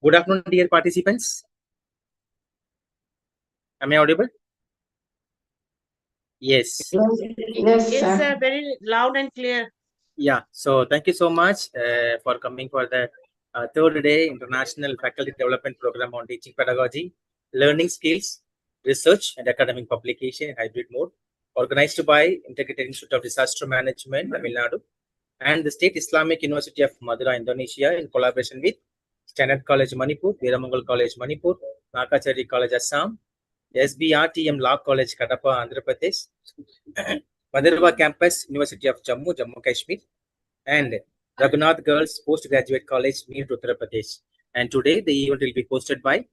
Good afternoon, dear participants. Am I audible? Yes. Yes, It's sir. very loud and clear. Yeah. So thank you so much for coming for the third day International Faculty Development Program on Teaching Pedagogy, Learning Skills, Research and Academic Publication in Hybrid Mode, organized by Integrated Institute of Disaster Management, Tamil Nadu, and the State Islamic University of Madura, Indonesia, in collaboration with Standard College Manipur, Veeramangal College Manipur, Nakachari College Assam, SBRTM Law College Kadapa, Andhra Pradesh, Madarwa Campus, University of Jammu, Jammu Kashmir, and Raghunath Girls Postgraduate College, Mir, Uttar Pradesh. And today the event will be hosted by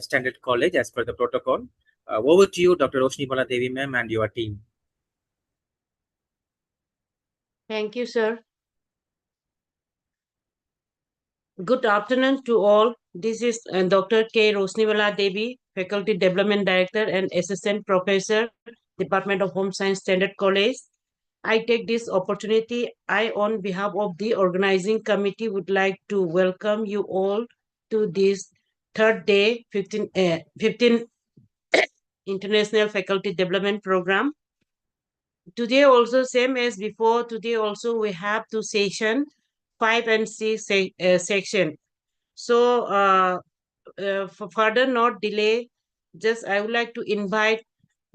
Standard College as per the protocol. Over to you, Dr. Roshni Bala Devi ma'am and your team. Thank you, sir. Good afternoon to all. This is Dr. K. Rosniwala Devi, Faculty Development Director and Assistant Professor, Department of Home Science, Standard College. I take this opportunity. I, on behalf of the organizing committee, would like to welcome you all to this third day 15 International Faculty Development Program. Today also, same as before, today also we have two sessions, 5 and 6 section. So for further not delay, just I would like to invite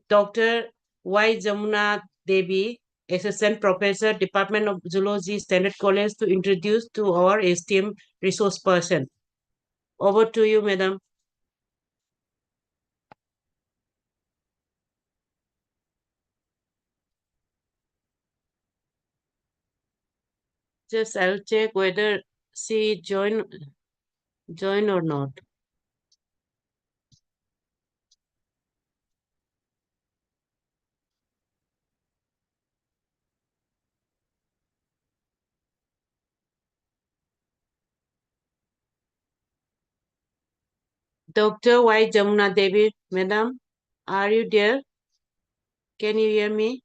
Dr. Y. Jamuna Devi, Assistant Professor, Department of Zoology, Standard College, to introduce to our esteemed resource person. Over to you, madam. Just I'll check whether she join or not. Dr. Y. Jamuna Devi, madam, are you there? Can you hear me?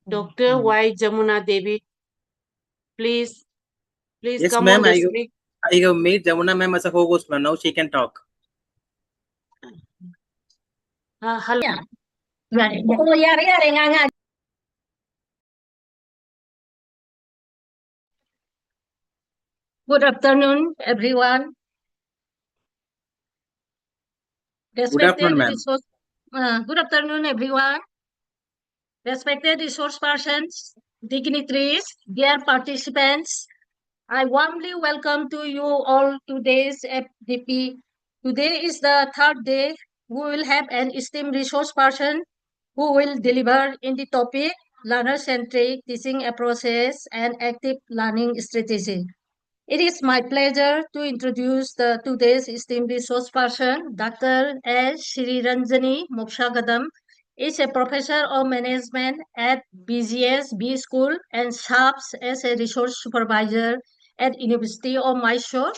Dr. Y. Jamuna Devi, please Yes, come ma'am. on the screen. I have made Jamuna ma'am as a co-host, ma'am. Now she can talk. Hello. Good afternoon, everyone. Good afternoon, ma'am. Good afternoon, everyone. Respected resource persons, dignitaries, dear participants, I warmly welcome to you all today's FDP. Today is the third day. We will have an esteemed resource person who will deliver in the topic learner-centric teaching approaches and active learning strategy. It is my pleasure to introduce today's esteemed resource person, Dr. S. Shri Ranjani Mokshagadam. Is a professor of management at BGS B School and serves as a resource supervisor at University of Mysore.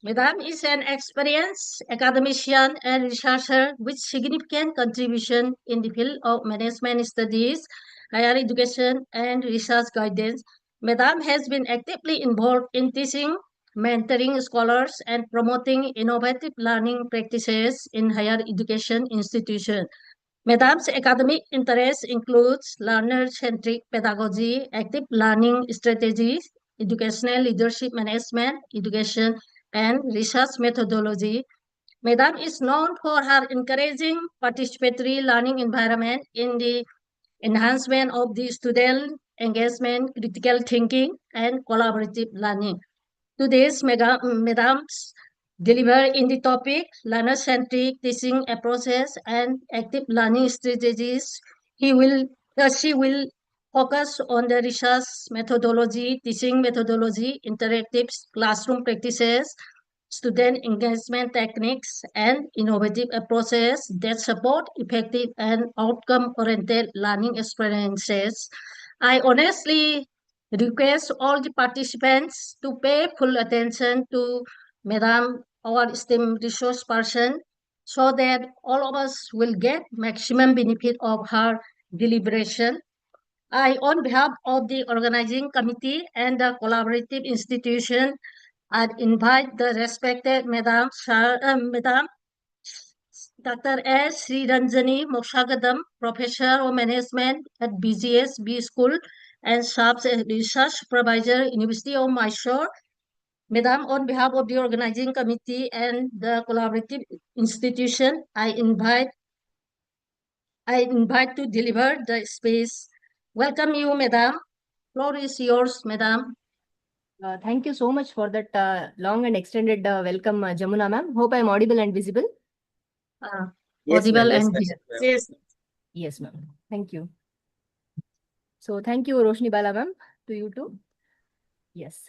Madam is an experienced academician and researcher with significant contribution in the field of management studies, higher education, and research guidance. Madam has been actively involved in teaching, mentoring scholars, and promoting innovative learning practices in higher education institutions. Madam's academic interests includes learner-centric pedagogy, active learning strategies, educational leadership management, education, and research methodology. Madam is known for her encouraging participatory learning environment in the enhancement of the student engagement, critical thinking, and collaborative learning. Today's Madam's deliver in the topic learner-centric teaching approaches and active learning strategies. She will focus on the research methodology, teaching methodology, interactive classroom practices, student engagement techniques, and innovative approaches that support effective and outcome-oriented learning experiences. I honestly request all the participants to pay full attention to Madam, our esteemed resource person, so that all of us will get maximum benefit of her deliberation. I, on behalf of the organizing committee and the collaborative institution, I invite the respected Madam Dr. S. Sri Ranjani Mokshagadam, Professor of Management at BGS B School and serves as Research Supervisor, University of Mysore. Madam, on behalf of the organizing committee and the collaborative institution, I invite to deliver the space. Welcome you, Madam. Floor is yours, Madam. Thank you so much for that long and extended welcome, Jamuna ma'am. Hope I'm audible and visible. Yes, Audible ma'am. Yes, and ma'am. visible. Yes. Yes, ma'am. Thank you. So thank you, Roshni Bala ma'am, to you too. Yes.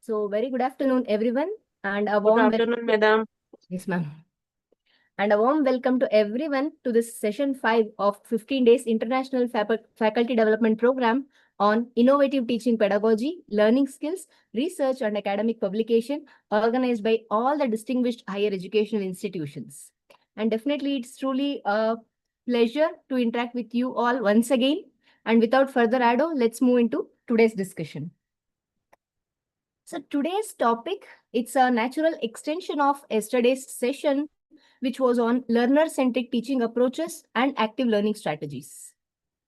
So very good afternoon, everyone, and a Good warm afternoon, madam. Yes, ma'am. And a warm welcome to everyone to this session 5 of 15 days International Faculty Development Program on Innovative Teaching Pedagogy, Learning Skills, Research and Academic Publication organized by all the distinguished higher educational institutions. And definitely it's truly a pleasure to interact with you all once again. And without further ado, let's move into today's discussion. So today's topic, it's a natural extension of yesterday's session, which was on learner-centric teaching approaches and active learning strategies.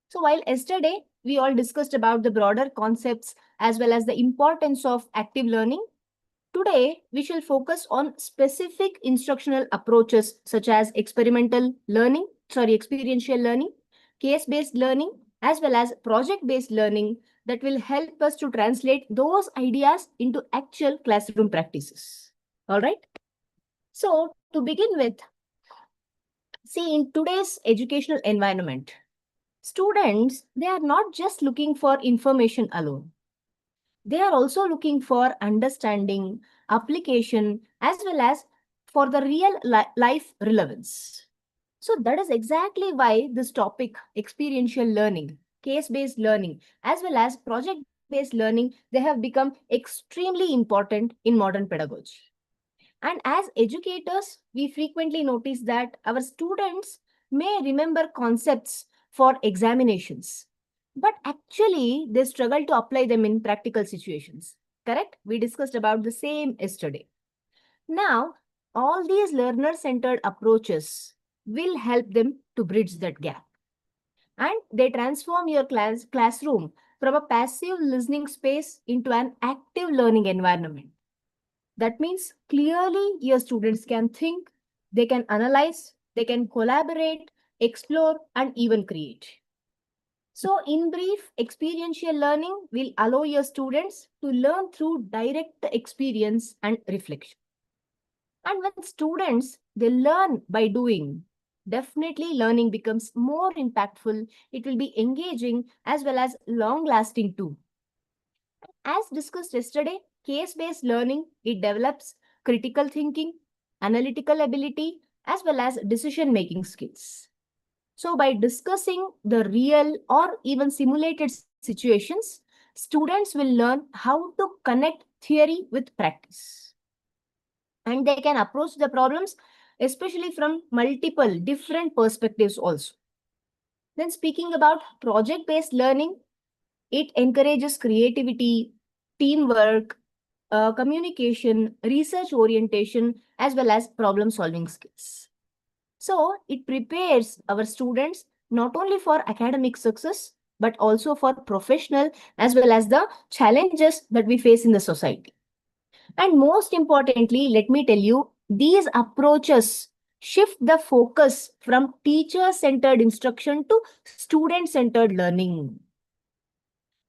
So while yesterday we all discussed about the broader concepts as well as the importance of active learning, today we shall focus on specific instructional approaches such as experiential learning, case-based learning, as well as project-based learning that will help us to translate those ideas into actual classroom practices. All right. So to begin with, see, in today's educational environment, students, they are not just looking for information alone. They are also looking for understanding, application, as well as for the real life relevance. So that is exactly why this topic, experiential learning, case-based learning, as well as project-based learning, they have become extremely important in modern pedagogy. And as educators, we frequently notice that our students may remember concepts for examinations, but actually they struggle to apply them in practical situations. Correct? We discussed about the same yesterday. Now, all these learner-centered approaches will help them to bridge that gap. And they transform your classroom from a passive listening space into an active learning environment. That means clearly your students can think, they can analyze, they can collaborate, explore, and even create. So in brief, experiential learning will allow your students to learn through direct experience and reflection. And when students, they learn by doing, definitely learning becomes more impactful. It will be engaging as well as long-lasting too. As discussed yesterday, case-based learning, it develops critical thinking, analytical ability, as well as decision-making skills. So by discussing the real or even simulated situations, students will learn how to connect theory with practice. And they can approach the problems, especially from multiple different perspectives also. Then speaking about project-based learning, it encourages creativity, teamwork, communication, research orientation, as well as problem-solving skills. So it prepares our students not only for academic success, but also for professional as well as the challenges that we face in the society. And most importantly, let me tell you, these approaches shift the focus from teacher-centered instruction to student-centered learning.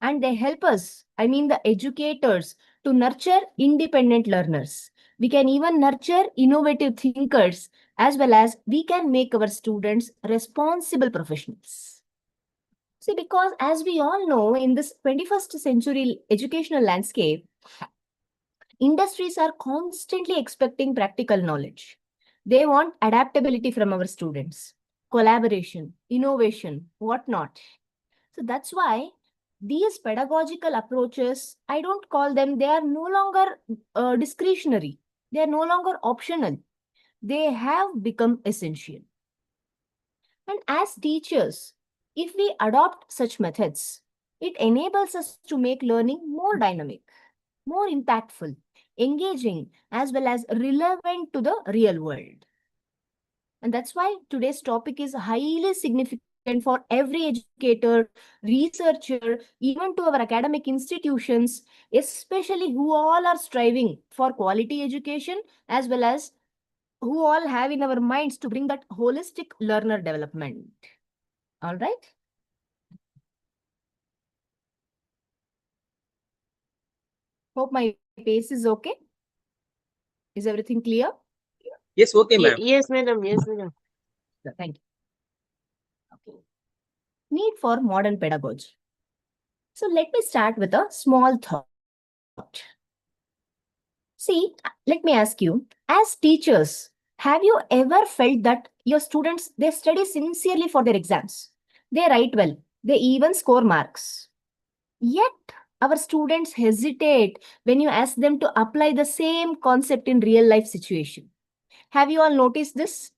And they help us, the educators, to nurture independent learners. We can even nurture innovative thinkers, as well as we can make our students responsible professionals. See, because as we all know, in this 21st century educational landscape, industries are constantly expecting practical knowledge. They want adaptability from our students, collaboration, innovation, whatnot. So that's why these pedagogical approaches, I don't call them, they are no longer discretionary. They are no longer optional. They have become essential. And as teachers, if we adopt such methods, it enables us to make learning more dynamic, more impactful, engaging, as well as relevant to the real world. And that's why today's topic is highly significant for every educator, researcher, even to our academic institutions, especially who all are striving for quality education, as well as who all have in our minds to bring that holistic learner development. All right. Hope my pace is okay. Is everything clear? Yes, okay, ma'am. Yes, madam. Yes, madam. Thank you. Okay. Need for modern pedagogy. So let me start with a small thought. See, let me ask you, as teachers, have you ever felt that your students, they study sincerely for their exams? They write well, they even score marks. Yet, our students hesitate when you ask them to apply the same concept in real life situation. Have you all noticed this?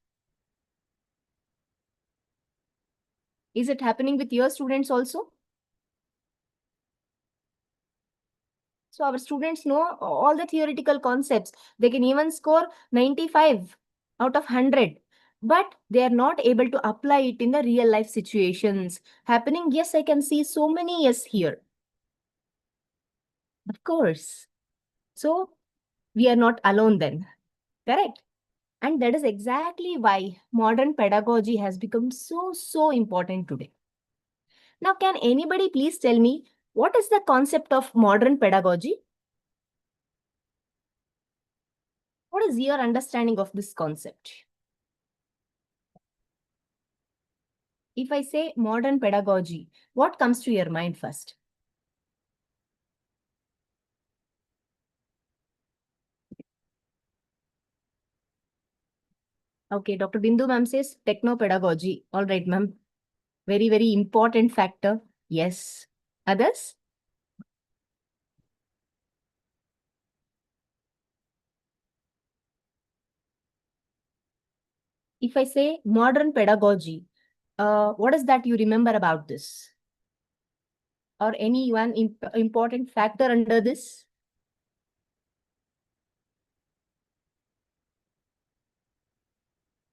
Is it happening with your students also? So our students know all the theoretical concepts. They can even score 95 out of 100. But they are not able to apply it in the real life situations happening. Yes, I can see so many yes here. Of course. So we are not alone then. Correct? And that is exactly why modern pedagogy has become so important today. Now, can anybody please tell me what is the concept of modern pedagogy? What is your understanding of this concept? If I say modern pedagogy, what comes to your mind first? Okay, Dr. Bindu ma'am says techno-pedagogy. All right, ma'am. Very important factor. Yes. Others? If I say modern pedagogy, what is that you remember about this? Or any one important factor under this?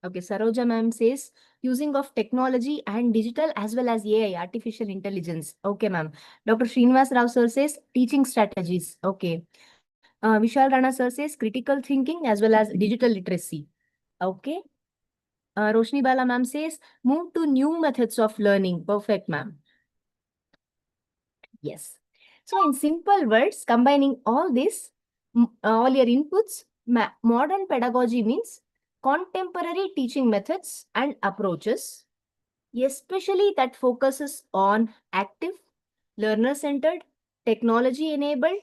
Okay, Saroja ma'am says using of technology and digital as well as AI, artificial intelligence. Okay, ma'am. Dr. Srinivas Rao sir says teaching strategies. Okay. Vishal Rana sir says critical thinking as well as digital literacy. Okay. Roshni Bala ma'am says move to new methods of learning. Perfect, ma'am. Yes. So in simple words, combining all this, all your inputs, modern pedagogy means contemporary teaching methods and approaches, especially that focuses on active, learner-centered, technology-enabled,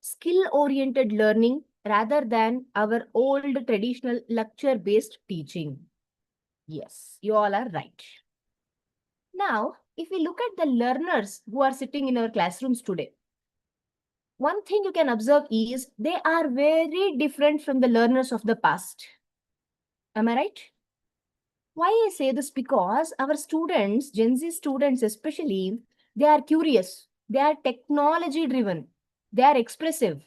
skill-oriented learning rather than our old traditional lecture-based teaching. Yes, you all are right. Now, if we look at the learners who are sitting in our classrooms today, one thing you can observe is they are very different from the learners of the past. Am I right? Why I say this? Because our students, Gen Z students especially, they are curious, they are technology driven, they are expressive,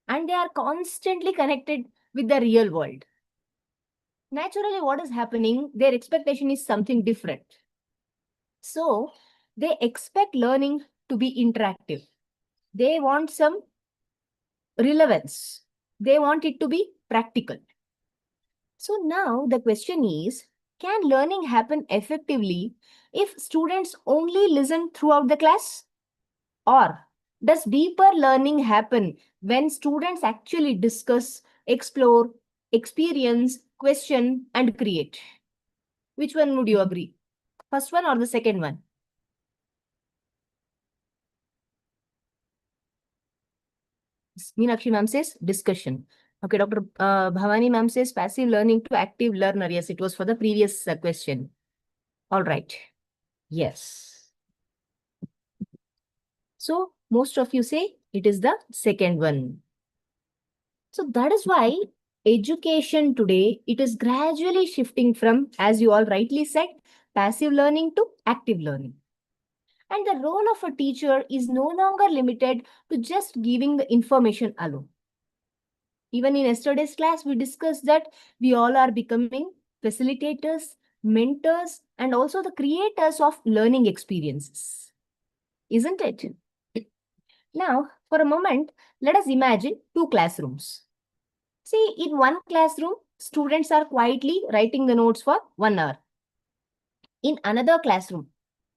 and they are constantly connected with the real world. Naturally, what is happening? Their expectation is something different. So, they expect learning to be interactive. They want some relevance. They want it to be practical. So now the question is, can learning happen effectively if students only listen throughout the class? Or does deeper learning happen when students actually discuss, explore, experience, question, and create? Which one would you agree? First one or the second one? Meenakshi ma'am says discussion. Okay, Dr. Bhavani ma'am says passive learning to active learner. Yes, it was for the previous question. All right. Yes. So most of you say it is the second one. So that is why education today, it is gradually shifting from, as you all rightly said, passive learning to active learning. And the role of a teacher is no longer limited to just giving the information alone. Even in yesterday's class, we discussed that we all are becoming facilitators, mentors, and also the creators of learning experiences. Isn't it? Now, for a moment, let us imagine two classrooms. See, in one classroom, students are quietly writing the notes for 1 hour. In another classroom,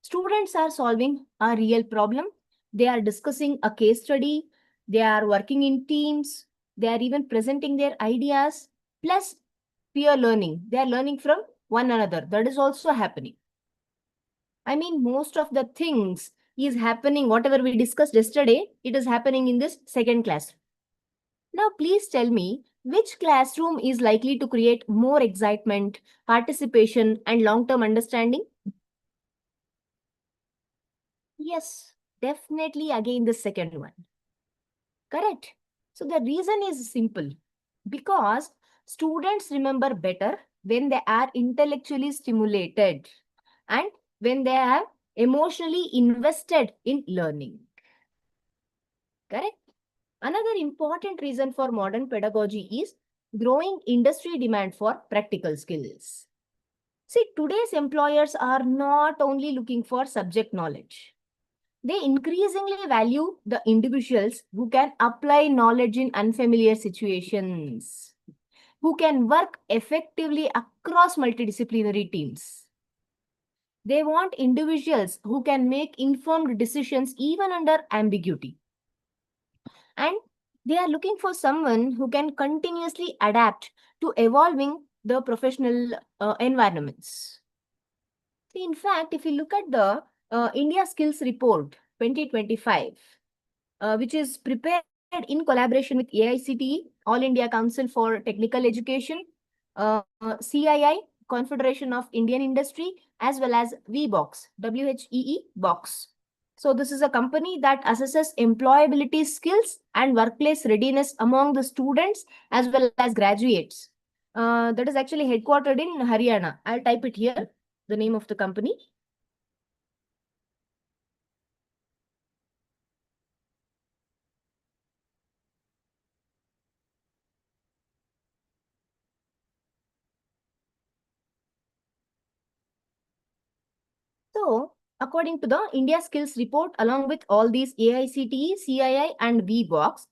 students are solving a real problem. They are discussing a case study. They are working in teams. They are even presenting their ideas. Plus, peer learning. They are learning from one another. That is also happening. I mean, most of the things is happening, whatever we discussed yesterday, it is happening in this second classroom. Now, please tell me, which classroom is likely to create more excitement, participation, and long-term understanding? Yes, definitely again the second one. Correct. So the reason is simple. Because students remember better when they are intellectually stimulated and when they are emotionally invested in learning. Correct. Another important reason for modern pedagogy is growing industry demand for practical skills. See, today's employers are not only looking for subject knowledge. They increasingly value the individuals who can apply knowledge in unfamiliar situations, who can work effectively across multidisciplinary teams. They want individuals who can make informed decisions even under ambiguity. And they are looking for someone who can continuously adapt to evolving the professional environments. See, in fact, if you look at the India Skills Report 2025, which is prepared in collaboration with AICTE, All India Council for Technical Education, CII, Confederation of Indian Industry, as well as VBox, WHEE Box. So this is a company that assesses employability skills and workplace readiness among the students as well as graduates. That is actually headquartered in Haryana. I'll type it here, the name of the company. So, according to the India Skills Report, along with all these AICTE, CII, and VBox,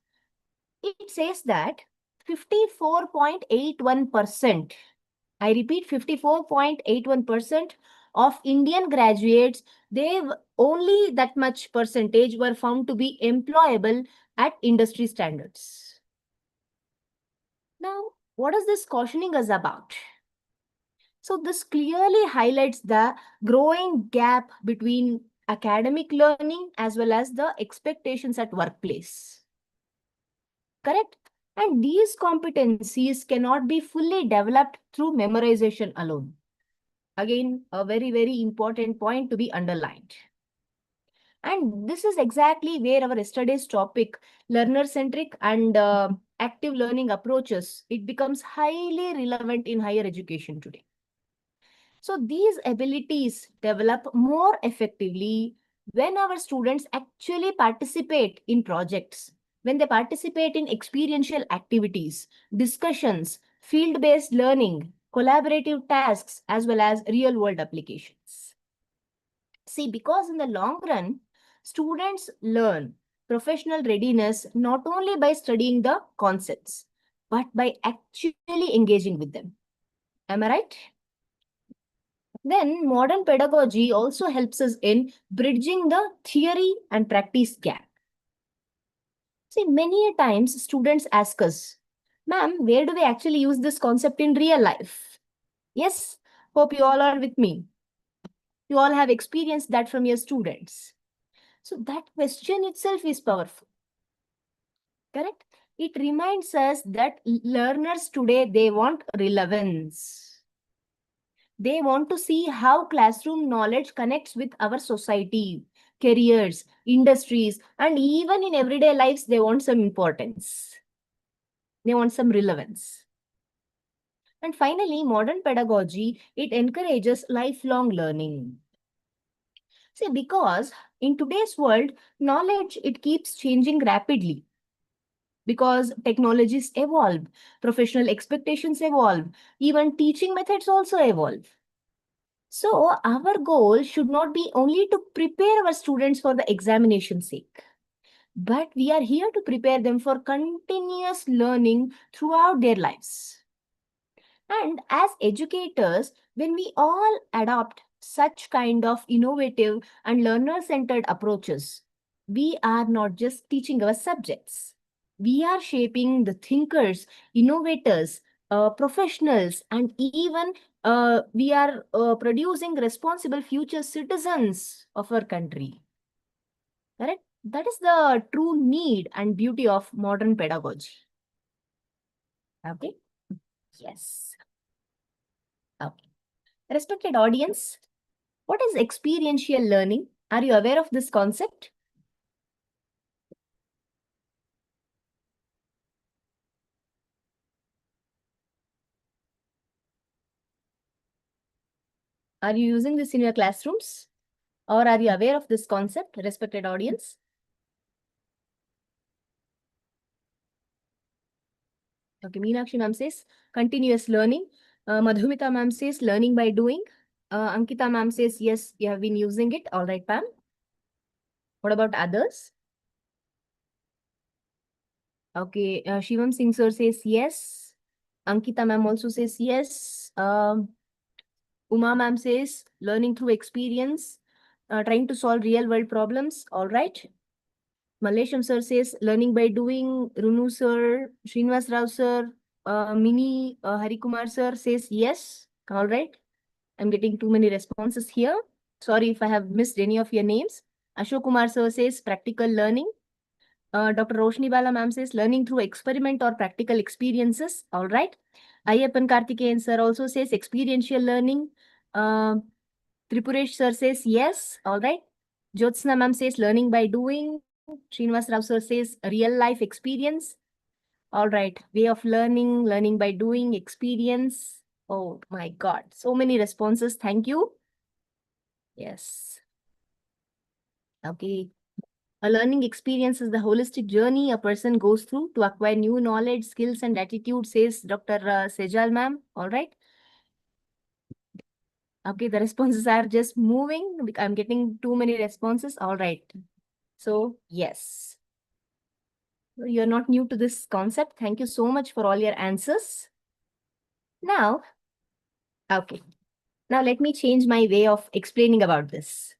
it says that 54.81%, I repeat, 54.81% of Indian graduates, they've only that much percentage were found to be employable at industry standards. Now, what is this cautioning us about? So this clearly highlights the growing gap between academic learning as well as the expectations at workplace. Correct? And these competencies cannot be fully developed through memorization alone. Again, a very, very important point to be underlined. And this is exactly where our yesterday's topic, learner-centric and active learning approaches, it becomes highly relevant in higher education today. So these abilities develop more effectively when our students actually participate in projects, when they participate in experiential activities, discussions, field-based learning, collaborative tasks, as well as real-world applications. See, because in the long run, students learn professional readiness not only by studying the concepts, but by actually engaging with them. Am I right? Then modern pedagogy also helps us in bridging the theory and practice gap. See, many times students ask us, ma'am, where do we actually use this concept in real life? Yes, hope you all are with me. You all have experienced that from your students. So that question itself is powerful. Correct? It reminds us that learners today, they want relevance. They want to see how classroom knowledge connects with our society, careers, industries, and even in everyday lives, they want some importance. They want some relevance. And finally, modern pedagogy, it encourages lifelong learning. See, because in today's world, knowledge, it keeps changing rapidly. Because technologies evolve, professional expectations evolve, even teaching methods also evolve. So our goal should not be only to prepare our students for the examination sake, but we are here to prepare them for continuous learning throughout their lives. And as educators, when we all adopt such kind of innovative and learner-centered approaches, we are not just teaching our subjects. We are shaping the thinkers, innovators, professionals, and even we are producing responsible future citizens of our country. Correct? That is the true need and beauty of modern pedagogy. Okay? Yes. Okay. Respected audience, what is experiential learning? Are you aware of this concept? Are you using this in your classrooms? Or are you aware of this concept, respected audience? Okay, Meenakshi ma'am says continuous learning. Madhumita ma'am says learning by doing. Ankita ma'am says yes, you have been using it. All right, ma'am. What about others? Okay, Shivam Singh sir says yes. Ankita ma'am also says yes. Uma ma'am says learning through experience, trying to solve real world problems. All right. Malesham sir says learning by doing. Runu sir, Srinivas Rao sir, Mini Harikumar sir says yes. All right. I'm getting too many responses here. Sorry if I have missed any of your names. Ashok Kumar sir says practical learning. Dr. Roshni Bala ma'am says learning through experiment or practical experiences. All right. Ayappan Karthikeyan sir also says experiential learning. Tripuresh sir says yes. All right. Jyotsna ma'am says learning by doing. Srinivas Rao sir says real life experience. All right. Way of learning, learning by doing, experience. Oh my God. So many responses. Thank you. Yes. Okay. A learning experience is the holistic journey a person goes through to acquire new knowledge, skills, and attitude, says Dr. Sejal ma'am. All right. Okay, the responses are just moving. I'm getting too many responses. All right. So, yes. You're not new to this concept. Thank you so much for all your answers. Now, okay. Now, let me change my way of explaining about this.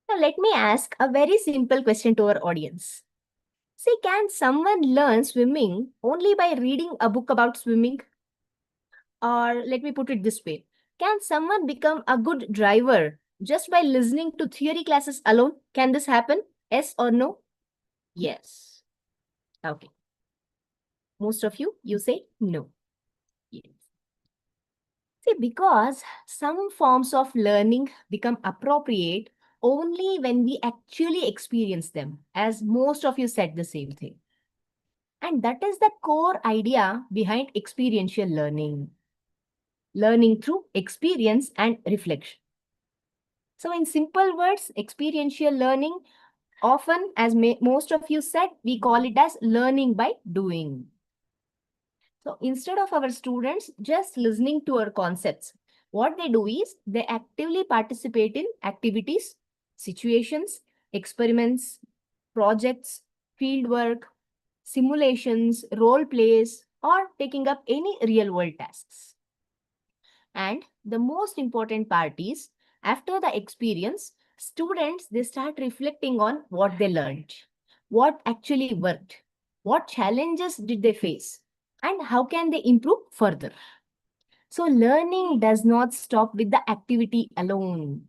Now, let me ask a very simple question to our audience. Say, can someone learn swimming only by reading a book about swimming? Or let me put it this way. Can someone become a good driver just by listening to theory classes alone? Can this happen? Yes or no? Yes. Okay. Most of you, you say no. Yes. See, because some forms of learning become appropriate only when we actually experience them, as most of you said the same thing. And that is the core idea behind experiential learning. Learning through experience and reflection. So in simple words, experiential learning, often, as most of you said, we call it as learning by doing. So instead of our students just listening to our concepts, what they do is they actively participate in activities, situations, experiments, projects, fieldwork, simulations, role plays, or taking up any real world tasks. And the most important part is, after the experience, students, they start reflecting on what they learned, what actually worked, what challenges did they face, and how can they improve further. So learning does not stop with the activity alone.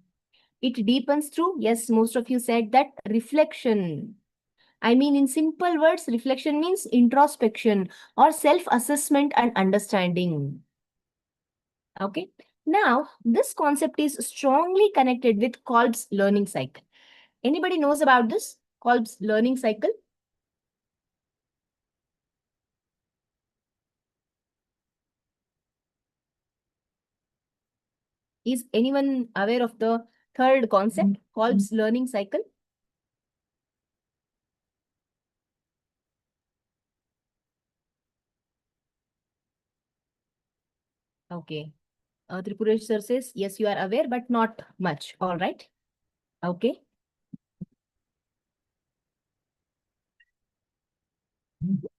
It deepens through, yes, most of you said that, reflection. I mean, in simple words, reflection means introspection or self-assessment and understanding. Okay. Now, this concept is strongly connected with Kolb's learning cycle. Anybody knows about this? Kolb's learning cycle? Is anyone aware of the third concept, Kolb's learning cycle? Okay. Tripuresh sir says, yes, you are aware, but not much. All right. Okay.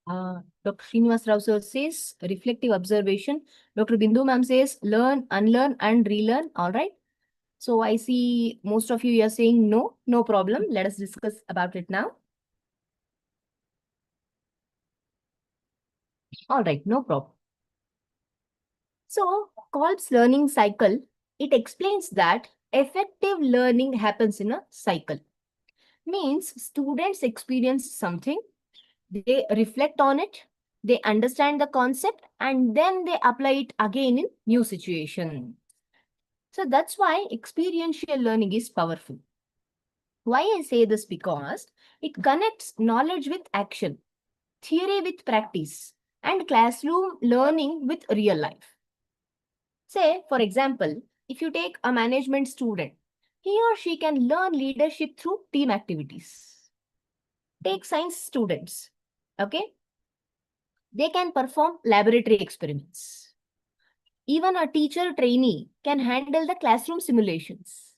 Dr. Srinivas Rao sir says, reflective observation. Dr. Bindu ma'am says, learn, unlearn, and relearn. All right. So I see most of you are saying no, no problem. Let us discuss about it now. All right, no problem. So Kolb's learning cycle, it explains that effective learning happens in a cycle. Means students experience something, they reflect on it, they understand the concept, and then they apply it again in new situation. So that's why experiential learning is powerful. Why I say this? Because it connects knowledge with action, theory with practice, and classroom learning with real life. Say, for example, if you take a management student, he or she can learn leadership through team activities. Take science students, okay? They can perform laboratory experiments. Even a teacher trainee can handle the classroom simulations.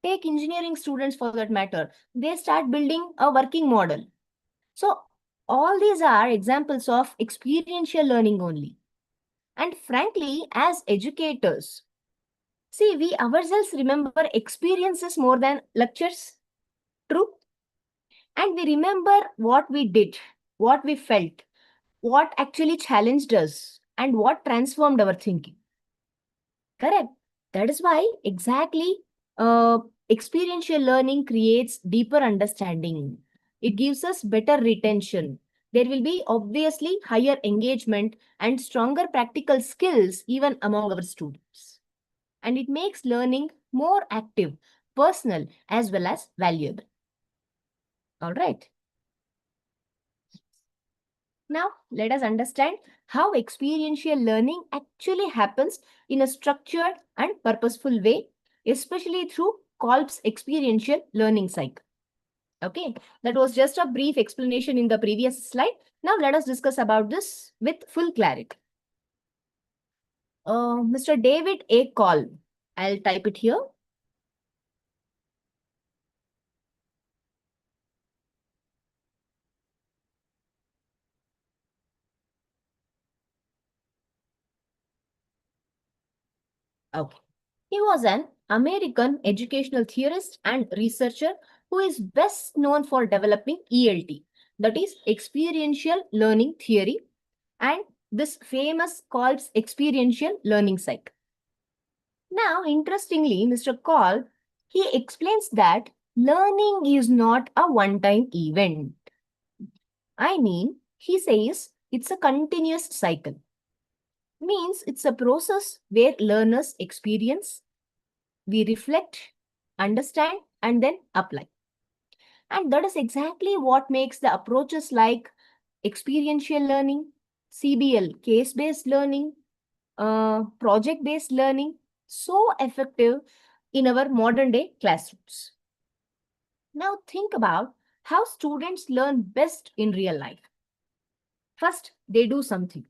Take engineering students for that matter. They start building a working model. So all these are examples of experiential learning only. And frankly, as educators, see, we ourselves remember experiences more than lectures. True? And we remember what we did, what we felt, what actually challenged us, and what transformed our thinking. Correct. That is why exactly experiential learning creates deeper understanding. It gives us better retention. There will be obviously higher engagement and stronger practical skills even among our students. And it makes learning more active, personal, as well as valuable. All right. Now, let us understand how experiential learning actually happens in a structured and purposeful way, especially through Kolb's experiential learning cycle. Okay, that was just a brief explanation in the previous slide. Now, let us discuss about this with full clarity. Mr. David A. Kolb, I'll type it here. Okay. He was an American educational theorist and researcher who is best known for developing ELT, that is experiential learning theory, and this famous Kolb's experiential learning cycle. Now, interestingly, Mr. Kolb, he explains that learning is not a one-time event. I mean, he says it's a continuous cycle. Means it's a process where learners experience, we reflect, understand, and then apply. And that is exactly what makes the approaches like experiential learning, CBL, case-based learning, project-based learning, so effective in our modern-day classrooms. Now think about how students learn best in real life. First, they do something.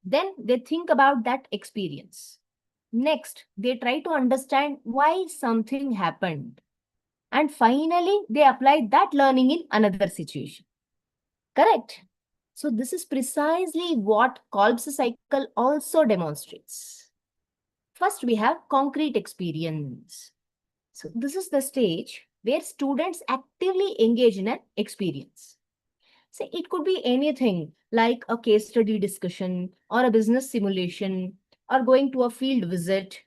Then they think about that experience. Next, they try to understand why something happened. And finally, they apply that learning in another situation. Correct? So this is precisely what Kolb's cycle also demonstrates. First, we have concrete experience. So this is the stage where students actively engage in an experience. So it could be anything like a case study discussion or a business simulation or going to a field visit,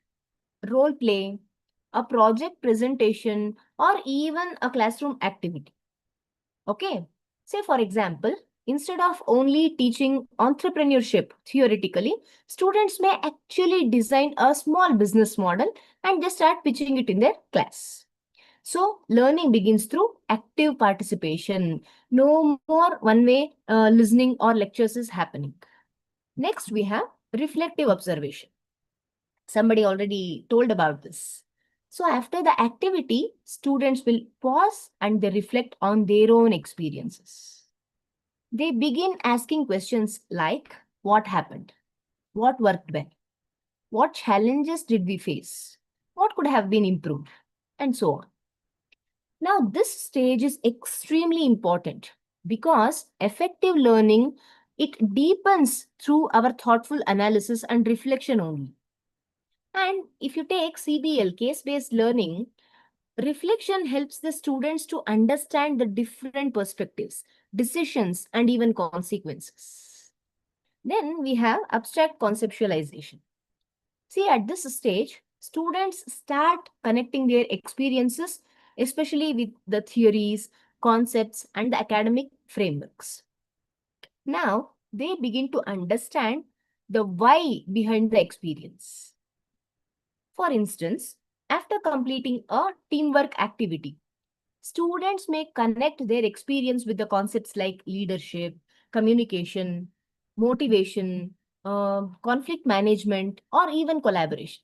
role play, a project presentation, or even a classroom activity. Okay. Say, for example, instead of only teaching entrepreneurship theoretically, students may actually design a small business model and just start pitching it in their class. So, learning begins through active participation. No more one-way listening or lectures is happening. Next, we have reflective observation. Somebody already told about this. So, after the activity, students will pause and they reflect on their own experiences. They begin asking questions like, what happened? What worked well? What challenges did we face? What could have been improved? And so on. Now, this stage is extremely important because effective learning, it deepens through our thoughtful analysis and reflection only. And if you take CBL, case-based learning, reflection helps the students to understand the different perspectives, decisions, and even consequences. Then we have abstract conceptualization. See, at this stage, students start connecting their experiences, especially with the theories, concepts, and the academic frameworks. Now, they begin to understand the why behind the experience. For instance, after completing a teamwork activity, students may connect their experience with the concepts like leadership, communication, motivation, conflict management, or even collaboration.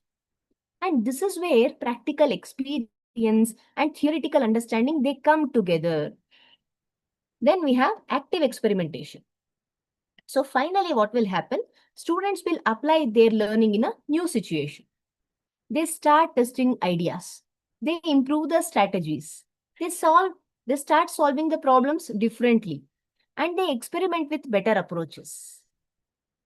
And this is where practical experience and theoretical understanding, they come together. Then we have active experimentation. So finally, what will happen? Students will apply their learning in a new situation. They start testing ideas. They improve the strategies. They start solving the problems differently. And they experiment with better approaches.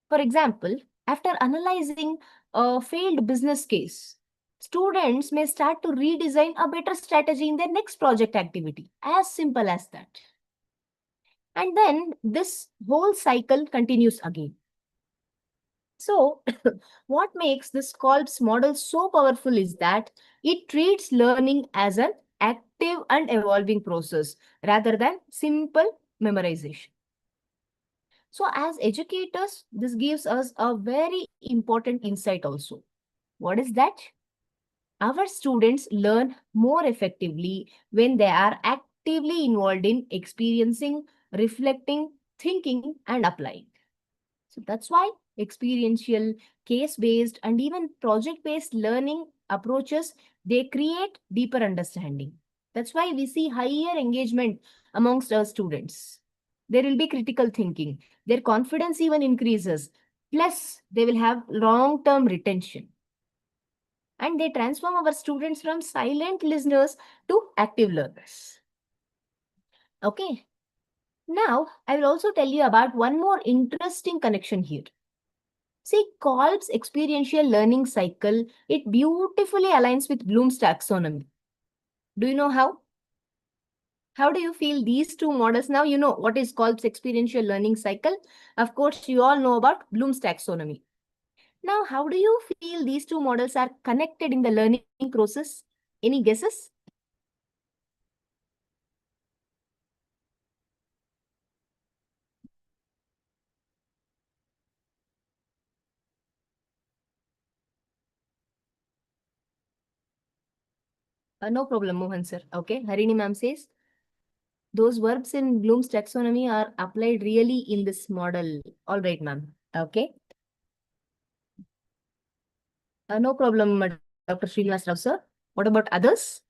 For example, after analyzing a failed business case, students may start to redesign a better strategy in their next project activity. As simple as that. And then this whole cycle continues again. So, what makes this Kolb's model so powerful is that it treats learning as an active and evolving process rather than simple memorization. So, as educators, this gives us a very important insight also. What is that? Our students learn more effectively when they are actively involved in experiencing, reflecting, thinking, and applying. So that's why experiential, case-based, and even project-based learning approaches, they create deeper understanding. That's why we see higher engagement amongst our students. There will be critical thinking. Their confidence even increases. Plus, they will have long-term retention. And they transform our students from silent listeners to active learners. Okay. Now, I will also tell you about one more interesting connection here. See, Kolb's experiential learning cycle, it beautifully aligns with Bloom's taxonomy. Do you know how? How do you feel these two models? Now you know what is Kolb's experiential learning cycle. Of course, you all know about Bloom's taxonomy. Now, how do you feel these two models are connected in the learning process? Any guesses? No problem, Mohan sir. Okay, Harini ma'am says, those verbs in Bloom's taxonomy are applied really in this model. All right, ma'am. Okay. No problem, Dr. Srinivas Rao, sir. What about others?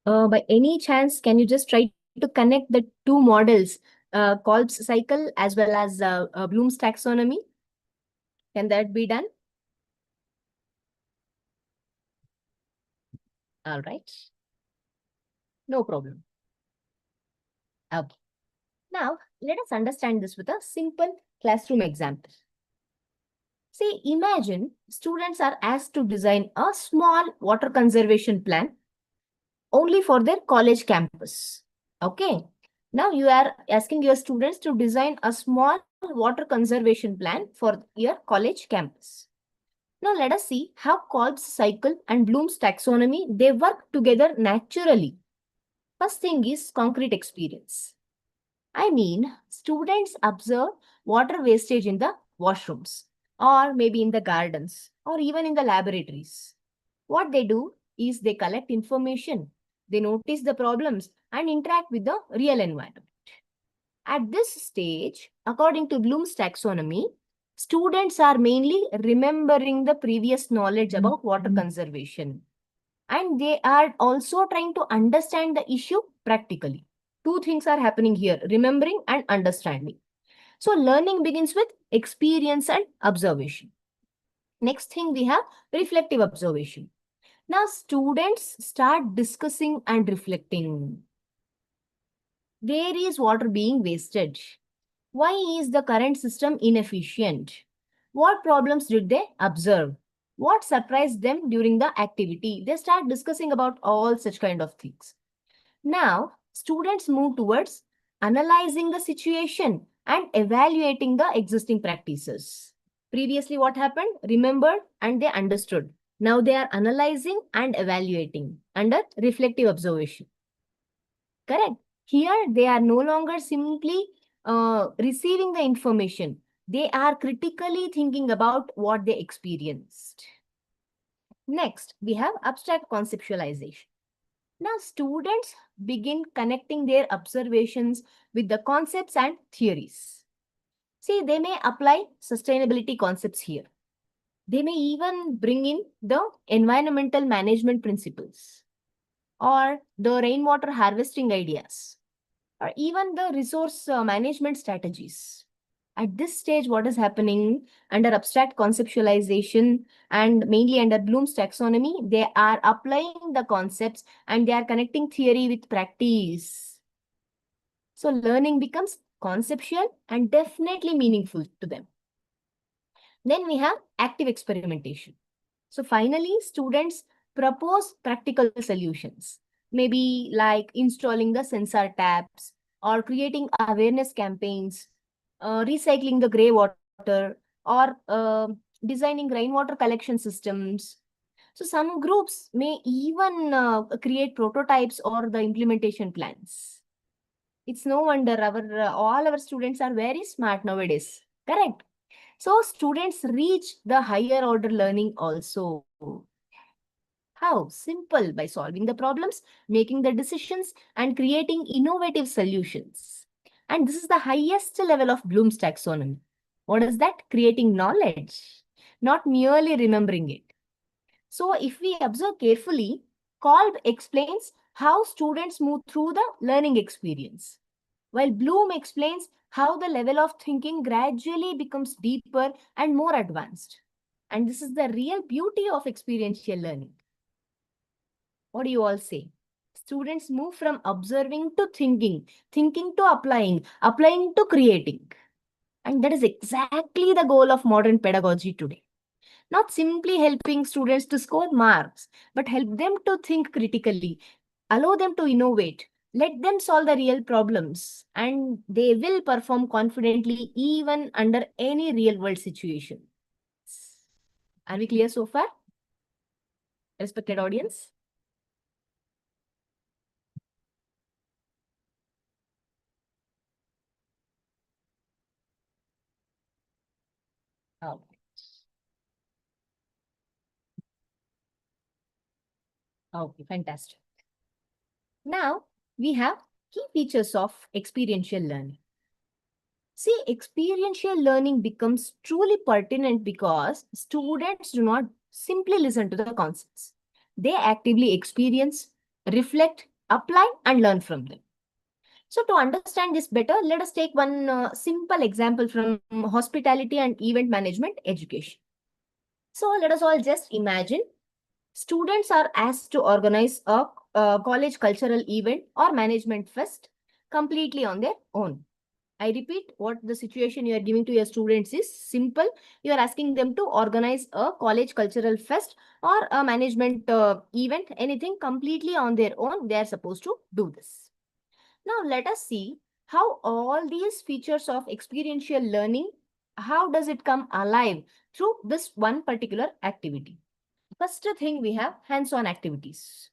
By any chance, can you just try to connect the two models, Kolb's cycle as well as Bloom's taxonomy? Can that be done? All right. No problem. Okay. Now, let us understand this with a simple classroom example. See, imagine students are asked to design a small water conservation plan only for their college campus. Okay. Now you are asking your students to design a small water conservation plan for your college campus. Now let us see how Kolb's cycle and Bloom's taxonomy, they work together naturally. First thing is concrete experience. I mean, students observe water wastage in the washrooms, or maybe in the gardens, or even in the laboratories. What they do is they collect information, they notice the problems, and interact with the real environment. At this stage, according to Bloom's taxonomy, students are mainly remembering the previous knowledge about water conservation. And they are also trying to understand the issue practically. Two things are happening here, remembering and understanding. So learning begins with experience and observation. Next thing we have reflective observation. Now students start discussing and reflecting. Where is water being wasted? Why is the current system inefficient? What problems did they observe? What surprised them during the activity? They start discussing about all such kind of things. Now, students move towards analyzing the situation and evaluating the existing practices. Previously, what happened? Remembered and they understood. Now they are analyzing and evaluating under reflective observation. Correct. Here, they are no longer simply receiving the information. They are critically thinking about what they experienced. Next, we have abstract conceptualization. Now, students begin connecting their observations with the concepts and theories. See, they may apply sustainability concepts here. They may even bring in the environmental management principles or the rainwater harvesting ideas, or even the resource management strategies. At this stage, what is happening under abstract conceptualization and mainly under Bloom's taxonomy, they are applying the concepts and they are connecting theory with practice. So learning becomes conceptual and definitely meaningful to them. Then we have active experimentation. So finally, students propose practical solutions, maybe like installing the sensor taps or creating awareness campaigns, recycling the grey water, or designing rainwater collection systems. So some groups may even create prototypes or the implementation plans. It's no wonder all our students are very smart nowadays. Correct. So students reach the higher order learning also. How? Simple, by solving the problems, making the decisions, and creating innovative solutions. And this is the highest level of Bloom's taxonomy. What is that? Creating knowledge, not merely remembering it. So if we observe carefully, Kolb explains how students move through the learning experience, while Bloom explains how the level of thinking gradually becomes deeper and more advanced. And this is the real beauty of experiential learning. What do you all say? Students move from observing to thinking, thinking to applying, applying to creating. And that is exactly the goal of modern pedagogy today. Not simply helping students to score marks, but help them to think critically, allow them to innovate, let them solve the real problems, and they will perform confidently even under any real world situation. Are we clear so far? Respected audience? Okay. Okay, fantastic. Now, we have key features of experiential learning. See, experiential learning becomes truly pertinent because students do not simply listen to the concepts. They actively experience, reflect, apply, and learn from them. So to understand this better, let us take one simple example from hospitality and event management education. So let us all just imagine students are asked to organize a college cultural event or management fest completely on their own. I repeat, what the situation you are giving to your students is simple. You are asking them to organize a college cultural fest or a management event, anything completely on their own. They are supposed to do this. Now, let us see how all these features of experiential learning, how does it come alive through this one particular activity? First thing we have hands-on activities.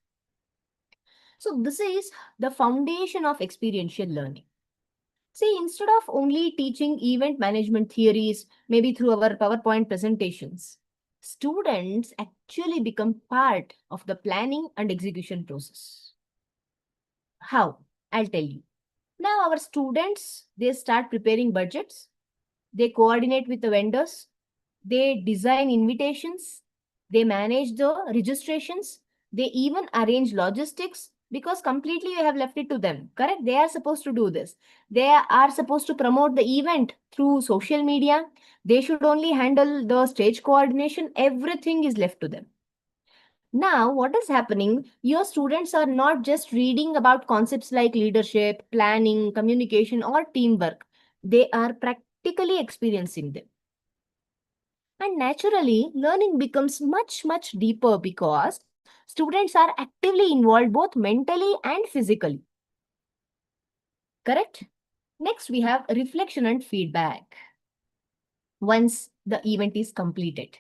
So this is the foundation of experiential learning. See, instead of only teaching event management theories, maybe through our PowerPoint presentations, students actually become part of the planning and execution process. How? I'll tell you. Now our students, they start preparing budgets, they coordinate with the vendors, they design invitations, they manage the registrations, they even arrange logistics, because completely you have left it to them. Correct? They are supposed to do this. They are supposed to promote the event through social media. They should only handle the stage coordination. Everything is left to them. Now, what is happening? Your students are not just reading about concepts like leadership, planning, communication, or teamwork. They are practically experiencing them. And naturally, learning becomes much deeper because students are actively involved both mentally and physically. Correct? Next, we have reflection and feedback. Once the event is completed,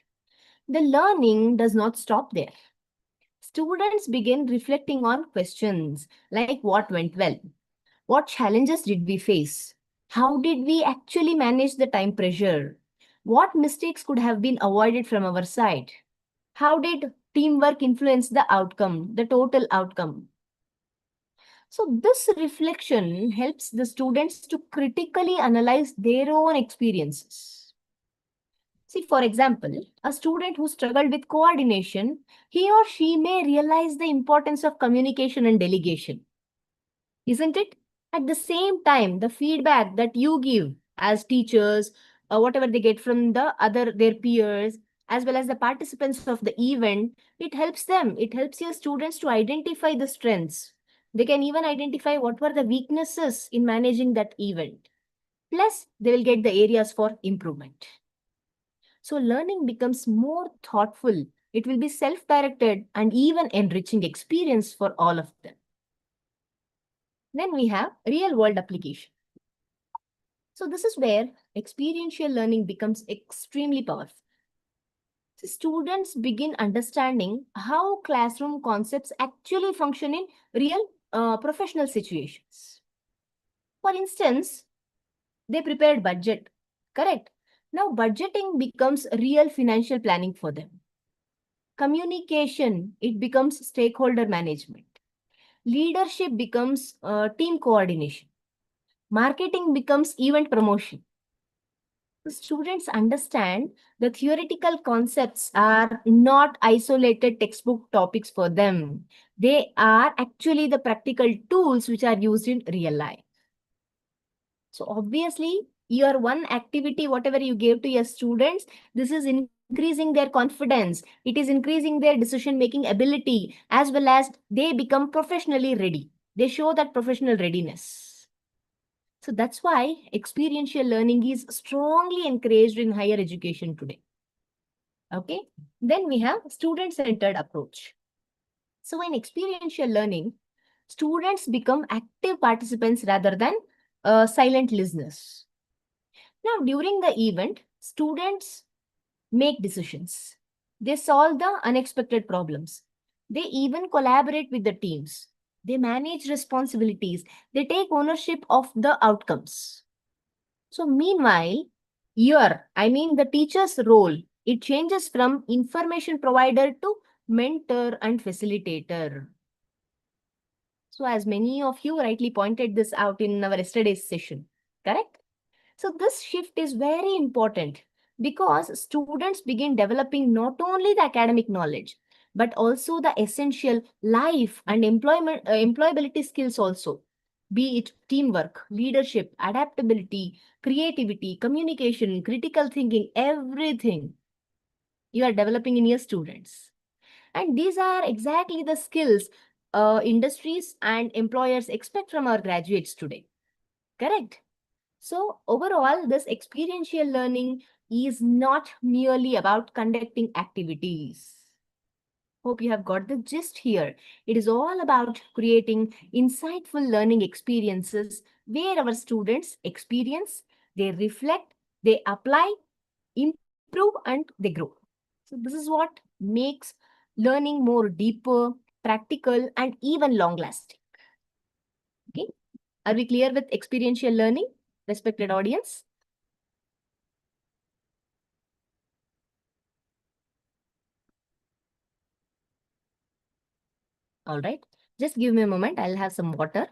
the learning does not stop there. Students begin reflecting on questions like what went well, what challenges did we face, how did we actually manage the time pressure, what mistakes could have been avoided from our side, how did teamwork influence the outcome, the total outcome. So this reflection helps the students to critically analyze their own experiences. See, for example, a student who struggled with coordination, he or she may realize the importance of communication and delegation. Isn't it? At the same time, the feedback that you give as teachers, whatever they get from their peers, as well as the participants of the event, it helps them. It helps your students to identify the strengths. They can even identify what were the weaknesses in managing that event. Plus, they will get the areas for improvement. So learning becomes more thoughtful. It will be self-directed and even enriching experience for all of them. Then we have real-world application. So this is where experiential learning becomes extremely powerful. So students begin understanding how classroom concepts actually function in real professional situations. For instance, they prepared budget, correct? Now budgeting becomes real financial planning for them. Communication, it becomes stakeholder management. Leadership becomes team coordination. Marketing becomes event promotion. The students understand the theoretical concepts are not isolated textbook topics for them. They are actually the practical tools which are used in real life. So obviously, your one activity, whatever you gave to your students, this is increasing their confidence. It is increasing their decision-making ability, as well as they become professionally ready. They show that professional readiness. So that's why experiential learning is strongly encouraged in higher education today. Okay. Then we have student-centered approach. So in experiential learning, students become active participants rather than silent listeners. Now, during the event, students make decisions. They solve the unexpected problems. They even collaborate with the teams. They manage responsibilities. They take ownership of the outcomes. So meanwhile, the teacher's role, it changes from information provider to mentor and facilitator. So as many of you rightly pointed this out in our yesterday's session, correct? So this shift is very important because students begin developing not only the academic knowledge, but also the essential life and employability skills also, be it teamwork, leadership, adaptability, creativity, communication, critical thinking, everything you are developing in your students. And these are exactly the skills industries and employers expect from our graduates today. Correct? So overall, this experiential learning is not merely about conducting activities. Hope you have got the gist here. It is all about creating insightful learning experiences where our students experience, they reflect, they apply, improve, and they grow. So this is what makes learning more deeper, practical, and even long lasting. Okay. Are we clear with experiential learning, respected audience? All right. Just give me a moment. I'll have some water.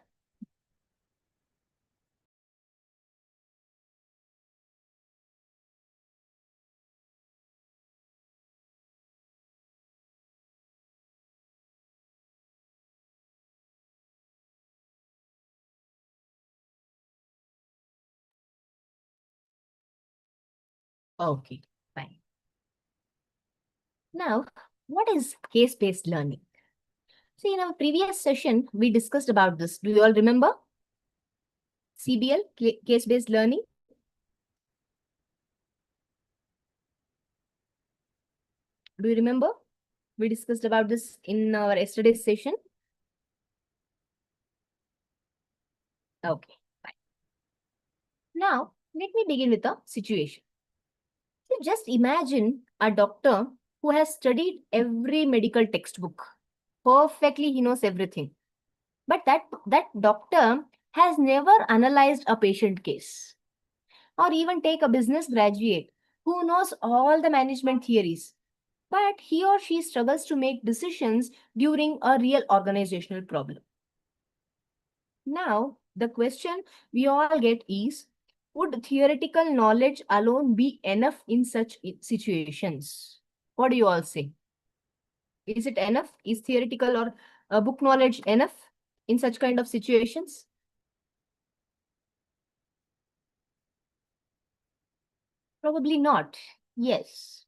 Okay, fine. Now, what is case-based learning? See, in our previous session, we discussed about this. Do you all remember? CBL, case-based learning. Do you remember? We discussed about this in our yesterday's session. Okay, fine. Now, let me begin with a situation. So just imagine a doctor who has studied every medical textbook. Perfectly, he knows everything. But that doctor has never analyzed a patient case. Or even take a business graduate who knows all the management theories, but he or she struggles to make decisions during a real organizational problem. Now, the question we all get is, would theoretical knowledge alone be enough in such situations? What do you all say? Is it enough? Is theoretical or book knowledge enough in such kind of situations? Probably not. Yes.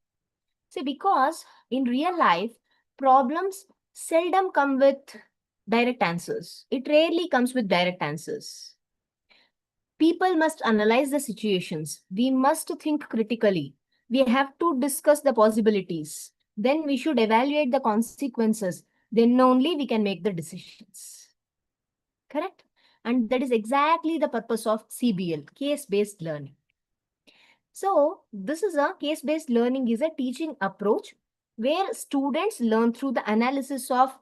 See, because in real life, problems seldom come with direct answers. It rarely comes with direct answers. People must analyze the situations. We must think critically. We have to discuss the possibilities. Then we should evaluate the consequences. Then only we can make the decisions. Correct? And that is exactly the purpose of CBL, case-based learning. So this is a case-based learning is a teaching approach where students learn through the analysis of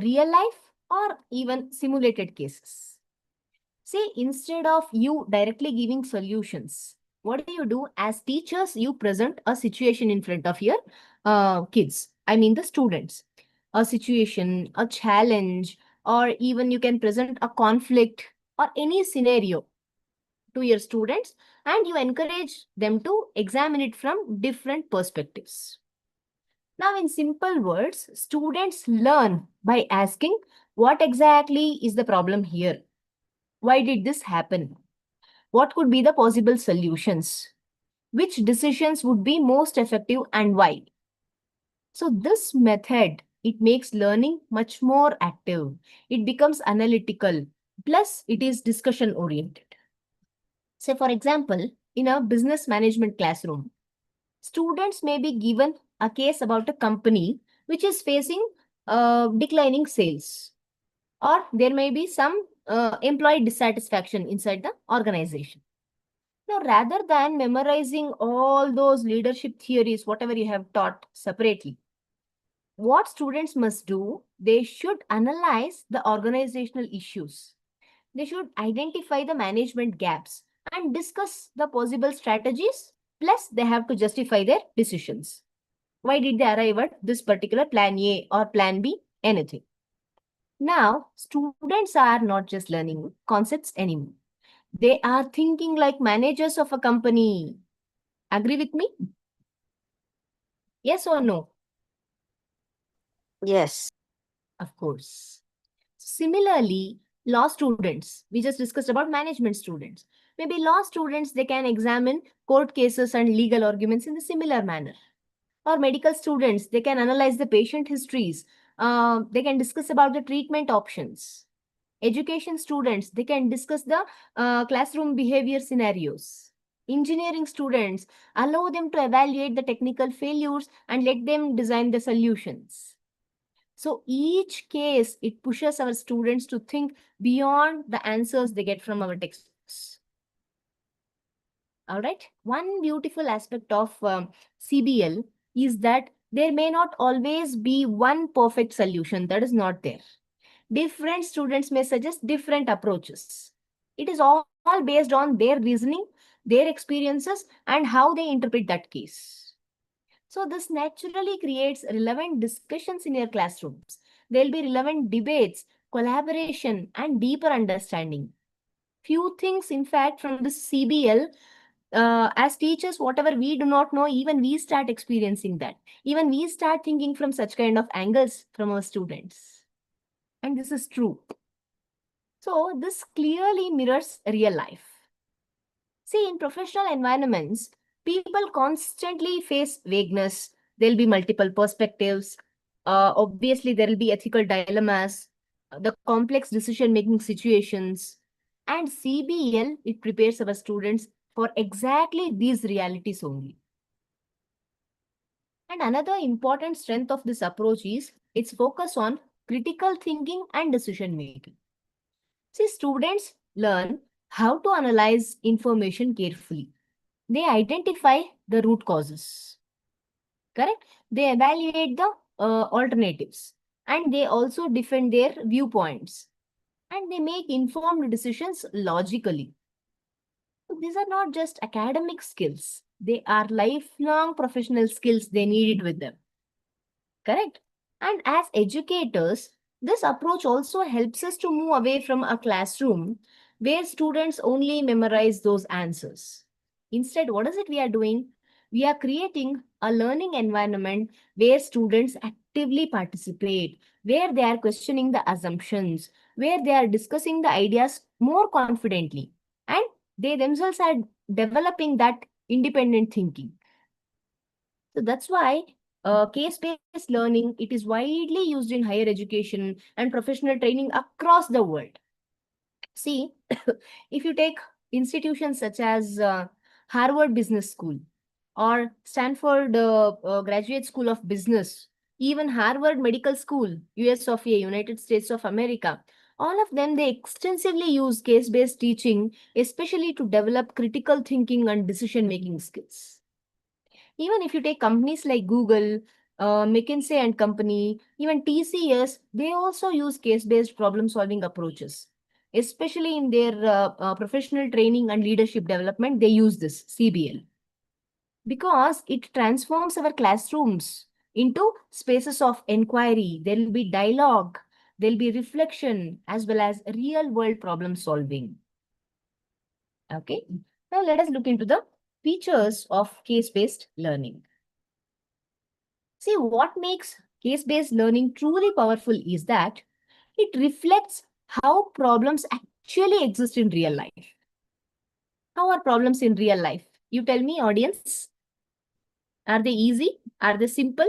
real life or even simulated cases. Say instead of you directly giving solutions, what do? As teachers, you present a situation in front of your kids. I mean the students. A situation, a challenge, or even you can present a conflict or any scenario to your students, and you encourage them to examine it from different perspectives. Now, in simple words, students learn by asking, what exactly is the problem here? Why did this happen? What could be the possible solutions? Which decisions would be most effective and why? So this method, it makes learning much more active. It becomes analytical. Plus, it is discussion oriented. Say, for example, in a business management classroom, students may be given a case about a company which is facing declining sales, or there may be some employee dissatisfaction inside the organization. Now, rather than memorizing all those leadership theories, whatever you have taught separately, what students must do, they should analyze the organizational issues. They should identify the management gaps and discuss the possible strategies. Plus, they have to justify their decisions. Why did they arrive at this particular plan A or plan B? Anything. Now, students are not just learning concepts anymore. They are thinking like managers of a company. Agree with me? Yes or no? Yes. Of course. Similarly, law students, we just discussed about management students. Maybe law students, they can examine court cases and legal arguments in a similar manner. Or medical students, they can analyze the patient histories. They can discuss about the treatment options. Education students, they can discuss the classroom behavior scenarios. Engineering students, allow them to evaluate the technical failures and let them design the solutions. So each case, it pushes our students to think beyond the answers they get from our textbooks. All right. One beautiful aspect of CBL is that there may not always be one perfect solution. That is not there. Different students may suggest different approaches. It is all based on their reasoning, their experiences, and how they interpret that case. So this naturally creates relevant discussions in your classrooms. There'll be relevant debates, collaboration, and deeper understanding. Few things, in fact, from this CBL, as teachers, whatever we do not know, even we start experiencing that. Even we start thinking from such kind of angles from our students. And this is true. So this clearly mirrors real life. See, in professional environments, people constantly face vagueness. There'll be multiple perspectives. Obviously, there will be ethical dilemmas, the complex decision-making situations. And CBL, it prepares our students for exactly these realities only. And another important strength of this approach is its focus on critical thinking and decision-making. See, students learn how to analyze information carefully. They identify the root causes, correct? They evaluate the alternatives, and they also defend their viewpoints, and they make informed decisions logically. These are not just academic skills. They are lifelong professional skills they need it with them, correct? And as educators, this approach also helps us to move away from a classroom where students only memorize those answers. Instead, what is it we are doing? We are creating a learning environment where students actively participate, where they are questioning the assumptions, where they are discussing the ideas more confidently, and they themselves are developing that independent thinking. So that's why case-based learning, it is widely used in higher education and professional training across the world. See, if you take institutions such as Harvard Business School or Stanford Graduate School of Business, even Harvard Medical School, US of A, United States of America, all of them, they extensively use case-based teaching, especially to develop critical thinking and decision-making skills. Even if you take companies like Google, McKinsey and Company, even TCS, they also use case-based problem-solving approaches. Especially in their professional training and leadership development, they use this CBL. Because it transforms our classrooms into spaces of inquiry. There will be dialogue, there will be reflection, as well as real-world problem-solving. Okay, now let us look into the features of case-based learning. See, what makes case-based learning truly powerful is that it reflects how problems actually exist in real life. How are problems in real life? You tell me, audience. Are they easy? Are they simple?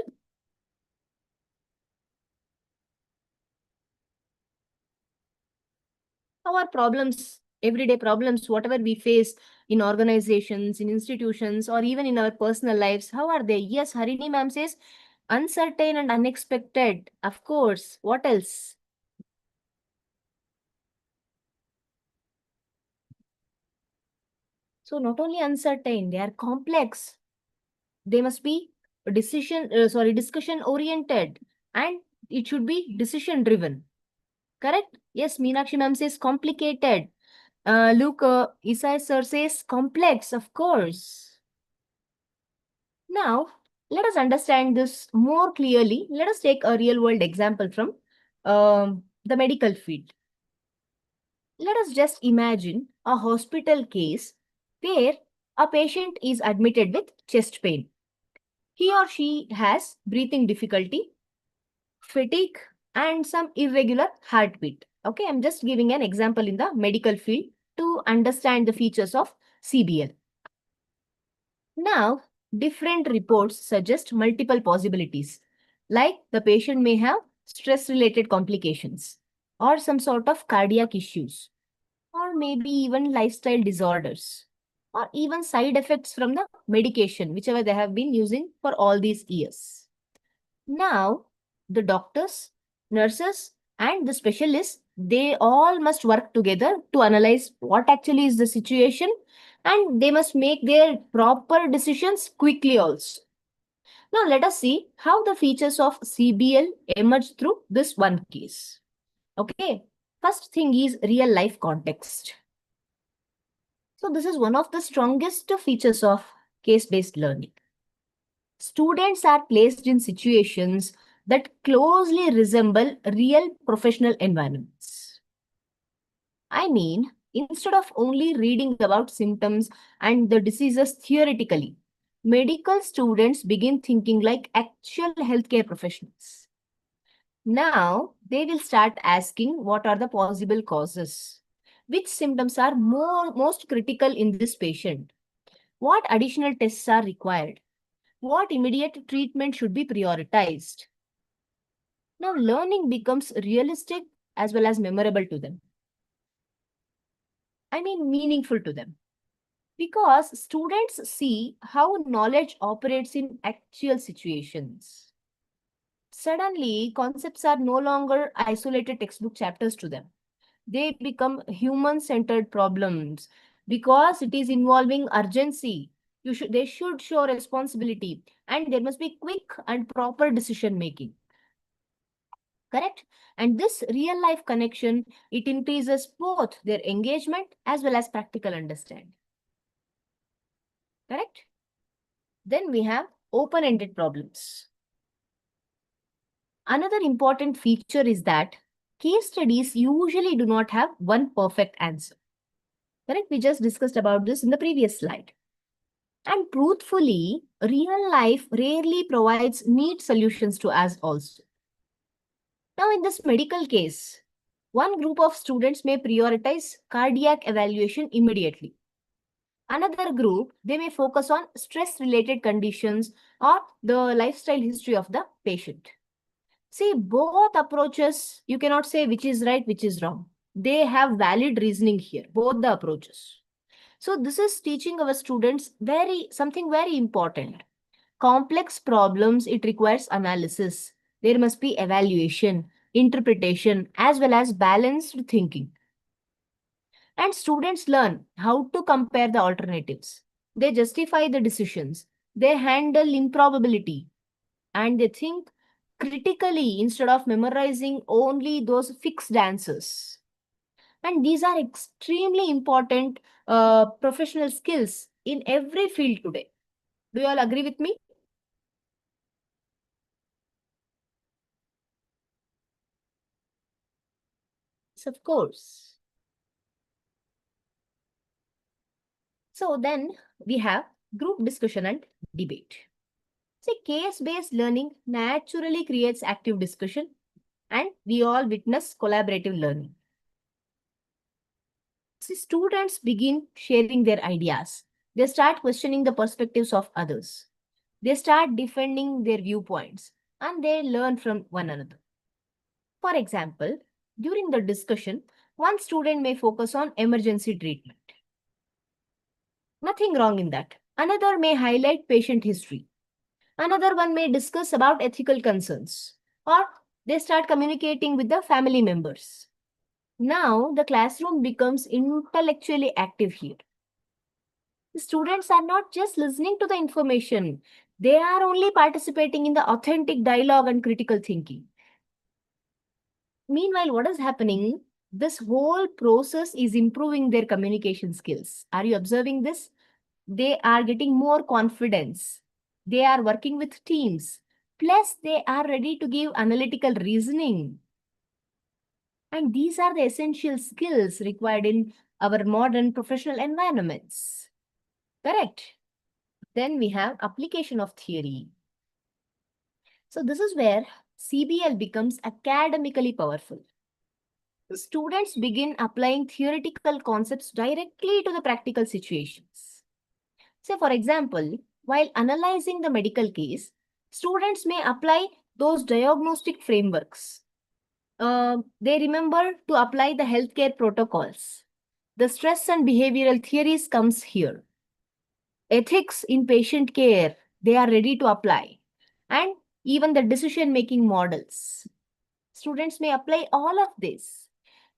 How are problems, everyday problems, whatever we face in organizations, in institutions, or even in our personal lives, how are they? Yes, Harini ma'am says, uncertain and unexpected. Of course. What else? So not only uncertain, they are complex. They must be discussion oriented, and it should be decision driven. Correct? Yes, Meenakshi ma'am says complicated. Look, Isai sir says complex, of course. Now, let us understand this more clearly. Let us take a real world example from the medical field. Let us just imagine a hospital case where a patient is admitted with chest pain. He or she has breathing difficulty, fatigue, and some irregular heartbeat. Okay, I'm just giving an example in the medical field to understand the features of CBL. Now, different reports suggest multiple possibilities, like the patient may have stress-related complications or some sort of cardiac issues, or maybe even lifestyle disorders, or even side effects from the medication, whichever they have been using for all these years. Now, the doctors nurses, and the specialists, they all must work together to analyze what actually is the situation, and they must make their proper decisions quickly also. Now let us see how the features of CBL emerge through this one case. Okay, first thing is real life context. So this is one of the strongest features of case-based learning. Students are placed in situations that closely resemble real professional environments. I mean, instead of only reading about symptoms and the diseases theoretically, medical students begin thinking like actual healthcare professionals. Now, they will start asking what are the possible causes, which symptoms are most critical in this patient, what additional tests are required, what immediate treatment should be prioritized. Now, learning becomes realistic as well as memorable to them. I mean, meaningful to them. Because students see how knowledge operates in actual situations. Suddenly, concepts are no longer isolated textbook chapters to them. They become human-centered problems because it is involving urgency. They should show responsibility, and there must be quick and proper decision making. Correct? And this real life connection, it increases both their engagement as well as practical understanding. Correct? Then we have open-ended problems. Another important feature is that case studies usually do not have one perfect answer. Correct? We just discussed about this in the previous slide. And truthfully, real life rarely provides neat solutions to us also. Now, in this medical case, one group of students may prioritize cardiac evaluation immediately. Another group, they may focus on stress-related conditions or the lifestyle history of the patient. See, both approaches, you cannot say which is right, which is wrong. They have valid reasoning here, both the approaches. So this is teaching our students something very important. Complex problems, it requires analysis. There must be evaluation, interpretation, as well as balanced thinking. And students learn how to compare the alternatives. They justify the decisions. They handle improbability. And they think critically instead of memorizing only those fixed answers. And these are extremely important professional skills in every field today. Do you all agree with me? Yes, of course. So then we have group discussion and debate. See, case-based learning naturally creates active discussion, and we all witness collaborative learning. See, students begin sharing their ideas. They start questioning the perspectives of others. They start defending their viewpoints, and they learn from one another. For example, during the discussion, one student may focus on emergency treatment. Nothing wrong in that. Another may highlight patient history. Another one may discuss about ethical concerns, or they start communicating with the family members. Now, the classroom becomes intellectually active here. The students are not just listening to the information, they are only participating in the authentic dialogue and critical thinking. Meanwhile, what is happening? This whole process is improving their communication skills. Are you observing this? They are getting more confidence. They are working with teams. Plus, they are ready to give analytical reasoning. And these are the essential skills required in our modern professional environments. Correct. Then we have application of theory. So this is where CBL becomes academically powerful. The students begin applying theoretical concepts directly to the practical situations. Say, for example, while analyzing the medical case, students may apply those diagnostic frameworks. They remember to apply the healthcare protocols. The stress and behavioral theories comes here. Ethics in patient care, they are ready to apply. And even the decision-making models. Students may apply all of this.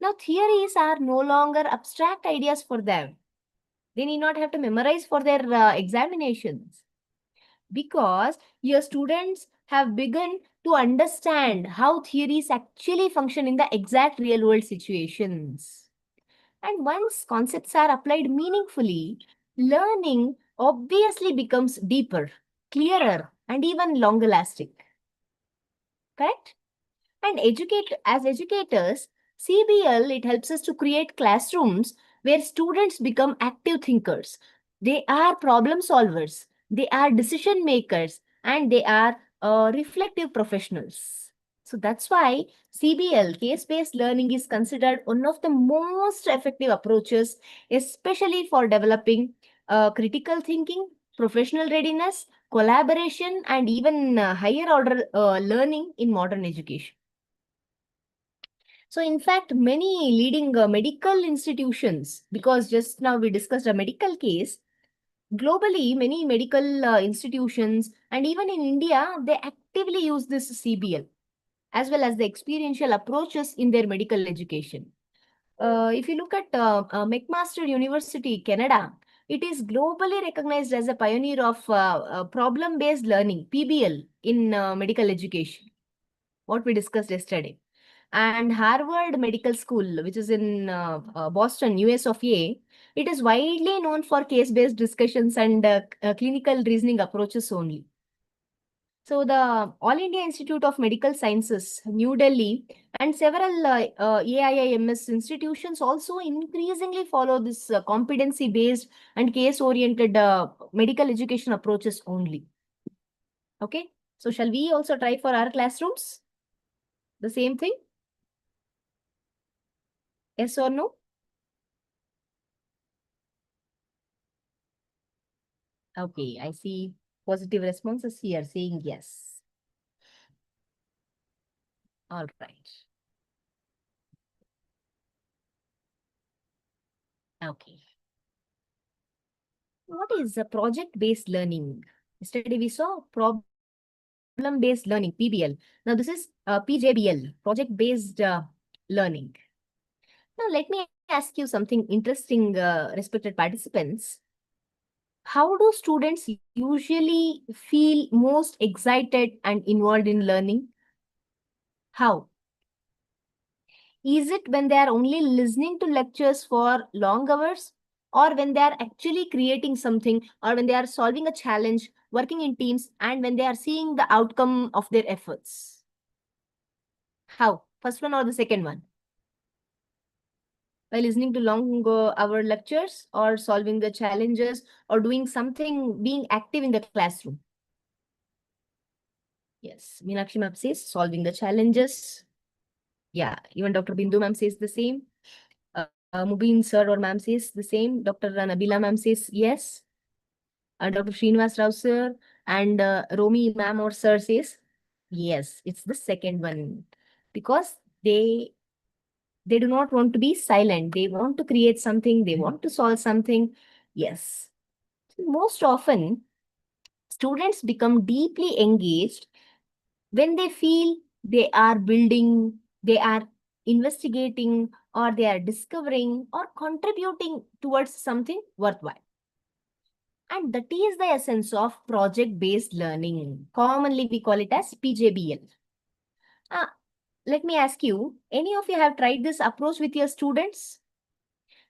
Now, theories are no longer abstract ideas for them. They need not have to memorize for their examinations, because your students have begun to understand how theories actually function in the exact real world situations. And once concepts are applied meaningfully, learning obviously becomes deeper, clearer, and even longer lasting. Correct? And as educators, CBL, it helps us to create classrooms where students become active thinkers. They are problem solvers, they are decision makers, and they are reflective professionals. So that's why CBL, case-based learning, is considered one of the most effective approaches, especially for developing critical thinking, professional readiness, collaboration, and even higher order learning in modern education. So, in fact, many leading medical institutions, because just now we discussed a medical case, globally, many medical institutions and even in India, they actively use this CBL as well as the experiential approaches in their medical education. If you look at McMaster University, Canada, it is globally recognized as a pioneer of problem-based learning, PBL, in medical education, what we discussed yesterday. And Harvard Medical School, which is in Boston, US of A, it is widely known for case-based discussions and clinical reasoning approaches only. So the All India Institute of Medical Sciences, New Delhi, and several AIIMS institutions also increasingly follow this competency-based and case-oriented medical education approaches only. Okay, so shall we also try for our classrooms? The same thing? Yes or no? Okay, I see positive responses here saying yes. All right. Okay. What is a project-based learning? Yesterday we saw problem-based learning, PBL. Now this is PJBL, project-based learning. Now let me ask you something interesting, respected participants. How do students usually feel most excited and involved in learning? How? Is it when they are only listening to lectures for long hours, or when they are actually creating something, or when they are solving a challenge, working in teams, and when they are seeing the outcome of their efforts? How? First one or the second one? By listening to long hour lectures, or solving the challenges, or doing something, being active in the classroom? Yes, Meenakshi ma'am says solving the challenges. Yeah, even Dr. Bindu ma'am says the same. Mubin sir or ma'am says the same. Dr. Nabila ma'am says yes. Dr. Srinivas Rao sir and Romi ma'am or sir says yes. It's the second one, because they do not want to be silent. They want to create something. They want to solve something. Yes. Most often, students become deeply engaged when they feel they are building, they are investigating, or they are discovering or contributing towards something worthwhile. And that is the essence of project-based learning. Commonly, we call it as PJBL. Let me ask you, any of you have tried this approach with your students?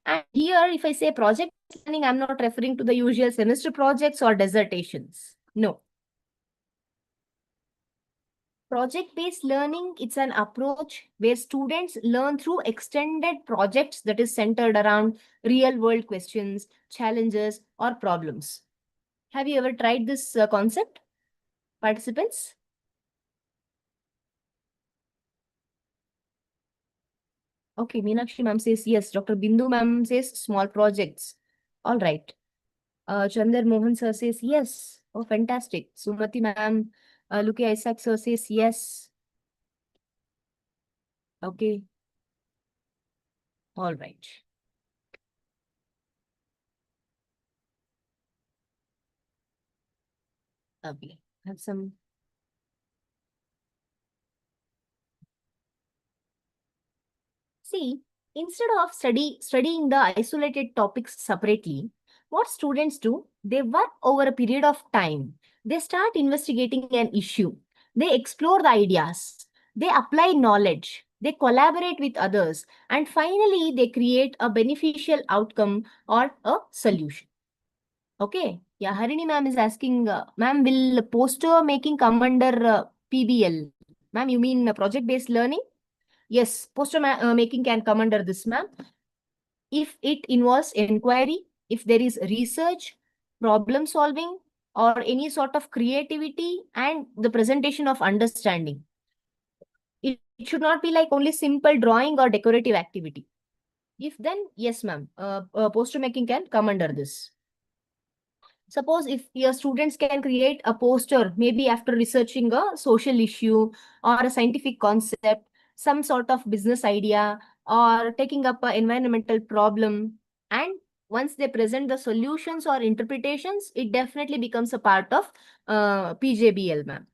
And here, if I say project learning, I'm not referring to the usual semester projects or dissertations. No. Project-based learning, it's an approach where students learn through extended projects that is centered around real-world questions, challenges, or problems. Have you ever tried this concept, participants? Okay, Meenakshi ma'am says yes. Dr. Bindu ma'am says small projects. All right. Chandar Mohan sir says yes. Oh, fantastic. Sumati ma'am, Luki Isaac sir says yes. Okay. All right. Lovely. Have some. See, instead of studying the isolated topics separately, what students do, they work over a period of time. They start investigating an issue. They explore the ideas. They apply knowledge. They collaborate with others. And finally, they create a beneficial outcome or a solution. Okay. Yeah, Harini ma'am is asking, ma'am, will poster making come under PBL? Ma'am, you mean project-based learning? Yes, poster making can come under this, ma'am. If it involves inquiry, if there is research, problem solving, or any sort of creativity and the presentation of understanding. It should not be like only simple drawing or decorative activity. If then, yes, ma'am, poster making can come under this. Suppose if your students can create a poster, maybe after researching a social issue or a scientific concept, some sort of business idea, or taking up an environmental problem, and once they present the solutions or interpretations, it definitely becomes a part of PJBL, ma'am.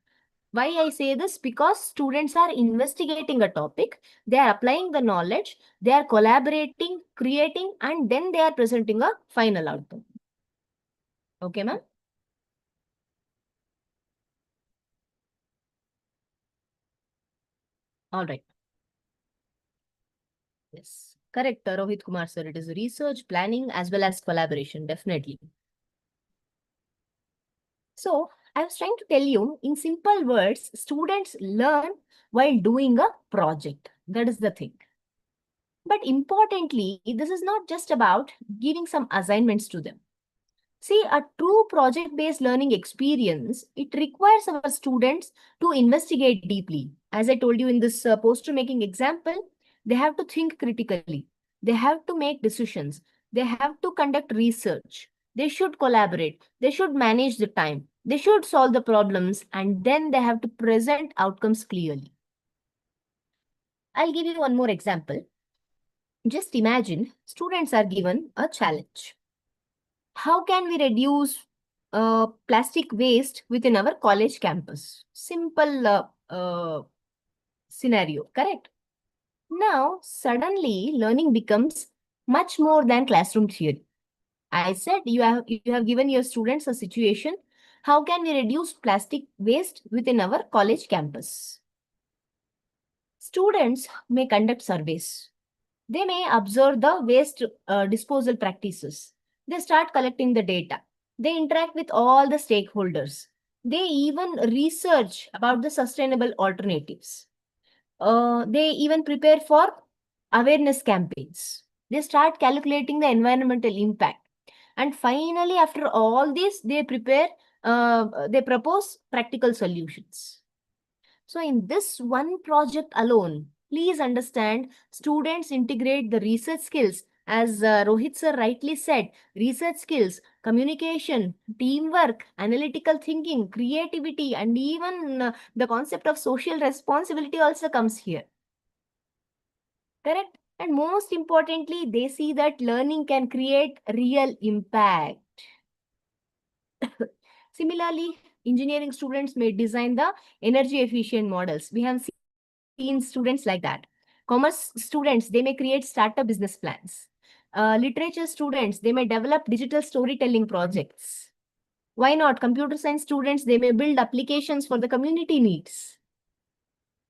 Why I say this? Because students are investigating a topic, they are applying the knowledge, they are collaborating, creating, and then they are presenting a final outcome. Okay, ma'am? All right. Yes, correct, Rohit Kumar sir. It is research, planning, as well as collaboration, definitely. So, I was trying to tell you, in simple words, students learn while doing a project. That is the thing. But importantly, this is not just about giving some assignments to them. See, a true project-based learning experience, it requires our students to investigate deeply. As I told you in this poster making example, they have to think critically. They have to make decisions. They have to conduct research. They should collaborate. They should manage the time. They should solve the problems, and then they have to present outcomes clearly. I'll give you one more example. Just imagine students are given a challenge. How can we reduce plastic waste within our college campus? Simple scenario, correct? Now, suddenly, learning becomes much more than classroom theory. I said you have given your students a situation. How can we reduce plastic waste within our college campus? Students may conduct surveys. They may observe the waste disposal practices. They start collecting the data. They interact with all the stakeholders. They even research about the sustainable alternatives. They even prepare for awareness campaigns. They start calculating the environmental impact. And finally, after all this, they propose practical solutions. So in this one project alone, please understand, students integrate the research skills. As Rohit sir rightly said, research skills, communication, teamwork, analytical thinking, creativity, and even the concept of social responsibility also comes here. Correct? And most importantly, they see that learning can create real impact. Similarly, engineering students may design the energy efficient models. We have seen students like that. Commerce students, they may create startup business plans. Literature students, they may develop digital storytelling projects. Why not? Computer science students, they may build applications for the community needs.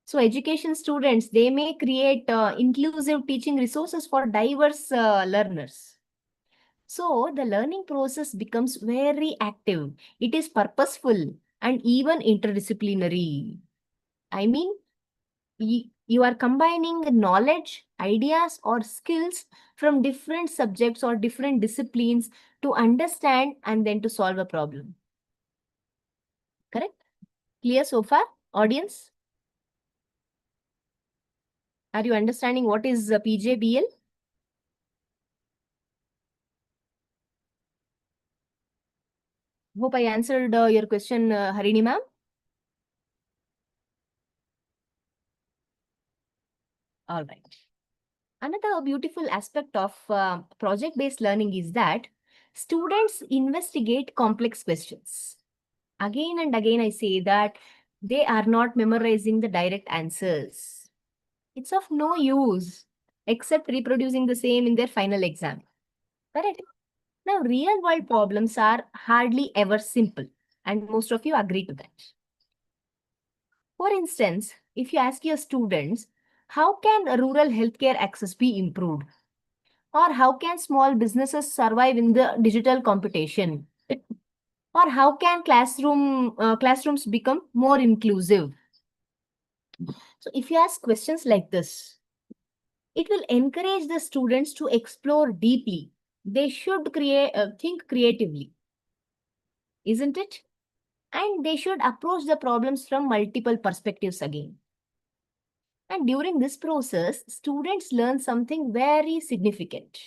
So education students, they may create inclusive teaching resources for diverse learners. So the learning process becomes very active. It is purposeful and even interdisciplinary. I mean, you are combining knowledge, ideas, or skills from different subjects or different disciplines to understand and then to solve a problem. Correct? Clear so far, audience? Are you understanding what is PJBL? Hope I answered your question, Harini ma'am. All right. Another beautiful aspect of project-based learning is that students investigate complex questions. Again and again, I say that they are not memorizing the direct answers. It's of no use. except reproducing the same in their final exam. Correct? Now, real world problems are hardly ever simple, and most of you agree to that. For instance, if you ask your students, how can rural healthcare access be improved? Or how can small businesses survive in the digital competition? Or how can classrooms become more inclusive? So if you ask questions like this, it will encourage the students to explore deeply. They should think creatively, isn't it? And they should approach the problems from multiple perspectives again. And during this process, students learn something very significant.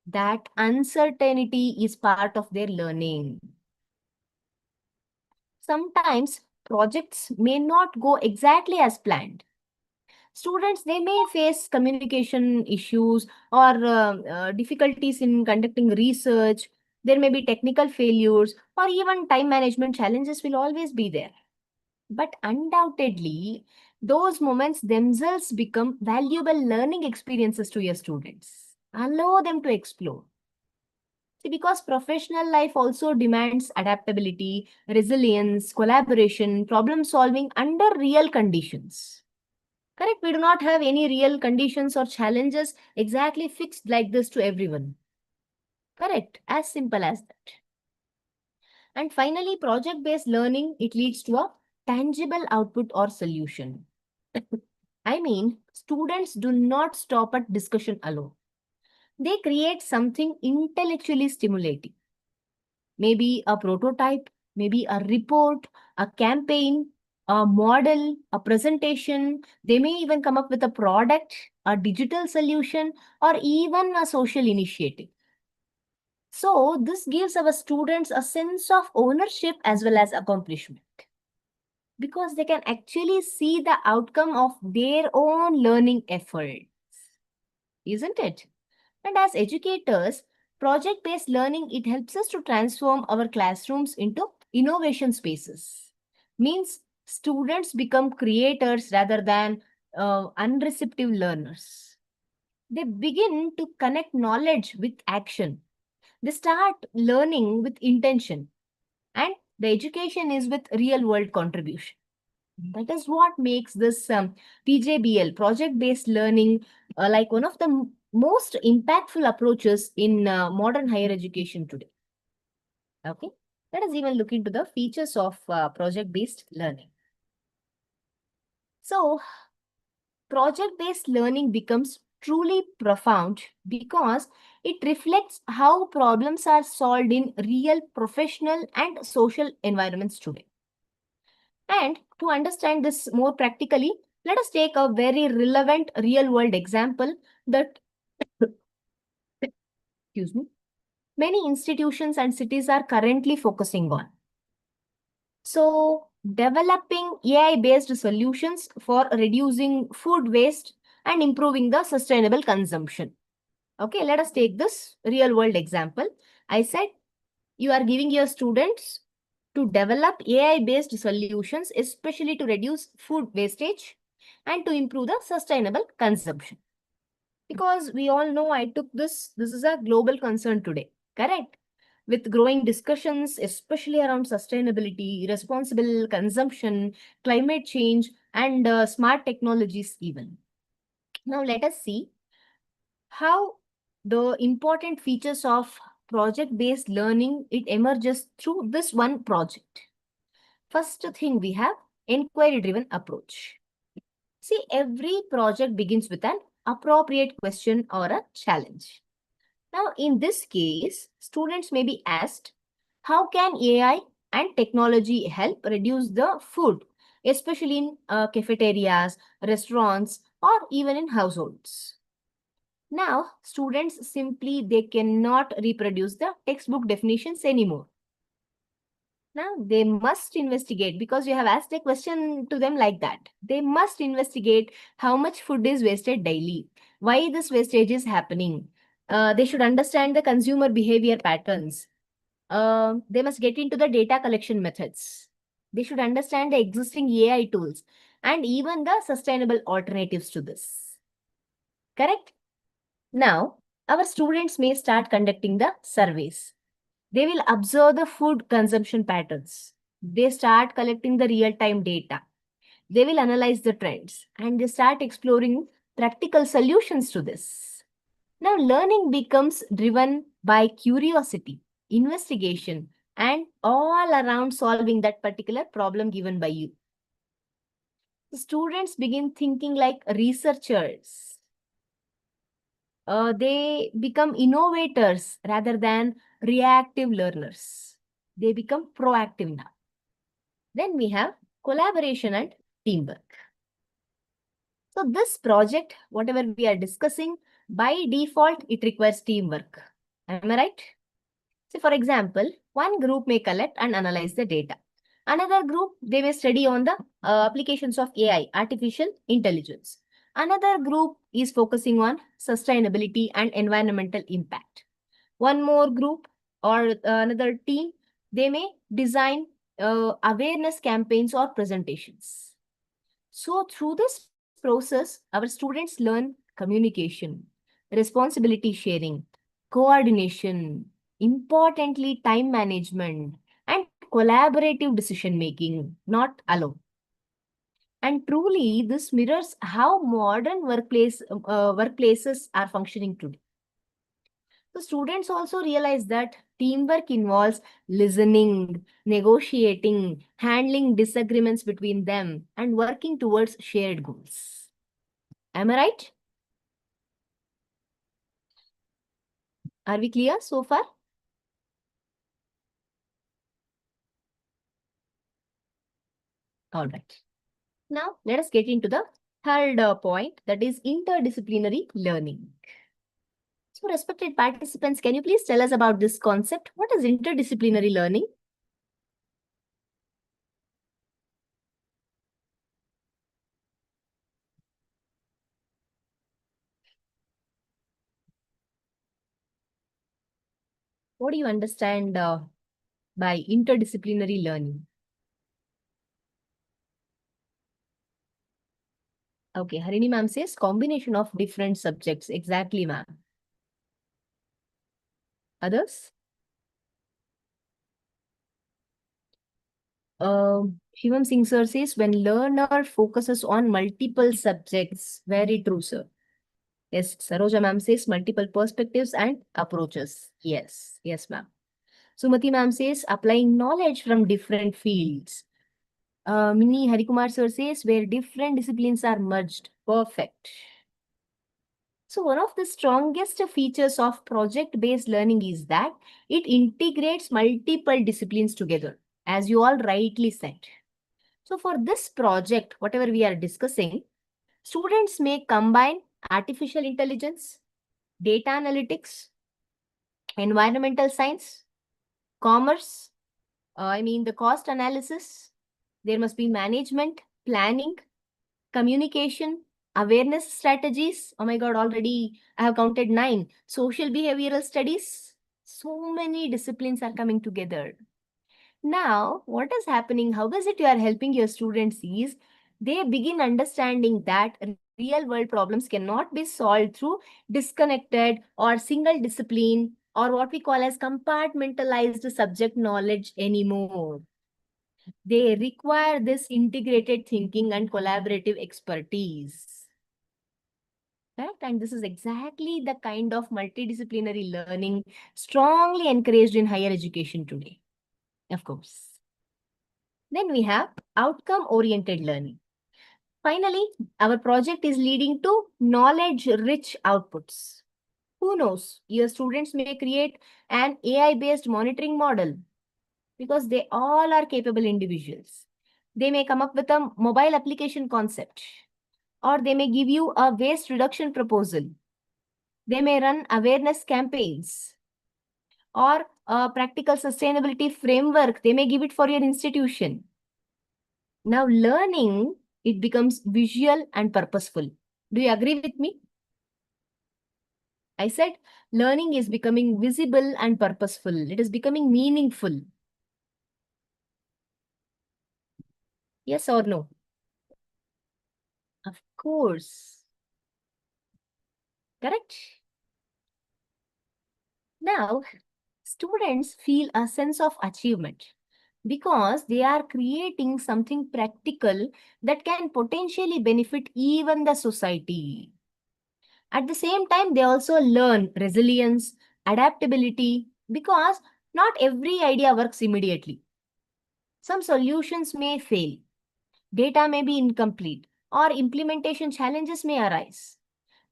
That uncertainty is part of their learning. Sometimes projects may not go exactly as planned. Students, they may face communication issues or difficulties in conducting research. There may be technical failures or even time management challenges will always be there. But undoubtedly, those moments themselves become valuable learning experiences to your students. Allow them to explore. See, because professional life also demands adaptability, resilience, collaboration, problem solving under real conditions. Correct? We do not have any real conditions or challenges exactly fixed like this to everyone. Correct? As simple as that. And finally, project-based learning, it leads to a tangible output or solution. I mean, students do not stop at discussion alone. They create something intellectually stimulating. Maybe a prototype, maybe a report, a campaign, a model, a presentation. They may even come up with a product, a digital solution, or even a social initiative. So this gives our students a sense of ownership as well as accomplishment, because they can actually see the outcome of their own learning efforts, isn't it? And as educators, project-based learning, it helps us to transform our classrooms into innovation spaces. Means students become creators rather than unreceptive learners. They begin to connect knowledge with action. They start learning with intention. And the education is with real-world contribution. That is what makes this PJBL, project-based learning, like one of the most impactful approaches in modern higher education today. Okay, let us even look into the features of project-based learning. So, project-based learning becomes truly profound because it reflects how problems are solved in real professional and social environments today. And to understand this more practically, let us take a very relevant real-world example that excuse me, many institutions and cities are currently focusing on. So, developing AI-based solutions for reducing food waste and improving the sustainable consumption. Okay, let us take this real-world example. I said you are giving your students to develop AI-based solutions, especially to reduce food wastage and to improve the sustainable consumption. Because we all know I took this is a global concern today, correct? With growing discussions, especially around sustainability, responsible consumption, climate change, and smart technologies even. Now let us see how the important features of project-based learning, it emerges through this one project. First thing we have inquiry-driven approach. See, every project begins with an appropriate question or a challenge. Now, in this case, students may be asked, how can AI and technology help reduce the food, especially in cafeterias, restaurants, or even in households? Now, students simply, they cannot reproduce the textbook definitions anymore. Now, they must investigate, because you have asked a question to them like that. They must investigate how much food is wasted daily, why this wastage is happening. They should understand the consumer behavior patterns. They must get into the data collection methods. They should understand the existing AI tools and even the sustainable alternatives to this. Correct? Now, our students may start conducting the surveys. They will observe the food consumption patterns. They start collecting the real-time data. They will analyze the trends and they start exploring practical solutions to this. Now, learning becomes driven by curiosity, investigation, and all around solving that particular problem given by you. The students begin thinking like researchers. They become innovators rather than reactive learners. They become proactive now. Then we have collaboration and teamwork. So this project, whatever we are discussing, by default, it requires teamwork. Am I right? So for example, one group may collect and analyze the data. Another group, they may study on the applications of AI, artificial intelligence. Another group is focusing on sustainability and environmental impact. One more group or another team, they may design awareness campaigns or presentations. So through this process, our students learn communication, responsibility sharing, coordination, importantly, time management, and collaborative decision making, not alone. And truly, this mirrors how modern workplaces are functioning today. The students also realize that teamwork involves listening, negotiating, handling disagreements between them, and working towards shared goals. Am I right? Are we clear so far? All right. Now, let us get into the third point, that is interdisciplinary learning. So, respected participants, can you please tell us about this concept? What is interdisciplinary learning? What do you understand by interdisciplinary learning? Okay, Harini ma'am says combination of different subjects. Exactly, ma'am. Others? Shivam Singh sir says when learner focuses on multiple subjects. Very true, sir. Yes, Saroja ma'am says multiple perspectives and approaches. Yes, yes, ma'am. Sumati ma'am says applying knowledge from different fields. Mini Harikumar sir says where different disciplines are merged. Perfect. So one of the strongest features of project-based learning is that it integrates multiple disciplines together, as you all rightly said. So for this project, whatever we are discussing, students may combine artificial intelligence, data analytics, environmental science, commerce, the cost analysis. There must be management, planning, communication, awareness strategies. Oh my God, already I have counted 9. Social behavioral studies. So many disciplines are coming together. Now, what is happening? How is it you are helping your students is they begin understanding that real world problems cannot be solved through disconnected or single discipline or what we call as compartmentalized subject knowledge anymore. They require this integrated thinking and collaborative expertise. Correct? And this is exactly the kind of multidisciplinary learning strongly encouraged in higher education today. Of course. Then we have outcome-oriented learning. Finally, our project is leading to knowledge-rich outputs. Who knows? Your students may create an AI-based monitoring model because they all are capable individuals. They may come up with a mobile application concept, or they may give you a waste reduction proposal. They may run awareness campaigns or a practical sustainability framework. They may give it for your institution. Now learning, it becomes visual and purposeful. Do you agree with me? I said learning is becoming visible and purposeful. It is becoming meaningful. Yes or no? Of course. Correct? Now, students feel a sense of achievement because they are creating something practical that can potentially benefit even the society. At the same time, they also learn resilience, adaptability, because not every idea works immediately. Some solutions may fail, data may be incomplete, or implementation challenges may arise.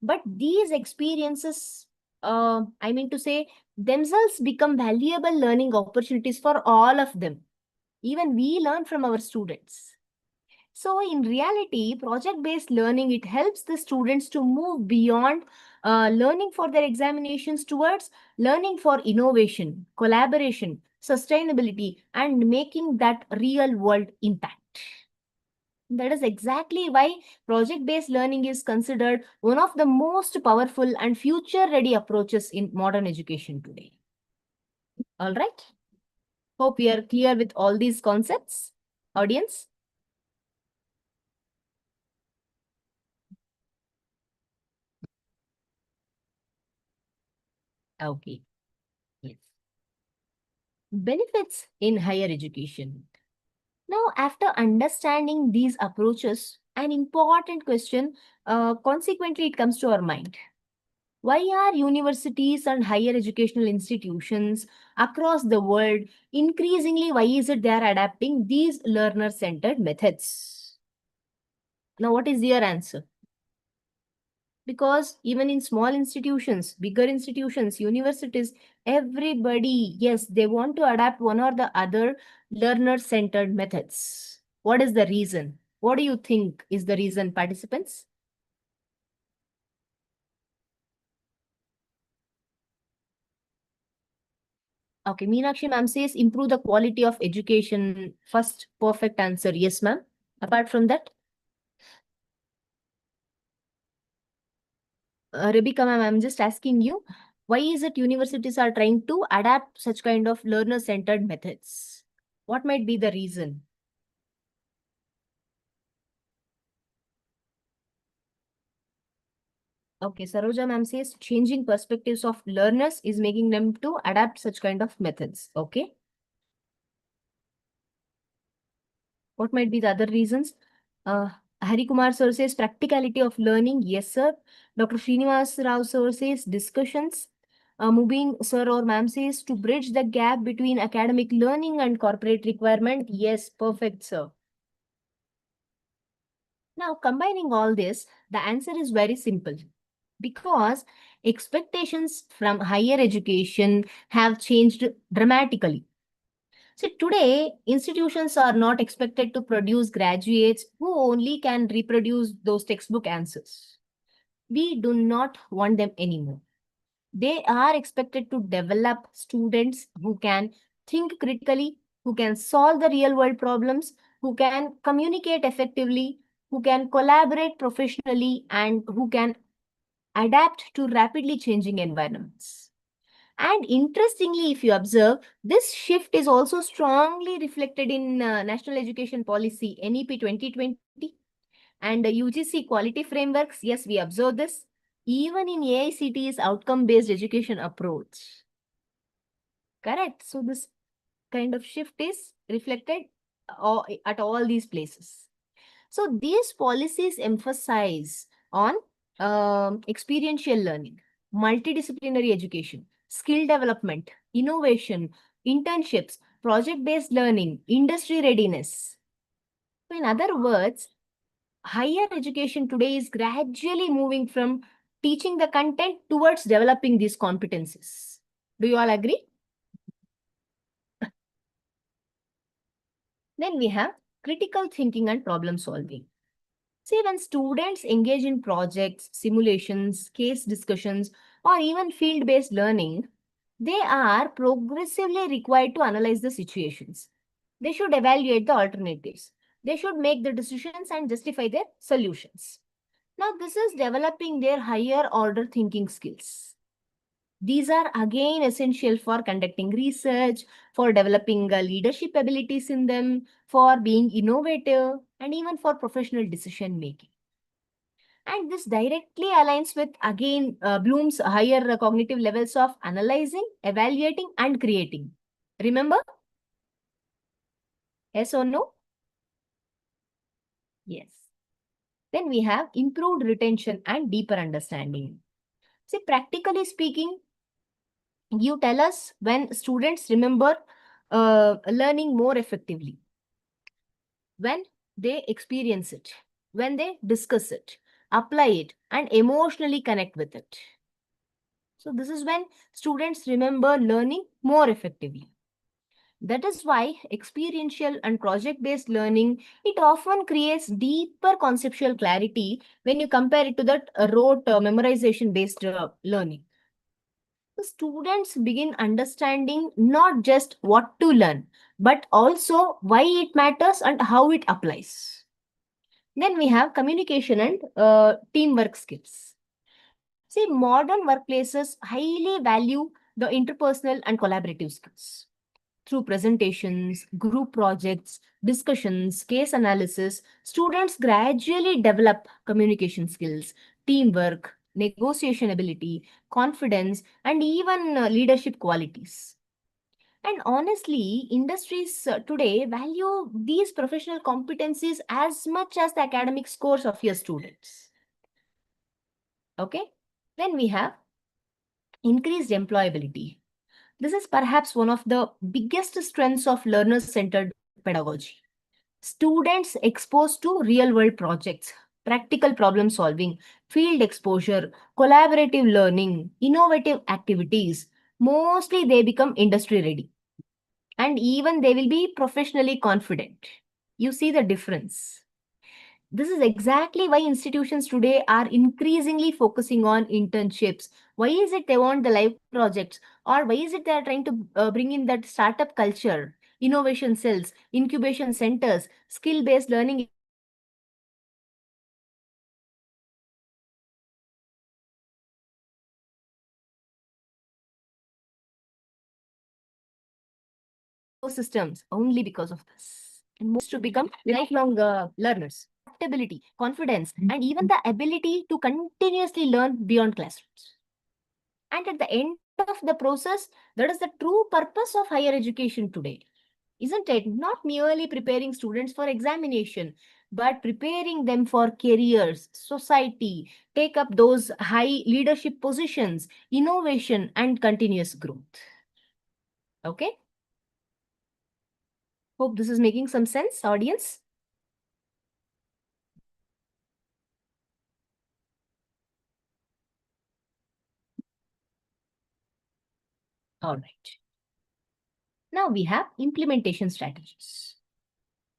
But these experiences, I mean to say, themselves become valuable learning opportunities for all of them. Even we learn from our students. So in reality, project-based learning, it helps the students to move beyond learning for their examinations towards learning for innovation, collaboration, sustainability, and making that real world impact. That is exactly why project-based learning is considered one of the most powerful and future-ready approaches in modern education today. All right. Hope we are clear with all these concepts, audience. Okay. Yes. Benefits in higher education. Now, after understanding these approaches, an important question consequently it comes to our mind. Why are universities and higher educational institutions across the world increasingly, why is it they are adapting these learner-centered methods? Now, what is your answer? Because even in small institutions, bigger institutions, universities, everybody, yes, they want to adapt one or the other learner-centered methods. What is the reason? What do you think is the reason, participants? Okay, Meenakshi ma'am says improve the quality of education. First perfect answer, yes ma'am. Apart from that, Rebecca ma'am, I'm just asking you, why is it universities are trying to adapt such kind of learner-centered methods? What might be the reason? Okay, Saroja ma'am says changing perspectives of learners is making them to adapt such kind of methods. Okay. What might be the other reasons? Uh, Hari Kumar sir says practicality of learning. Yes, sir. Dr. Srinivas Rao sir says discussions. Mubin sir or ma'am says to bridge the gap between academic learning and corporate requirement. Yes, perfect, sir. Now, combining all this, the answer is very simple. Because expectations from higher education have changed dramatically. So today, institutions are not expected to produce graduates who only can reproduce those textbook answers. We do not want them anymore. They are expected to develop students who can think critically, who can solve the real world problems, who can communicate effectively, who can collaborate professionally, and who can adapt to rapidly changing environments. And interestingly, if you observe, this shift is also strongly reflected in National Education Policy NEP 2020 and UGC quality frameworks. Yes, we observe this. Even in AICTE's outcome-based education approach. Correct. So this kind of shift is reflected at all these places. So these policies emphasize on experiential learning, multidisciplinary education, skill development, innovation, internships, project-based learning, industry readiness. So in other words, higher education today is gradually moving from teaching the content towards developing these competencies. Do you all agree? Then we have critical thinking and problem solving. See, when students engage in projects, simulations, case discussions, or even field-based learning, they are progressively required to analyze the situations. They should evaluate the alternatives. They should make the decisions and justify their solutions. Now, this is developing their higher order thinking skills. These are again essential for conducting research, for developing leadership abilities in them, for being innovative, and even for professional decision making. And this directly aligns with, again, Bloom's higher cognitive levels of analyzing, evaluating, and creating. Remember? Yes or no? Yes. Then we have improved retention and deeper understanding. See, practically speaking, you tell us when students remember learning more effectively, when they experience it, when they discuss it, apply it, and emotionally connect with it. So this is when students remember learning more effectively. That is why experiential and project-based learning, it often creates deeper conceptual clarity when you compare it to that rote memorization-based learning. The students begin understanding not just what to learn, but also why it matters and how it applies. Then we have communication and teamwork skills. See, modern workplaces highly value the interpersonal and collaborative skills. Through presentations, group projects, discussions, case analysis, students gradually develop communication skills, teamwork, negotiation ability, confidence, and even leadership qualities. And honestly, industries today value these professional competencies as much as the academic scores of your students. Okay? Then we have increased employability. This is perhaps one of the biggest strengths of learner-centered pedagogy. Students exposed to real-world projects, practical problem solving, field exposure, collaborative learning, innovative activities, mostly they become industry ready. And even they will be professionally confident. You see the difference. This is exactly why institutions today are increasingly focusing on internships. Why is it they want the live projects? Or why is it they are trying to bring in that startup culture, innovation cells, incubation centers, skill-based learning ecosystems only because of this. And most to become lifelong learners. Adaptability, confidence, and even the ability to continuously learn beyond classrooms. And at the end of the process, that is the true purpose of higher education today. Isn't it? Not merely preparing students for examination, but preparing them for careers, society, take up those high leadership positions, innovation, and continuous growth. Okay? Hope this is making some sense, audience. All right. Now we have implementation strategies.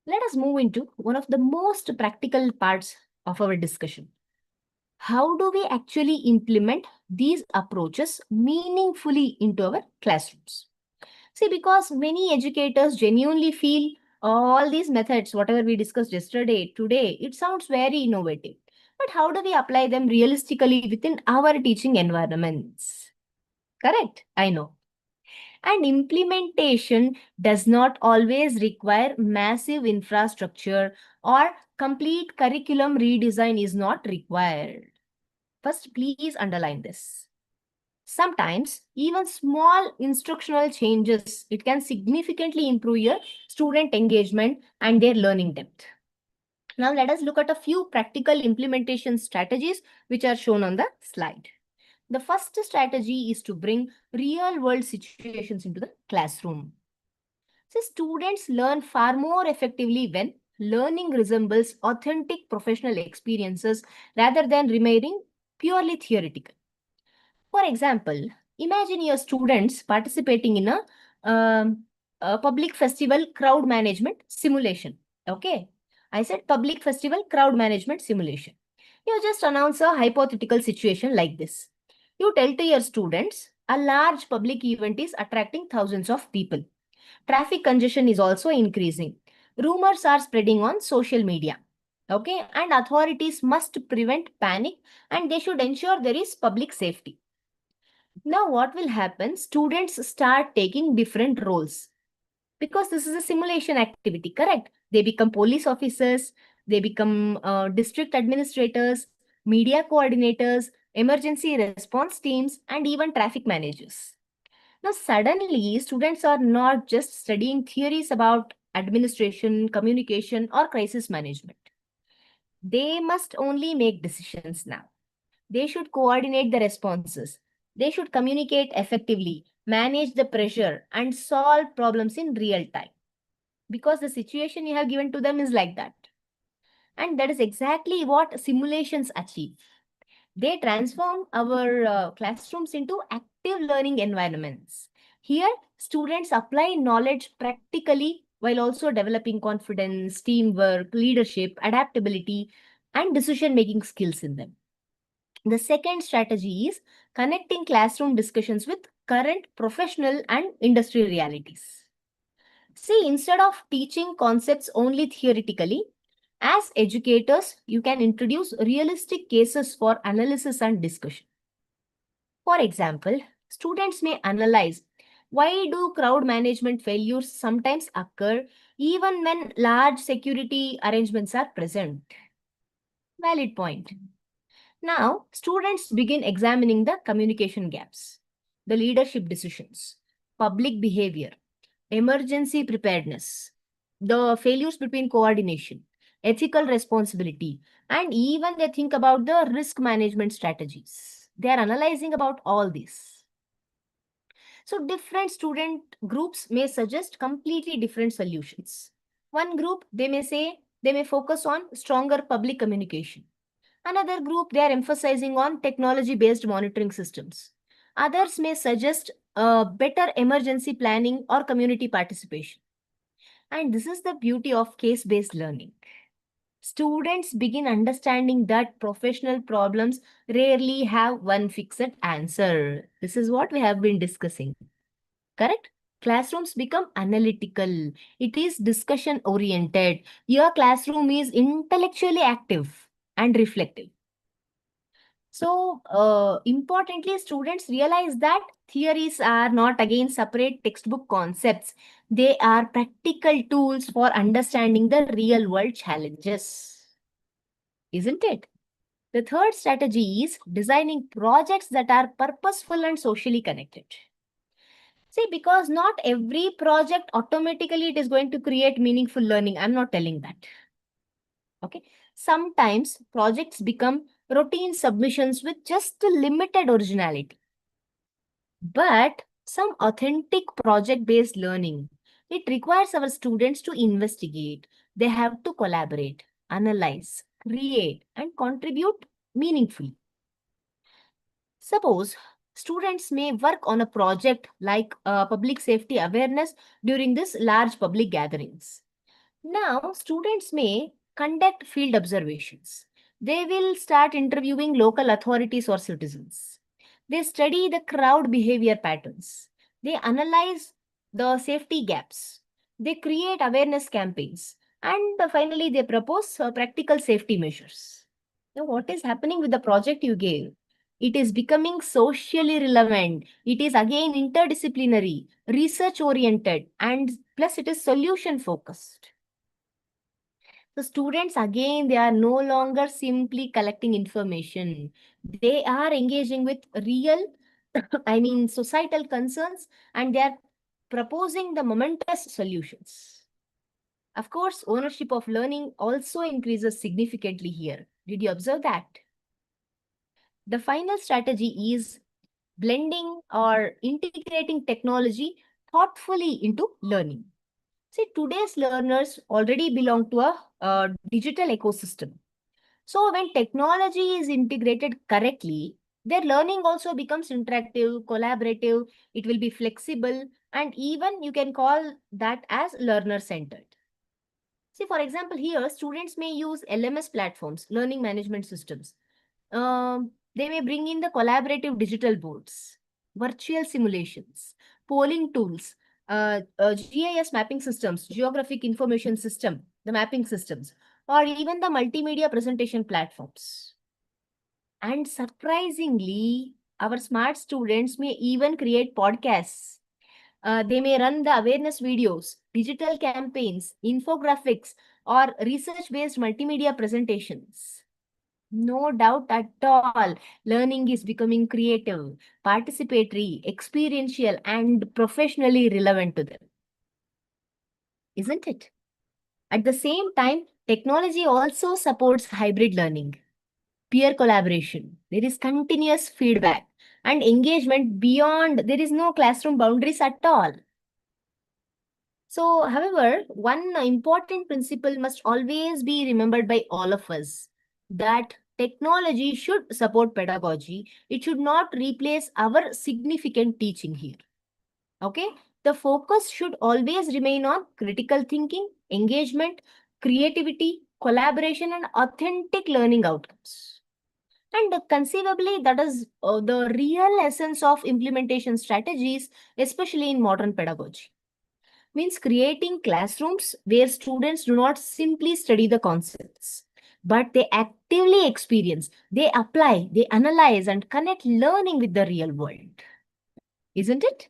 Let us move into one of the most practical parts of our discussion. How do we actually implement these approaches meaningfully into our classrooms? See, because many educators genuinely feel all these methods, whatever we discussed yesterday, today, it sounds very innovative. But how do we apply them realistically within our teaching environments? Correct? I know. And implementation does not always require massive infrastructure, or complete curriculum redesign is not required. First, please underline this. Sometimes even small instructional changes, it can significantly improve your student engagement and their learning depth. Now let us look at a few practical implementation strategies which are shown on the slide. The first strategy is to bring real world situations into the classroom. So students learn far more effectively when learning resembles authentic professional experiences rather than remaining purely theoretical. For example, imagine your students participating in a public festival crowd management simulation. Okay, I said public festival crowd management simulation. You just announce a hypothetical situation like this. You tell to your students, a large public event is attracting thousands of people. Traffic congestion is also increasing. Rumors are spreading on social media. Okay, and authorities must prevent panic and they should ensure there is public safety. Now, what will happen? Students start taking different roles because this is a simulation activity, correct? They become police officers, they become district administrators, media coordinators, emergency response teams, and even traffic managers. Now, suddenly, students are not just studying theories about administration, communication, or crisis management. They must only make decisions now. They should coordinate the responses. They should communicate effectively, manage the pressure, and solve problems in real time. Because the situation you have given to them is like that. And that is exactly what simulations achieve. They transform our classrooms into active learning environments. Here, students apply knowledge practically while also developing confidence, teamwork, leadership, adaptability, and decision making skills in them. The second strategy is connecting classroom discussions with current professional and industry realities. See, instead of teaching concepts only theoretically, as educators, you can introduce realistic cases for analysis and discussion. For example, students may analyze why do crowd management failures sometimes occur even when large security arrangements are present? Valid point. Now, students begin examining the communication gaps, the leadership decisions, public behavior, emergency preparedness, the failures between coordination, ethical responsibility, and even they think about the risk management strategies. They are analyzing about all this. So different student groups may suggest completely different solutions. One group, they may say, they may focus on stronger public communication. Another group, they are emphasizing on technology-based monitoring systems. Others may suggest better emergency planning or community participation. And this is the beauty of case-based learning. Students begin understanding that professional problems rarely have one fixed answer. This is what we have been discussing. Correct? Classrooms become analytical. It is discussion oriented. Your classroom is intellectually active and reflective. So, importantly, students realize that theories are not again separate textbook concepts. They are practical tools for understanding the real world challenges. Isn't it? The third strategy is designing projects that are purposeful and socially connected. See, because not every project automatically it is going to create meaningful learning. I'm not telling that. Okay. Sometimes projects become routine submissions with just a limited originality. But some authentic project-based learning, it requires our students to investigate. They have to collaborate, analyze, create, and contribute meaningfully. Suppose students may work on a project like public safety awareness during this large public gatherings. Now, students may conduct field observations. They will start interviewing local authorities or citizens. They study the crowd behavior patterns. They analyze the safety gaps. They create awareness campaigns. And finally, they propose practical safety measures. Now, what is happening with the project you gave? It is becoming socially relevant. It is again interdisciplinary, research oriented, and plus it is solution focused. The students, again, they are no longer simply collecting information. They are engaging with real, societal concerns, and they are proposing the momentous solutions. Of course, ownership of learning also increases significantly here. Did you observe that? The final strategy is blending or integrating technology thoughtfully into learning. See, today's learners already belong to a digital ecosystem. So when technology is integrated correctly, their learning also becomes interactive, collaborative, it will be flexible, and even you can call that as learner-centered. See, for example, here students may use LMS platforms, learning management systems. They may bring in the collaborative digital boards, virtual simulations, polling tools, GIS mapping systems, geographic information system, the mapping systems, or even the multimedia presentation platforms. And surprisingly, our smart students may even create podcasts. They may run the awareness videos, digital campaigns, infographics, or research-based multimedia presentations. No doubt at all. Learning is becoming creative, participatory, experiential, and professionally relevant to them. Isn't it? At the same time, technology also supports hybrid learning, peer collaboration. There is continuous feedback and engagement beyond, there is no classroom boundaries at all. So, however, one important principle must always be remembered by all of us, that technology should support pedagogy. It should not replace our significant teaching here. Okay? The focus should always remain on critical thinking, engagement, creativity, collaboration, and authentic learning outcomes. And conceivably, that is the real essence of implementation strategies, especially in modern pedagogy. Means creating classrooms where students do not simply study the concepts, but they actively experience, they apply, they analyze, and connect learning with the real world. Isn't it?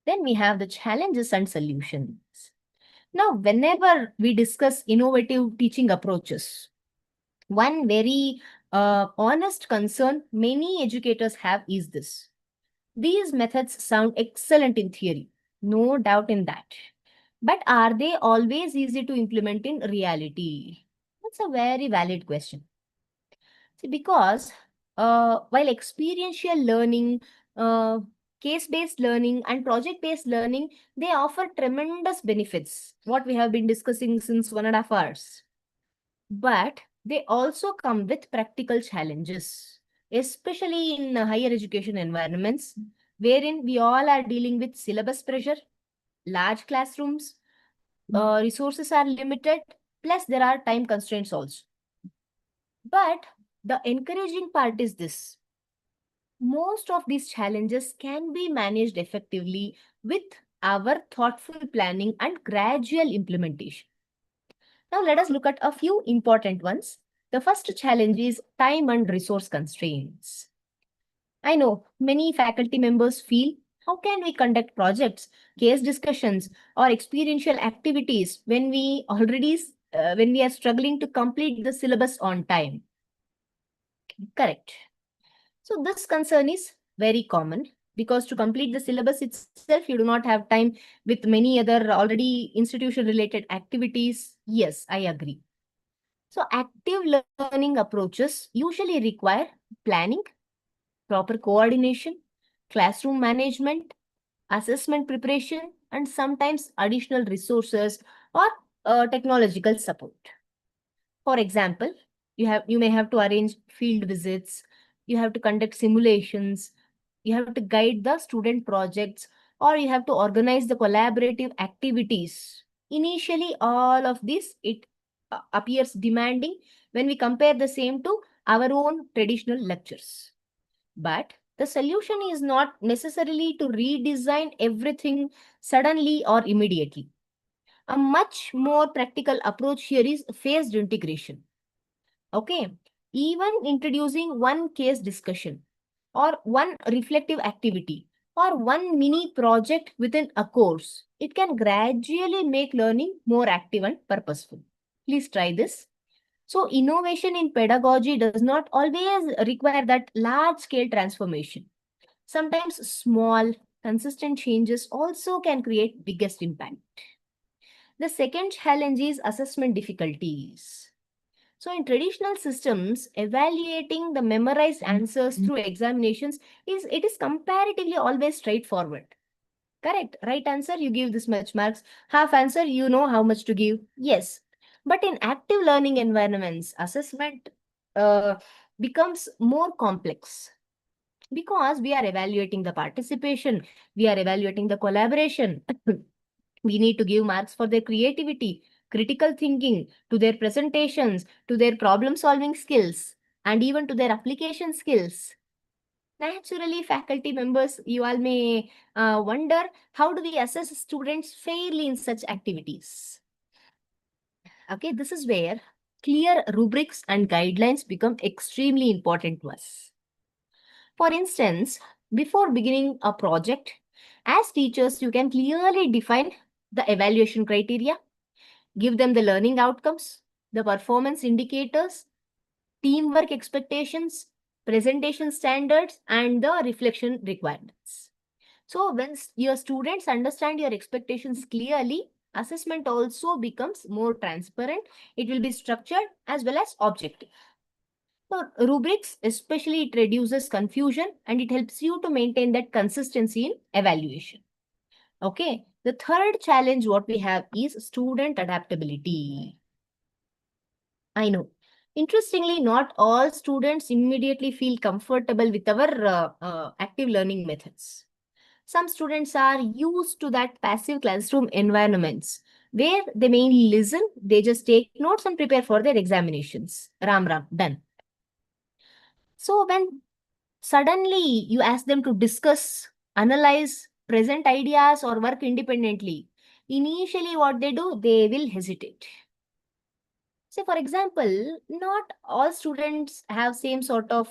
Then we have the challenges and solutions. Now, whenever we discuss innovative teaching approaches, one very honest concern many educators have is this. These methods sound excellent in theory, no doubt in that. But are they always easy to implement in reality? That's a very valid question. See, because while experiential learning, case-based learning, and project-based learning, they offer tremendous benefits, what we have been discussing since 1.5 hours. But they also come with practical challenges, especially in higher education environments, wherein we all are dealing with syllabus pressure, large classrooms, resources are limited, plus there are time constraints also. But the encouraging part is this. Most of these challenges can be managed effectively with our thoughtful planning and gradual implementation. Now let us look at a few important ones. The first challenge is time and resource constraints. I know many faculty members feel, how can we conduct projects, case discussions, or experiential activities when we are struggling to complete the syllabus on time? Correct. So this concern is very common because to complete the syllabus itself, you do not have time with many other already institution related activities. Yes, I agree. So active learning approaches usually require planning, proper coordination, classroom management, assessment preparation, and sometimes additional resources or technological support. For example, you may have to arrange field visits, you have to conduct simulations, you have to guide the student projects, or you have to organize the collaborative activities. Initially, all of this, it appears demanding when we compare the same to our own traditional lectures. But the solution is not necessarily to redesign everything suddenly or immediately. A much more practical approach here is phased integration. Okay, even introducing one case discussion or one reflective activity or one mini project within a course, it can gradually make learning more active and purposeful. Please try this. So innovation in pedagogy does not always require that large scale transformation. Sometimes small, consistent changes also can create biggest impact. The second challenge is assessment difficulties. So in traditional systems, evaluating the memorized answers through examinations is comparatively always straightforward. Correct. Right answer, you give this much marks. Half answer, you know how much to give. Yes. But in active learning environments, assessment becomes more complex because we are evaluating the participation, we are evaluating the collaboration. We need to give marks for their creativity, critical thinking, to their presentations, to their problem solving skills, and even to their application skills. Naturally, faculty members, you all may wonder, how do we assess students fairly in such activities? Okay, this is where clear rubrics and guidelines become extremely important to us. For instance, before beginning a project, as teachers, you can clearly define the evaluation criteria, give them the learning outcomes, the performance indicators, teamwork expectations, presentation standards, and the reflection requirements. So when your students understand your expectations clearly, assessment also becomes more transparent. It will be structured as well as objective. So rubrics, especially, it reduces confusion and it helps you to maintain that consistency in evaluation. Okay. The third challenge what we have is student adaptability. I know. Interestingly, not all students immediately feel comfortable with our active learning methods. Some students are used to that passive classroom environments where they mainly listen, they just take notes and prepare for their examinations. Ram Ram, done. So when suddenly you ask them to discuss, analyze, present ideas or work independently, initially what they do, they will hesitate. Say, for example, not all students have same sort of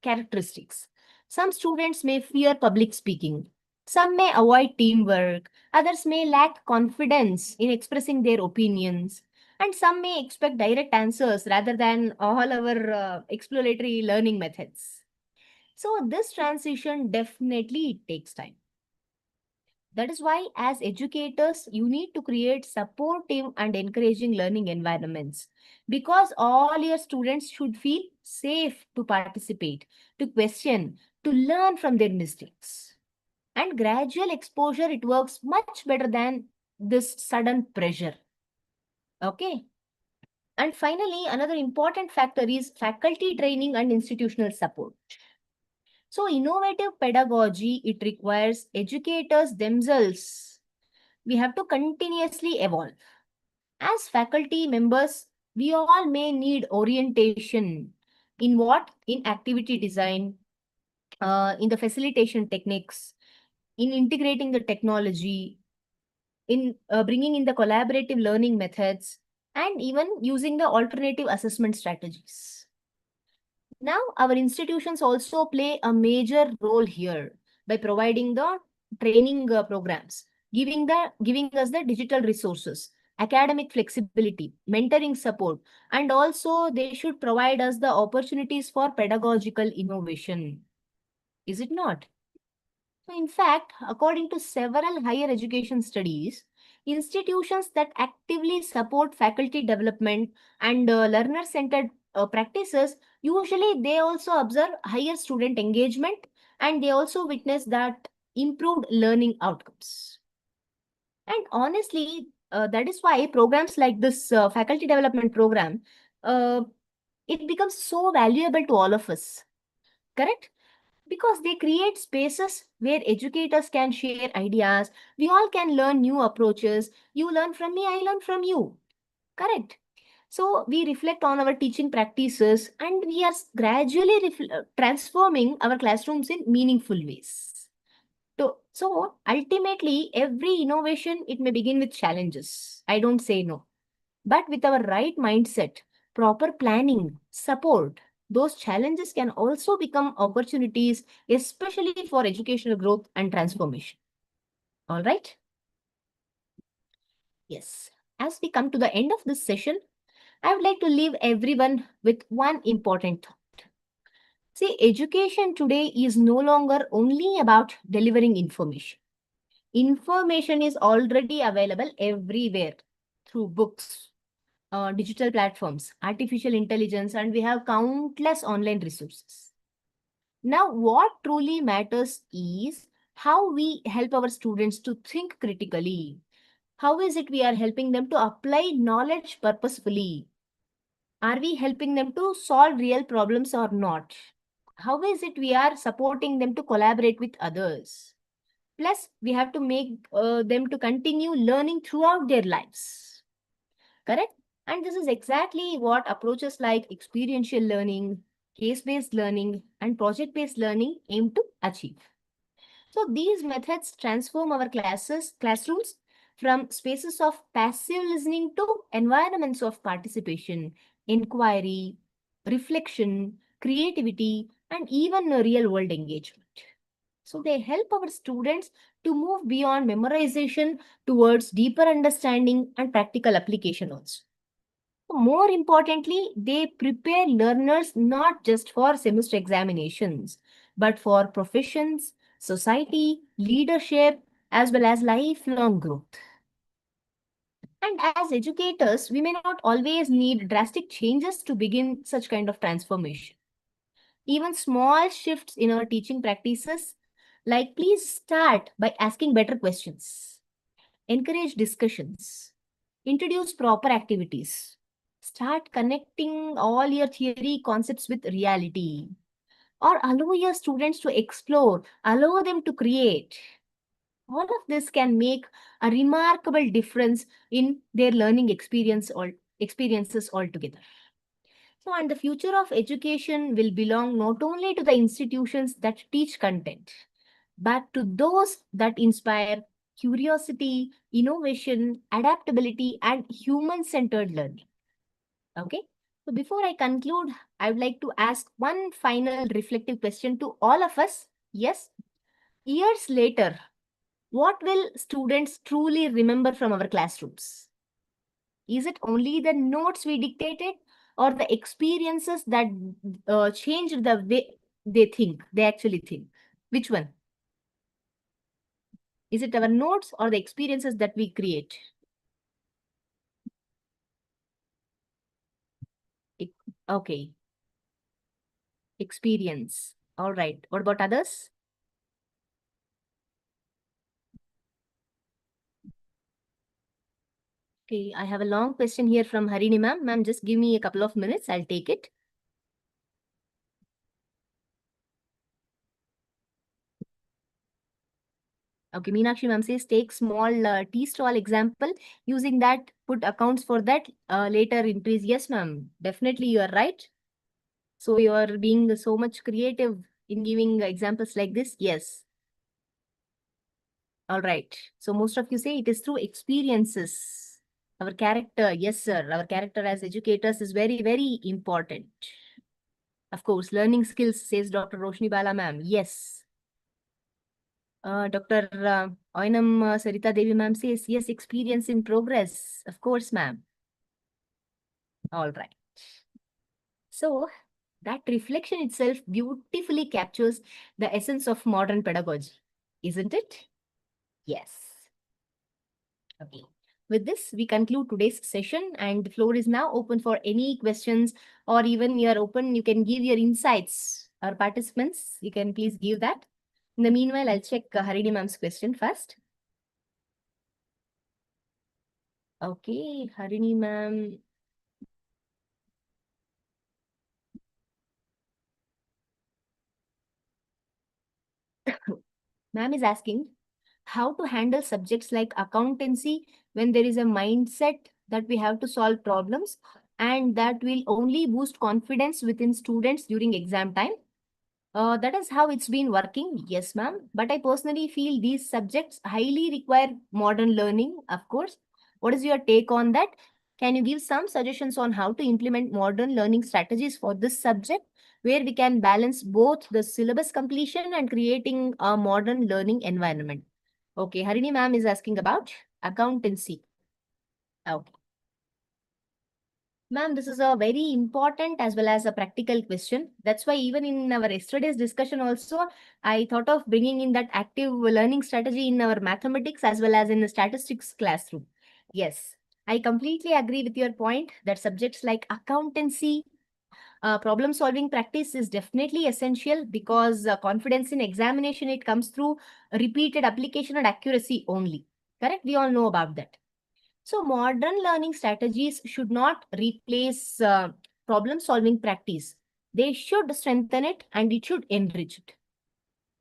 characteristics. Some students may fear public speaking. Some may avoid teamwork. Others may lack confidence in expressing their opinions. And some may expect direct answers rather than all our exploratory learning methods. So this transition definitely takes time. That is why, as educators, you need to create supportive and encouraging learning environments because all your students should feel safe to participate, to question, to learn from their mistakes. And gradual exposure, it works much better than this sudden pressure. Okay. And finally, another important factor is faculty training and institutional support. So innovative pedagogy, it requires educators themselves. We have to continuously evolve. As faculty members, we all may need orientation in what? In activity design, in the facilitation techniques, in integrating the technology, in bringing in the collaborative learning methods, and even using the alternative assessment strategies. Now, our institutions also play a major role here by providing the training programs, giving us the digital resources, academic flexibility, mentoring support, and also they should provide us the opportunities for pedagogical innovation. Is it not? So in fact, according to several higher education studies, institutions that actively support faculty development and learner-centered practices, usually they also observe higher student engagement and they also witness that improved learning outcomes. And honestly, that is why programs like this faculty development program, it becomes so valuable to all of us. Correct? Because they create spaces where educators can share ideas. We all can learn new approaches. You learn from me, I learn from you. Correct. So we reflect on our teaching practices and we are gradually transforming our classrooms in meaningful ways. So ultimately, every innovation, it may begin with challenges. I don't say no. But with our right mindset, proper planning, support, those challenges can also become opportunities, especially for educational growth and transformation. All right? Yes. As we come to the end of this session, I would like to leave everyone with one important thought. See, education today is no longer only about delivering information. Information is already available everywhere through books, digital platforms, artificial intelligence, and we have countless online resources. Now, what truly matters is how we help our students to think critically. How is it we are helping them to apply knowledge purposefully? Are we helping them to solve real problems or not? How is it we are supporting them to collaborate with others? Plus, we have to make them to continue learning throughout their lives. Correct? And this is exactly what approaches like experiential learning, case-based learning, and project-based learning aim to achieve. So these methods transform our classrooms from spaces of passive listening to environments of participation, inquiry, reflection, creativity, and even a real-world engagement. So they help our students to move beyond memorization towards deeper understanding and practical application also. More importantly, they prepare learners not just for semester examinations, but for professions, society, leadership, as well as lifelong growth. And as educators, we may not always need drastic changes to begin such kind of transformation. Even small shifts in our teaching practices, like please start by asking better questions, encourage discussions, introduce proper activities, start connecting all your theory concepts with reality, or allow your students to explore, allow them to create. All of this can make a remarkable difference in their learning experiences altogether. So, and the future of education will belong not only to the institutions that teach content, but to those that inspire curiosity, innovation, adaptability, and human-centered learning. Okay. So before I conclude, I would like to ask one final reflective question to all of us. Yes, years later, what will students truly remember from our classrooms? Is it only the notes we dictated or the experiences that changed the way they actually think? Which one? Is it our notes or the experiences that we create? Okay. Experience. All right. What about others? Okay, I have a long question here from Harini ma'am. Ma'am, just give me a couple of minutes. I'll take it. Okay, Meenakshi ma'am says take small tea stall example. Using that, put accounts for that later increase. Yes, ma'am. Definitely you are right. So you are being so much creative in giving examples like this. Yes. All right. So most of you say it is through experiences. Our character, yes, sir. Our character as educators is very, very important. Of course, learning skills, says Dr. Roshni Bala ma'am. Yes. Dr. Oinam Sarita Devi ma'am says, yes, experience in progress. Of course, ma'am. All right. So that reflection itself beautifully captures the essence of modern pedagogy, isn't it? Yes. Okay. With this, we conclude today's session and the floor is now open for any questions or even you're open, you can give your insights. Our participants, you can please give that. In the meanwhile, I'll check Harini ma'am's question first. Okay, Harini ma'am. Ma'am is asking how to handle subjects like accountancy when there is a mindset that we have to solve problems and that will only boost confidence within students during exam time. That is how it's been working. Yes, ma'am. But I personally feel these subjects highly require modern learning, of course. What is your take on that? Can you give some suggestions on how to implement modern learning strategies for this subject, where we can balance both the syllabus completion and creating a modern learning environment? Okay, Harini ma'am is asking about accountancy. Okay. Ma'am, this is a very important as well as a practical question. That's why even in our yesterday's discussion also, I thought of bringing in that active learning strategy in our mathematics as well as in the statistics classroom. Yes, I completely agree with your point that subjects like accountancy, problem solving practice is definitely essential because confidence in examination, it comes through repeated application and accuracy only. Correct? We all know about that. So modern learning strategies should not replace problem-solving practice. They should strengthen it and it should enrich it.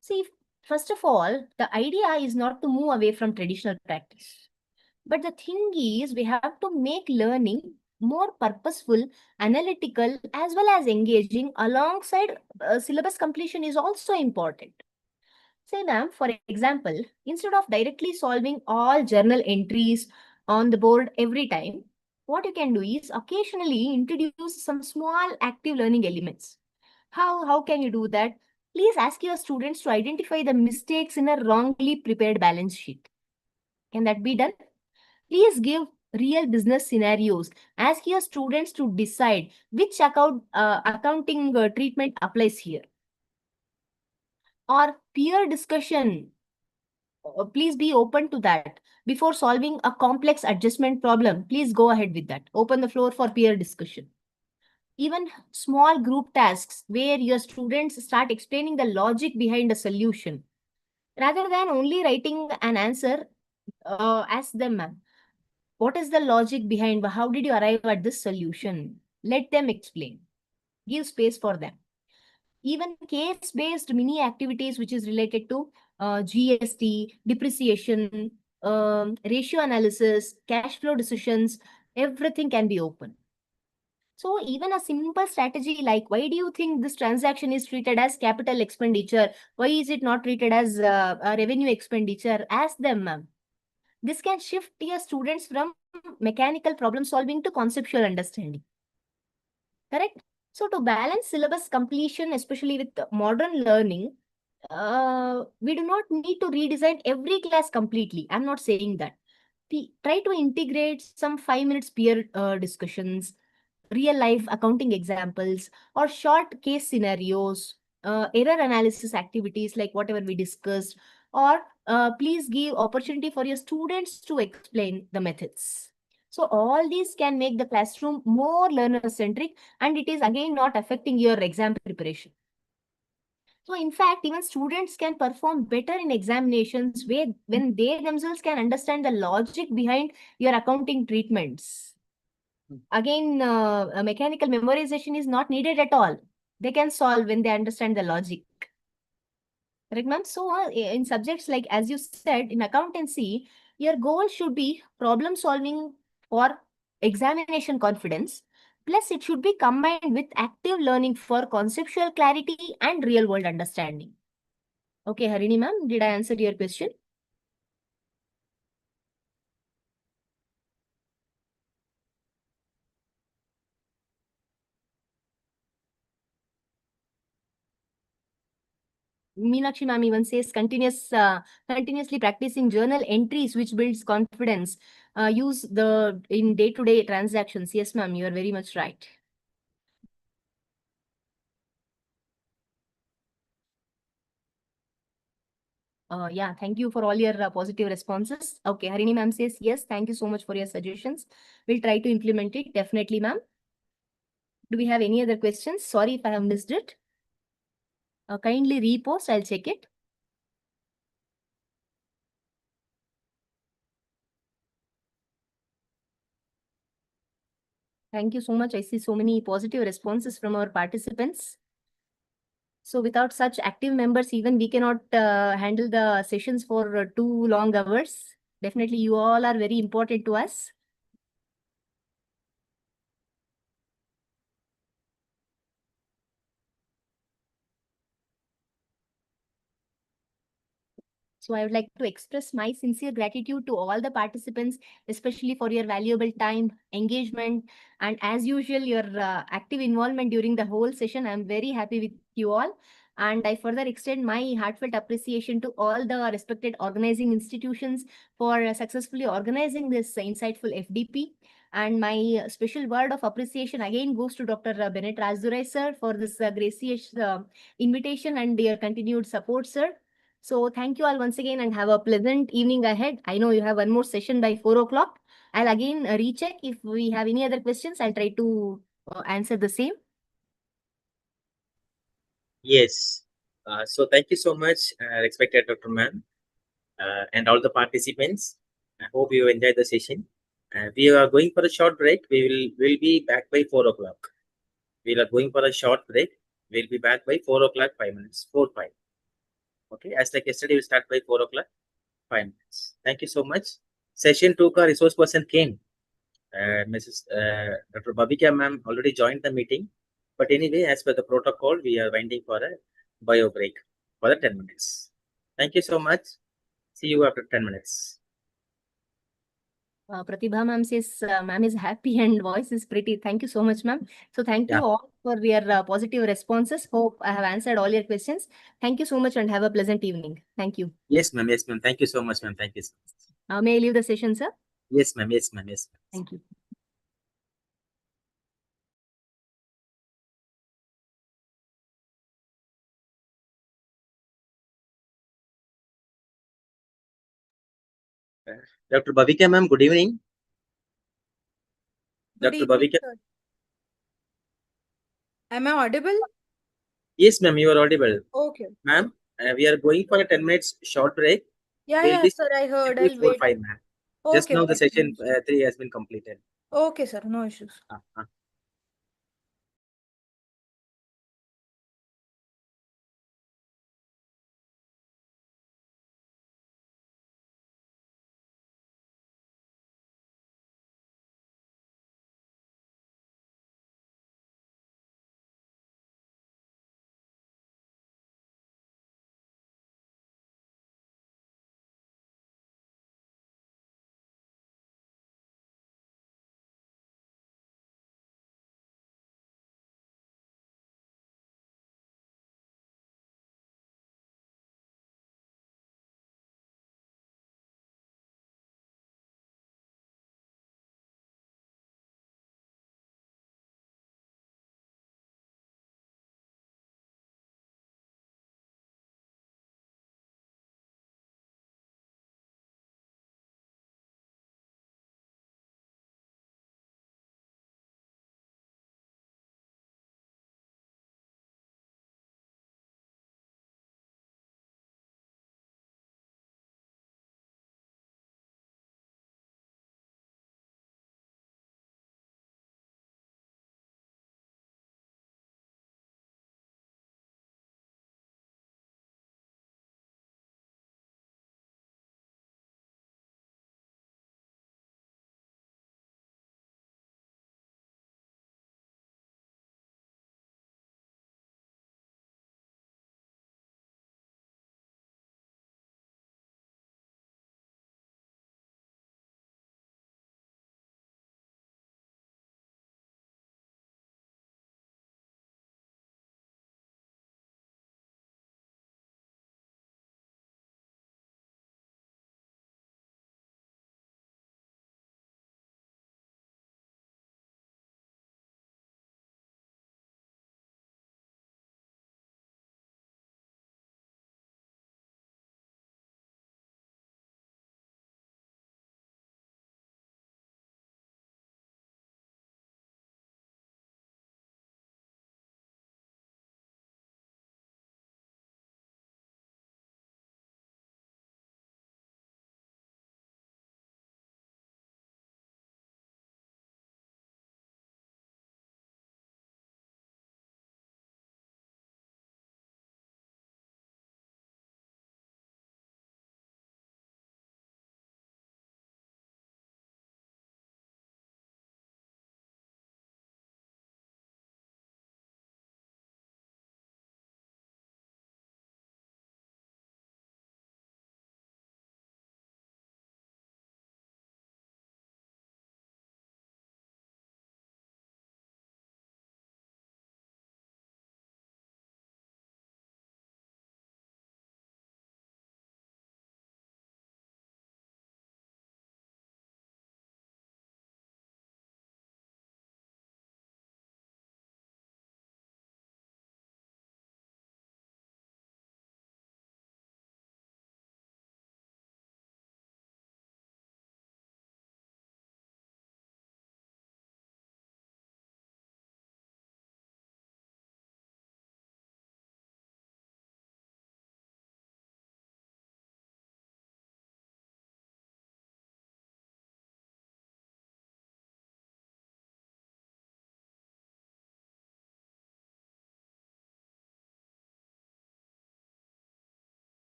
See, first of all, the idea is not to move away from traditional practice. But the thing is, we have to make learning more purposeful, analytical, as well as engaging alongside syllabus completion is also important. Say, ma'am, for example, instead of directly solving all journal entries on the board every time, what you can do is occasionally introduce some small active learning elements. How can you do that? Please ask your students to identify the mistakes in a wrongly prepared balance sheet. Can that be done? Please give real business scenarios. Ask your students to decide which accounting treatment applies here. Or peer discussion. Please be open to that. Before solving a complex adjustment problem, please go ahead with that. Open the floor for peer discussion. Even small group tasks where your students start explaining the logic behind a solution. Rather than only writing an answer, ask them, ma'am, what is the logic behind, how did you arrive at this solution? Let them explain. Give space for them. Even case-based mini activities which is related to GST, depreciation, ratio analysis, cash flow decisions, everything can be open. So even a simple strategy like, why do you think this transaction is treated as capital expenditure? Why is it not treated as a revenue expenditure? Ask them, ma'am. This can shift your students from mechanical problem solving to conceptual understanding. Correct? So to balance syllabus completion, especially with modern learning, we do not need to redesign every class completely. I'm not saying that. Try to integrate some 5 minutes peer discussions, real life accounting examples, or short case scenarios, error analysis activities like whatever we discussed, or please give opportunity for your students to explain the methods. So all these can make the classroom more learner centric, and it is again not affecting your exam preparation. So in fact, even students can perform better in examinations when they themselves can understand the logic behind your accounting treatments. Again, a mechanical memorization is not needed at all. They can solve when they understand the logic. Correct, ma'am? So in subjects like, as you said, in accountancy, your goal should be problem solving for examination confidence. Plus, it should be combined with active learning for conceptual clarity and real world understanding. Okay, Harini ma'am, did I answer your question? Meenakshi ma'am even says continuously practicing journal entries which builds confidence. Use in day-to-day transactions. Yes, ma'am, you are very much right. Yeah, thank you for all your positive responses. Okay, Harini ma'am says yes. Thank you so much for your suggestions. We'll try to implement it. Definitely, ma'am. Do we have any other questions? Sorry if I have missed it. Kindly repost. I'll check it. Thank you so much. I see so many positive responses from our participants. So without such active members, even we cannot handle the sessions for 2 long hours. Definitely, you all are very important to us. So I would like to express my sincere gratitude to all the participants, especially for your valuable time, engagement, and as usual, your active involvement during the whole session. I'm very happy with you all. And I further extend my heartfelt appreciation to all the respected organizing institutions for successfully organizing this insightful FDP. And my special word of appreciation again goes to Dr. Bennett Razdurai, sir, for this gracious invitation and your continued support, sir. So thank you all once again and have a pleasant evening ahead. I know you have one more session by 4 o'clock. I'll again recheck if we have any other questions. I'll try to answer the same. Yes. So thank you so much, respected Dr. Ma'am, and all the participants. I hope you enjoyed the session. We are going for a short break. Will be back by 4 o'clock. We are going for a short break. We'll be back by 4 o'clock, 5 minutes, 4, 5. Okay, as like yesterday, we start by 4 o'clock, 5 minutes. Thank you so much. Session 2 ka resource person came. Mrs. Dr. Babika ma'am already joined the meeting. But anyway, as per the protocol, we are winding for a bio break for the 10 minutes. Thank you so much. See you after 10 minutes. Pratibha ma'am says, ma'am is happy and voice is pretty. Thank you so much, ma'am. So thank you all for your positive responses. Hope I have answered all your questions. Thank you so much and have a pleasant evening. Thank you. Yes, ma'am. Yes, ma'am. Thank you so much, ma'am. Thank you so much. May I leave the session, sir? Yes, ma'am. Yes, ma'am. Yes. Thank you. Dr. Bhavika, ma'am, good evening. Good Dr. evening, Bhavika. sir. Am I audible? Yes, ma'am, you are audible. Okay. Ma'am, we are going for a 10 minutes short break. Yeah, We'll yeah, be sir. I heard. till I'll 4, wait. 5, ma'am. Just Okay, now the okay. session 3 has been completed. Okay, sir. No issues.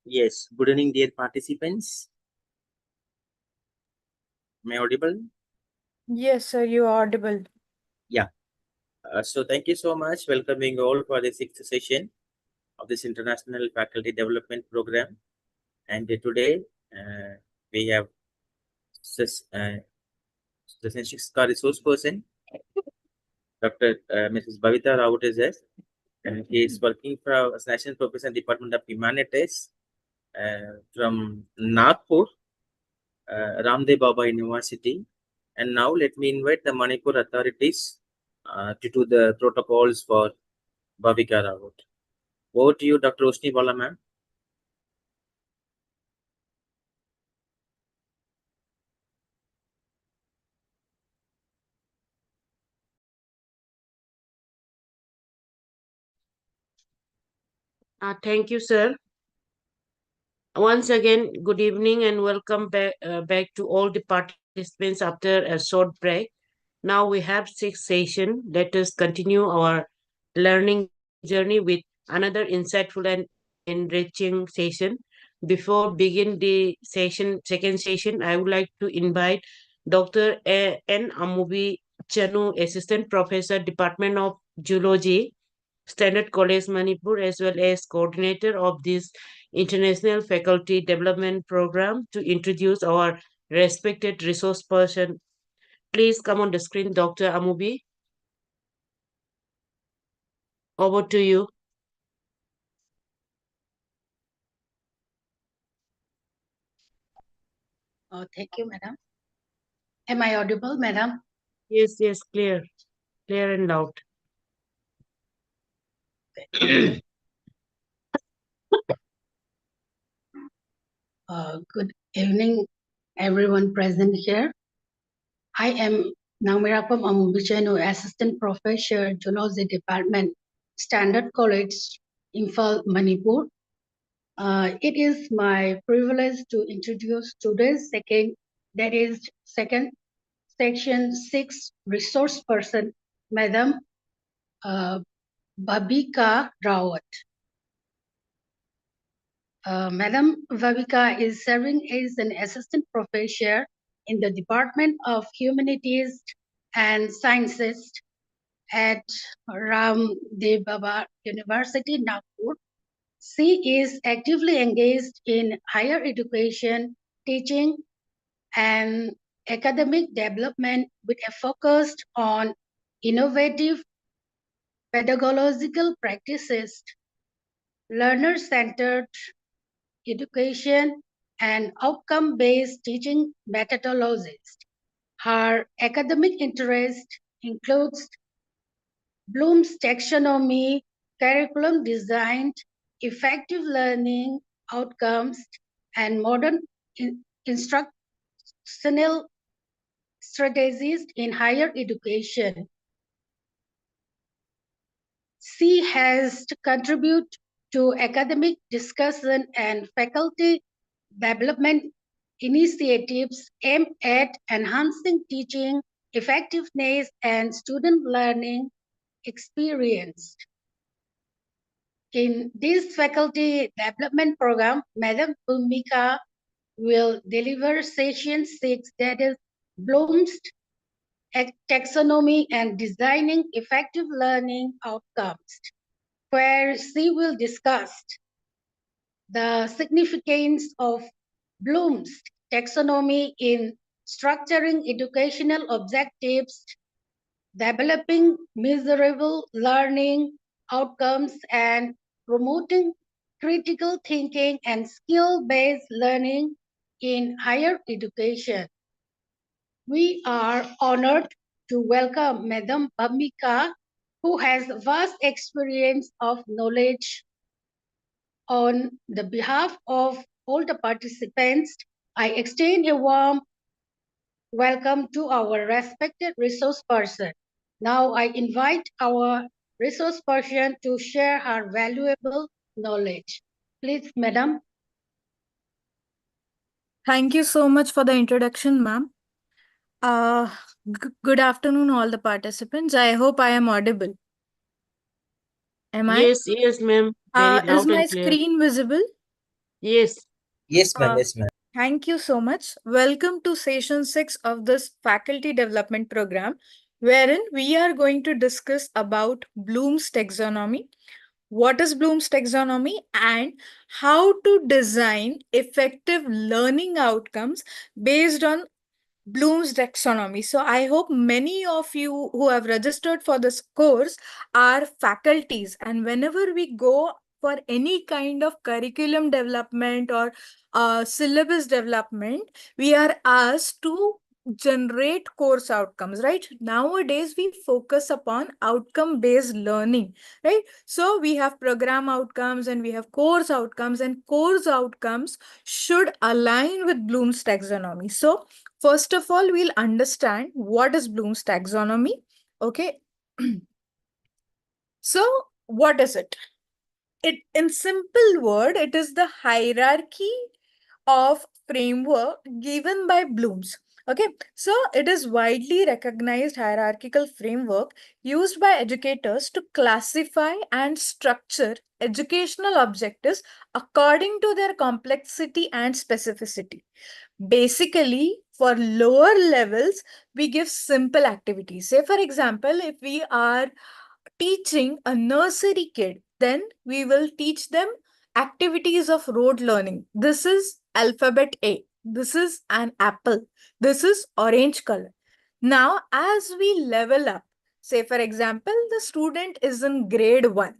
Yes, good evening, dear participants. Am I audible? Yes, sir, you are audible. So thank you so much. Welcoming all for the 6th session of this International Faculty Development Program. And today we have the Sanskrit resource person, Dr. Mrs. Bhavita Raut is there, and he is working for as National Professor in Department of Humanities from Nagpur, Ramdev Baba University. And now let me invite the Manipur authorities to do the protocols for Bhavika Raut. Over to you, Dr. Roshni Bala, ma'am. Thank you, sir. Once again, good evening and welcome back to all the participants after a short break. Now we have 6 sessions. Let us continue our learning journey with another insightful and enriching session. Before begin the second session, I would like to invite Dr. N. Amubi Chanu, Assistant Professor, Department of Zoology, Standard College Manipur, as well as coordinator of this International Faculty Development Program, to introduce our respected resource person. Please come on the screen, Dr. Amubi. Over to you. Thank you, madam. Am I audible, madam? Yes, clear and loud. Good evening, everyone present here. I am Namirapam Amubichenu, Assistant Professor, Zoology Department, Standard College, Imphal, Manipur. It is my privilege to introduce today's second section 6 resource person, Madam Babika Rawat. Madam Vavika is serving as an assistant professor in the Department of Humanities and Sciences at Ramdev Baba University, Nagpur. She is actively engaged in higher education, teaching, and academic development with a focus on innovative pedagogical practices, learner-centered education, and outcome-based teaching methodologies. Her academic interest includes Bloom's taxonomy, curriculum design, effective learning outcomes, and modern instructional strategies in higher education. She has contributed to academic discussion and faculty development initiatives aimed at enhancing teaching effectiveness and student learning experience. In this faculty development program, Madam Bhumika will deliver session 6, that is Bloom's taxonomy and designing effective learning outcomes, where she will discuss the significance of Bloom's taxonomy in structuring educational objectives, developing measurable learning outcomes, and promoting critical thinking and skill-based learning in higher education. We are honored to welcome Madam Bhamika, who has vast experience of knowledge. On the behalf of all the participants, I extend a warm welcome to our respected resource person. Now I invite our resource person to share her valuable knowledge. Please, Madam. Thank you so much for the introduction, ma'am. Good afternoon, all the participants. I hope I am audible. Am I? Yes, ma'am. Very Is loud my and clear. screen visible? Yes. Yes, ma'am. Uh, Yes, ma'am. Thank you so much. Welcome to session 6 of this faculty development program, wherein we are going to discuss about Bloom's taxonomy. What is Bloom's taxonomy and how to design effective learning outcomes based on Bloom's taxonomy. So I hope many of you who have registered for this course are faculties, and whenever we go for any kind of curriculum development or syllabus development, we are asked to generate course outcomes, right? Nowadays, we focus upon outcome-based learning, right? So we have program outcomes and we have course outcomes, and course outcomes should align with Bloom's taxonomy. So first of all, we'll understand what is Bloom's taxonomy. Okay. So what is it? In simple word, it is the hierarchy of framework given by Bloom's. Okay, so it is widely recognized hierarchical framework used by educators to classify and structure educational objectives according to their complexity and specificity. Basically, for lower levels, we give simple activities. Say, for example, if we are teaching a nursery kid, then we will teach them activities of rote learning. This is alphabet A. This is an apple. This is orange color. Now, as we level up, say for example, the student is in grade 1.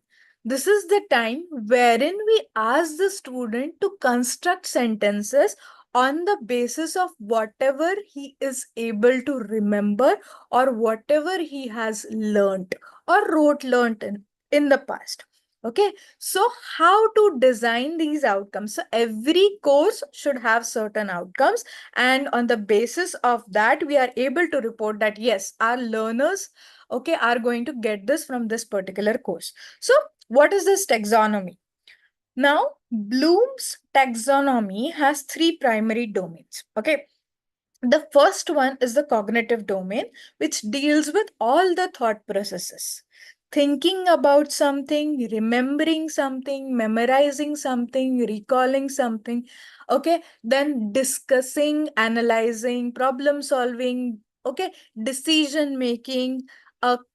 This is the time wherein we ask the student to construct sentences on the basis of whatever he is able to remember or whatever he has learned or rote learned in the past. Okay, so how to design these outcomes? So every course should have certain outcomes, and on the basis of that, we are able to report that yes, our learners, okay, are going to get this from this particular course. So what is this taxonomy? Now, Bloom's taxonomy has 3 primary domains. Okay, the first one is the cognitive domain, which deals with all the thought processes. Thinking about something, remembering something, memorizing something, recalling something. Okay, then discussing, analyzing, problem solving, okay, decision making,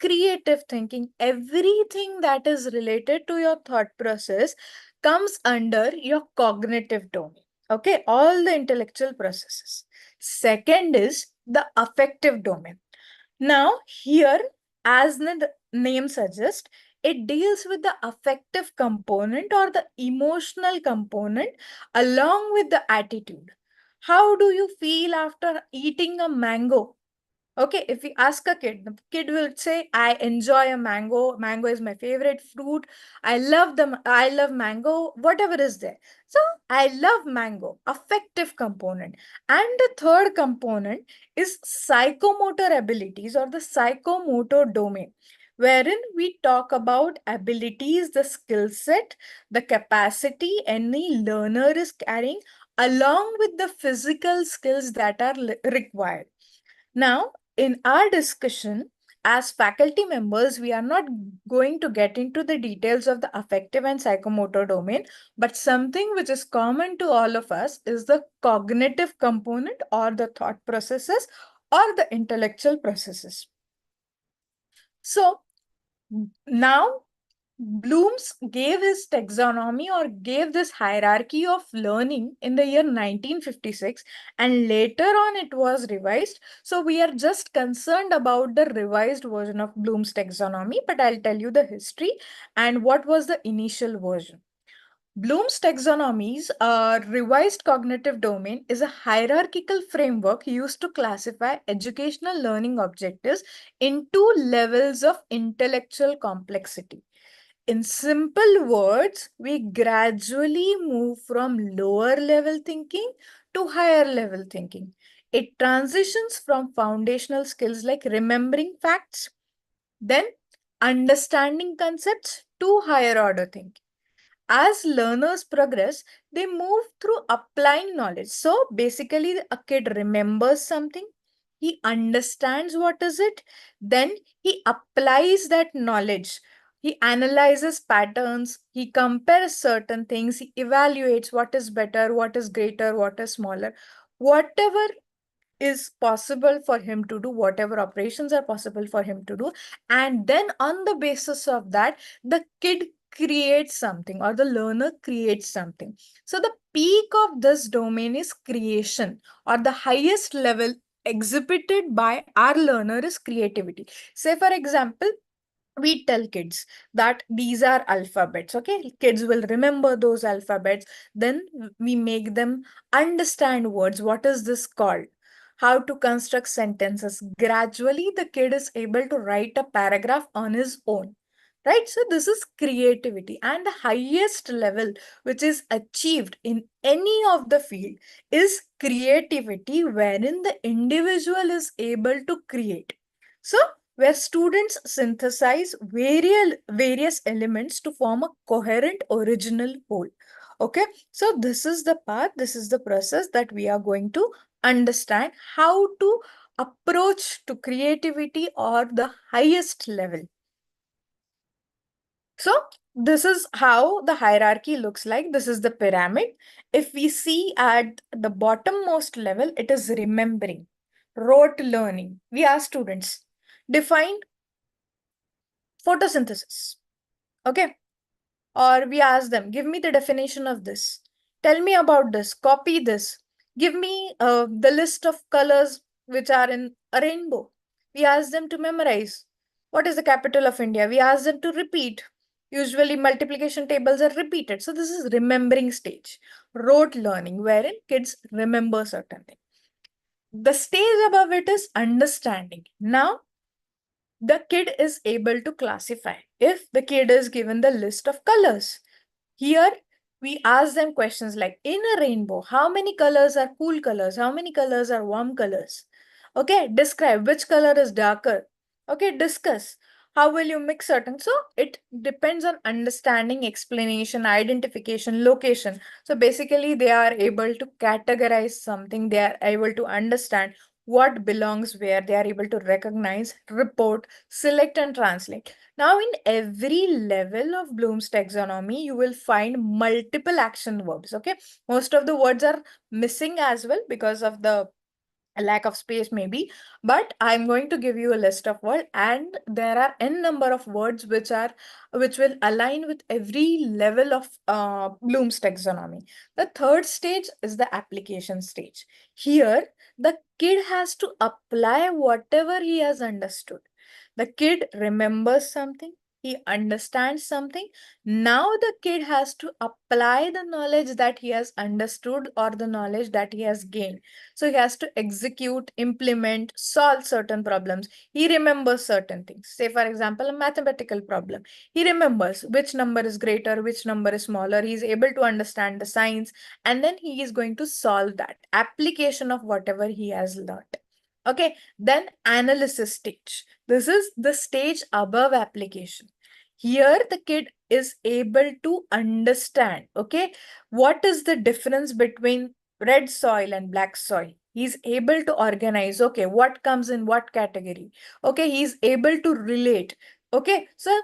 creative thinking. Everything that is related to your thought process comes under your cognitive domain. Okay, all the intellectual processes. Second is the affective domain. Now, here, as the name suggests, it deals with the affective component or the emotional component along with the attitude. How do you feel after eating a mango? Okay, if we ask a kid, the kid will say, I enjoy a mango. Mango is my favorite fruit. I love mango, whatever is there. So I love mango, affective component. And the third component is psychomotor abilities or the psychomotor domain, wherein we talk about abilities, the skill set, the capacity any learner is carrying, along with the physical skills that are required. Now, in our discussion, as faculty members, we are not going to get into the details of the affective and psychomotor domain, but something which is common to all of us is the cognitive component or the thought processes or the intellectual processes. So now Bloom's gave his taxonomy or gave this hierarchy of learning in the year 1956, and later on it was revised. So we are just concerned about the revised version of Bloom's taxonomy, but I'll tell you the history and what was the initial version. Bloom's taxonomy's revised cognitive domain is a hierarchical framework used to classify educational learning objectives into levels of intellectual complexity. In simple words, we gradually move from lower level thinking to higher level thinking. It transitions from foundational skills like remembering facts, then understanding concepts to higher order thinking. As learners progress, they move through applying knowledge. So basically, a kid remembers something, he understands what is it, then he applies that knowledge He analyzes patterns, he compares certain things, he evaluates what is better, what is greater, what is smaller, whatever is possible for him to do, whatever operations are possible for him to do. And then on the basis of that, the kid creates something or the learner creates something. So the peak of this domain is creation, or the highest level exhibited by our learner is creativity. Say, for example, we tell kids that these are alphabets. Okay, kids will remember those alphabets. Then we make them understand words. What is this called? How to construct sentences. Gradually, the kid is able to write a paragraph on his own. Right? So this is creativity. And the highest level which is achieved in any of the field is creativity, wherein the individual is able to create. So where students synthesize various elements to form a coherent original whole. Okay, so this is the path, this is the process that we are going to understand how to approach to creativity or the highest level. So this is how the hierarchy looks like. This is the pyramid. If we see at the bottommost level, it is remembering, rote learning. We ask students, define photosynthesis. Okay. Or we ask them, give me the definition of this. Tell me about this. Copy this. Give me the list of colors which are in a rainbow. We ask them to memorize. What is the capital of India? We ask them to repeat. Usually multiplication tables are repeated. So this is remembering stage. Rote learning, wherein kids remember certain things. The stage above it is understanding. Now, the kid is able to classify. If the kid is given the list of colors, here we ask them questions like, in a rainbow, how many colors are cool colors? How many colors are warm colors? Okay, describe which color is darker. Okay, discuss. How will you mix certain? So it depends on understanding, explanation, identification, location. So basically they are able to categorize something. They are able to understand what belongs where. They are able to recognize, report, select and translate. Now, in every level of Bloom's taxonomy, you will find multiple action verbs. Okay, most of the words are missing as well because of the lack of space maybe, but I'm going to give you a list of words, and there are n number of words which will align with every level of Bloom's taxonomy. The third stage is the application stage. Here the kid has to apply whatever he has understood. The kid remembers something, he understands something. Now the kid has to apply the knowledge that he has understood or the knowledge that he has gained. So he has to execute, implement, solve certain problems. He remembers certain things. Say, for example, a mathematical problem. He remembers which number is greater, which number is smaller. He is able to understand the signs, and then he is going to solve that application of whatever he has learned. Okay, then analysis stage. This is the stage above application. Here the kid is able to understand, okay, what is the difference between red soil and black soil. He's able to organize, okay, what comes in what category. Okay, he's able to relate. Okay, so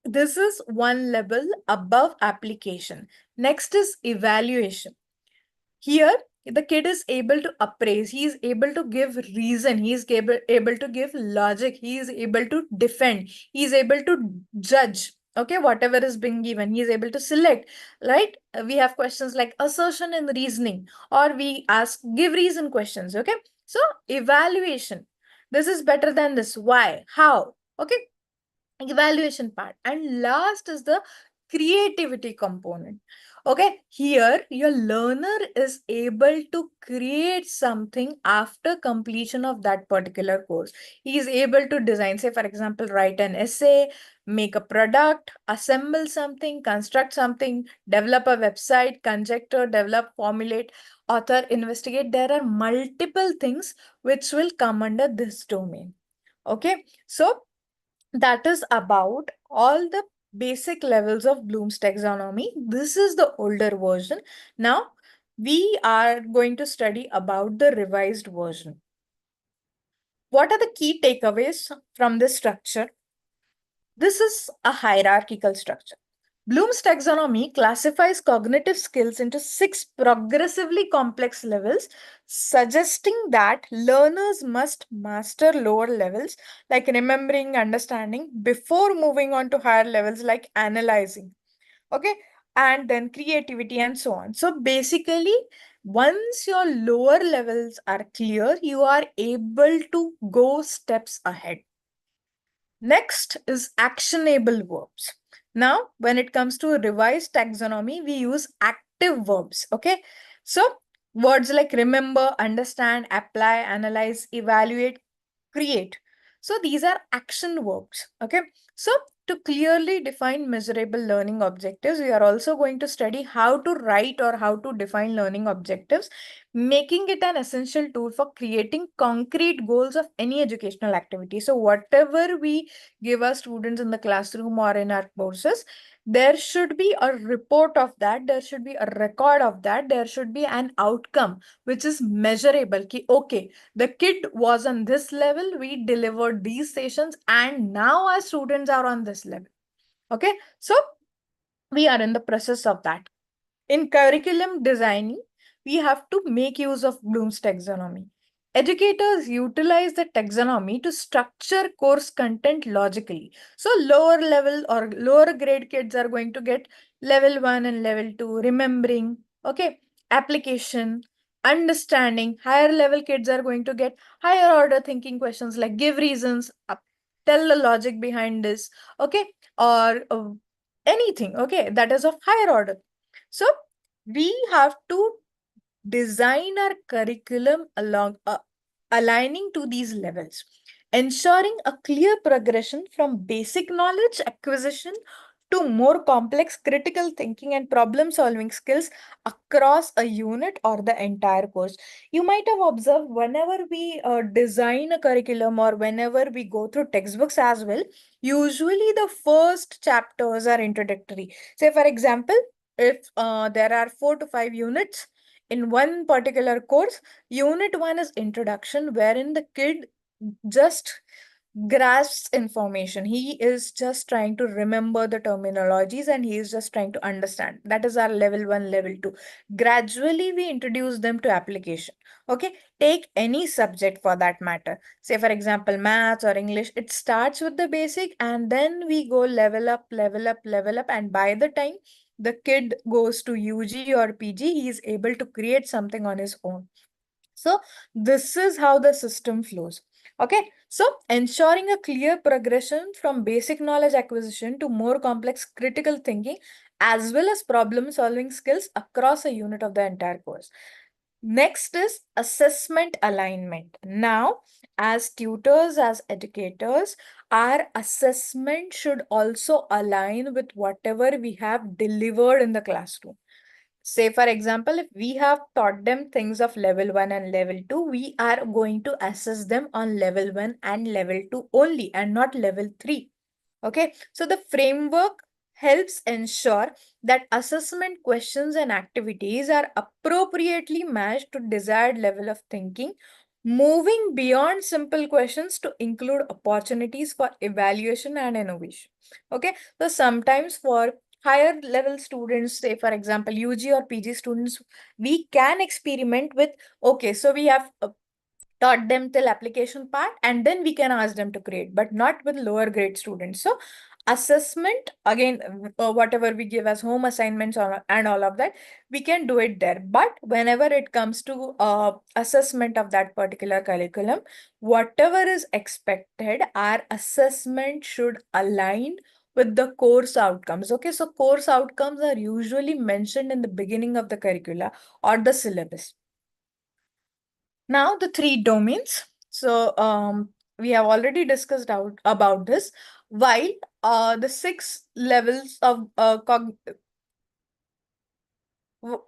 this is one level above application. Next is evaluation. Here, the kid is able to appraise, he is able to give reason, he is able to give logic, he is able to defend, he is able to judge. Okay, whatever is being given, he is able to select, right? We have questions like assertion and reasoning, or we ask, give reason questions. Okay, so evaluation. This is better than this. Why? How? Okay, evaluation part. And last is the creativity component. Okay, here your learner is able to create something after completion of that particular course. He is able to design, say for example, write an essay, make a product, assemble something, construct something, develop a website, conjecture, develop, formulate, author, investigate. There are multiple things which will come under this domain. Okay, so that is about all the basic levels of Bloom's taxonomy. This is the older version. Now we are going to study about the revised version. What are the key takeaways from this structure? This is a hierarchical structure. Bloom's taxonomy classifies cognitive skills into 6 progressively complex levels, suggesting that learners must master lower levels like remembering, understanding, before moving on to higher levels like analyzing. Okay, and then creativity and so on. So basically, once your lower levels are clear, you are able to go steps ahead. Next is actionable verbs. Now, when it comes to revised taxonomy, we use active verbs. Okay, so words like remember, understand, apply, analyze, evaluate, create. So these are action verbs. Okay, so to clearly define measurable learning objectives, we are also going to study how to write or how to define learning objectives, making it an essential tool for creating concrete goals of any educational activity. So whatever we give our students in the classroom or in our courses, there should be a report of that, there should be a record of that, there should be an outcome which is measurable. Ki, okay, the kid was on this level, we delivered these sessions, and now our students are on this level. Okay, so we are in the process of that. In curriculum designing, we have to make use of Bloom's taxonomy. Educators utilize the taxonomy to structure course content logically. So lower level or lower grade kids are going to get level 1 and level 2, remembering, okay, application, understanding. Higher level kids are going to get higher order thinking questions like give reasons, tell the logic behind this, okay, or anything, okay, that is of higher order. So we have to design our curriculum along aligning to these levels, ensuring a clear progression from basic knowledge acquisition to more complex critical thinking and problem solving skills across a unit or the entire course. You might have observed whenever we design a curriculum or whenever we go through textbooks as well, usually the first chapters are introductory. Say for example, if there are 4 to 5 units in one particular course, unit 1 is introduction, wherein the kid just grasps information. He is just trying to remember the terminologies and he is just trying to understand. That is our level 1, level 2. Gradually, we introduce them to application. Okay, take any subject for that matter. Say, for example, maths or English, it starts with the basic and then we go level up, level up, level up. And by the time the kid goes to UG or PG, he is able to create something on his own. So this is how the system flows. Okay, so ensuring a clear progression from basic knowledge acquisition to more complex critical thinking as well as problem solving skills across a unit of the entire course. Next is assessment alignment. Now, as tutors, as educators, our assessment should also align with whatever we have delivered in the classroom. Say, for example, if we have taught them things of level 1 and level 2, we are going to assess them on level 1 and level 2 only and not level 3. Okay, so the framework helps ensure that assessment questions and activities are appropriately matched to desired level of thinking, moving beyond simple questions to include opportunities for evaluation and innovation. Okay, so sometimes for higher level students, say for example UG or PG students, we can experiment with, okay, so we have taught them till application part and then we can ask them to create, but not with lower grade students. So assessment, again, whatever we give as home assignments and all of that, we can do it there. But whenever it comes to assessment of that particular curriculum, whatever is expected, our assessment should align with the course outcomes. Okay, so course outcomes are usually mentioned in the beginning of the curricula or the syllabus. Now the 3 domains. So we have already discussed about this. While the 6 levels of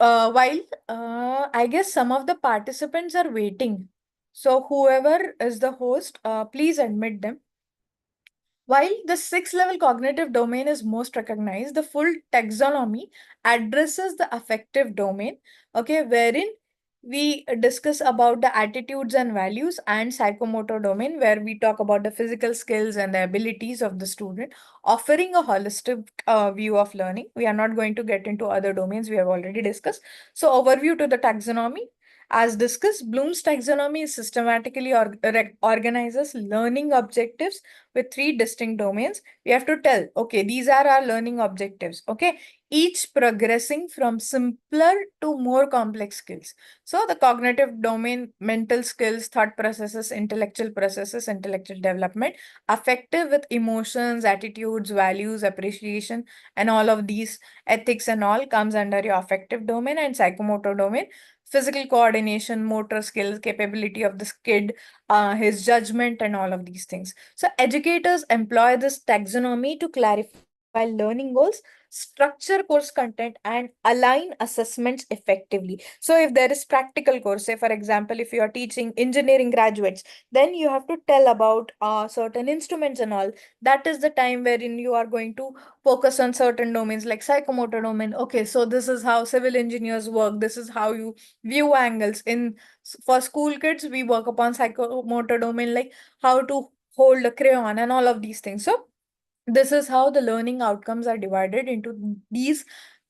I guess some of the participants are waiting. So whoever is the host, please admit them. While the 6th level cognitive domain is most recognized, the full taxonomy addresses the affective domain, okay, wherein we discuss about the attitudes and values and psychomotor domain, where we talk about the physical skills and the abilities of the student, offering a holistic view of learning. We are not going to get into other domains we have already discussed. So overview to the taxonomy. As discussed, Bloom's taxonomy systematically organizes learning objectives with three distinct domains. We have to tell, okay, these are our learning objectives, okay? Each progressing from simpler to more complex skills. So the cognitive domain, mental skills, thought processes, intellectual development, affective with emotions, attitudes, values, appreciation, and all of these ethics and all comes under your affective domain, and psychomotor domain, physical coordination, motor skills, capability of this kid, his judgment, and all of these things. So educators employ this taxonomy to clarify learning goals, structure course content, and align assessments effectively. So if there is practical course, say for example, if you are teaching engineering graduates, then you have to tell about certain instruments and all. That is the time wherein you are going to focus on certain domains like psychomotor domain. Okay, so this is how civil engineers work. This is how you view angles. For school kids, we work upon psychomotor domain, like how to hold a crayon and all of these things. So this is how the learning outcomes are divided into these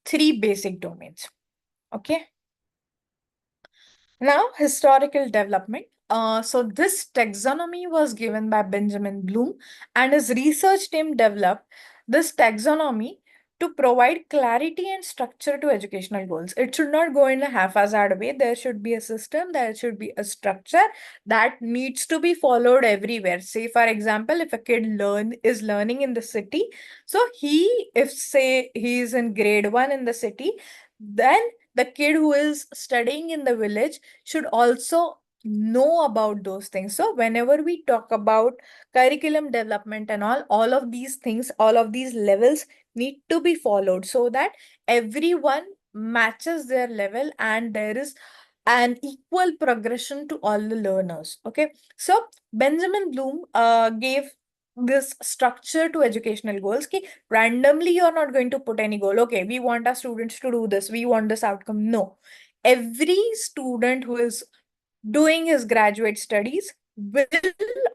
three basic domains. Okay. Now, historical development. So this taxonomy was given by Benjamin Bloom, and his research team developed this taxonomy to provide clarity and structure to educational goals. It should not go in a haphazard way. There should be a system, there should be a structure that needs to be followed everywhere. Say, for example, if a kid is learning in the city, so if say he is in grade 1 in the city, then the kid who is studying in the village should also know about those things. So whenever we talk about curriculum development and all of these things, all of these levels need to be followed so that everyone matches their level and there is an equal progression to all the learners. Okay, so Benjamin Bloom gave this structure to educational goals. Randomly you're not going to put any goal. Okay, we want our students to do this, we want this outcome. No, every student who is doing his graduate studies will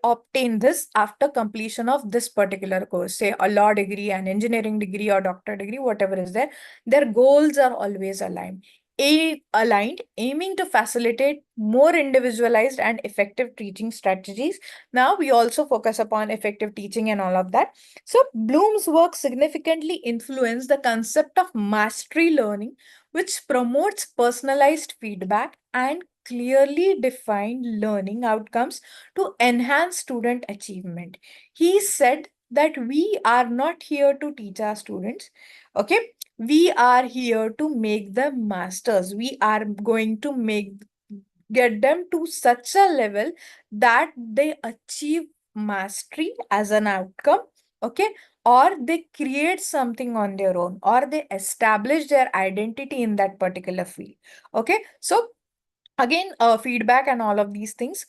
obtain this after completion of this particular course, say a law degree, an engineering degree, or doctor degree, whatever is there. Their goals are always aligned, aiming to facilitate more individualized and effective teaching strategies. Now we also focus upon effective teaching and all of that. So Bloom's work significantly influenced the concept of mastery learning, which promotes personalized feedback and clearly defined learning outcomes to enhance student achievement. He said that we are not here to teach our students, okay? We are here to make them masters. We are going to get them to such a level that they achieve mastery as an outcome, okay? Or they create something on their own, or they establish their identity in that particular field. Okay, so again, feedback and all of these things,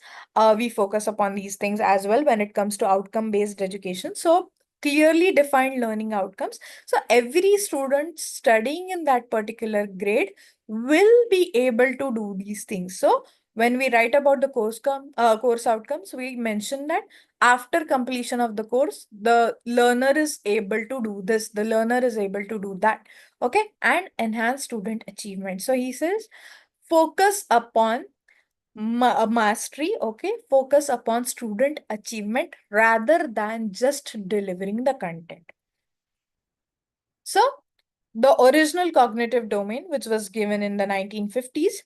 we focus upon these things as well when it comes to outcome based education. So clearly defined learning outcomes, so every student studying in that particular grade will be able to do these things. So when we write about the course outcomes, we mention that after completion of the course, the learner is able to do this, the learner is able to do that, okay, and enhance student achievement. So he says focus upon mastery, okay, focus upon student achievement rather than just delivering the content. So the original cognitive domain, which was given in the 1950s,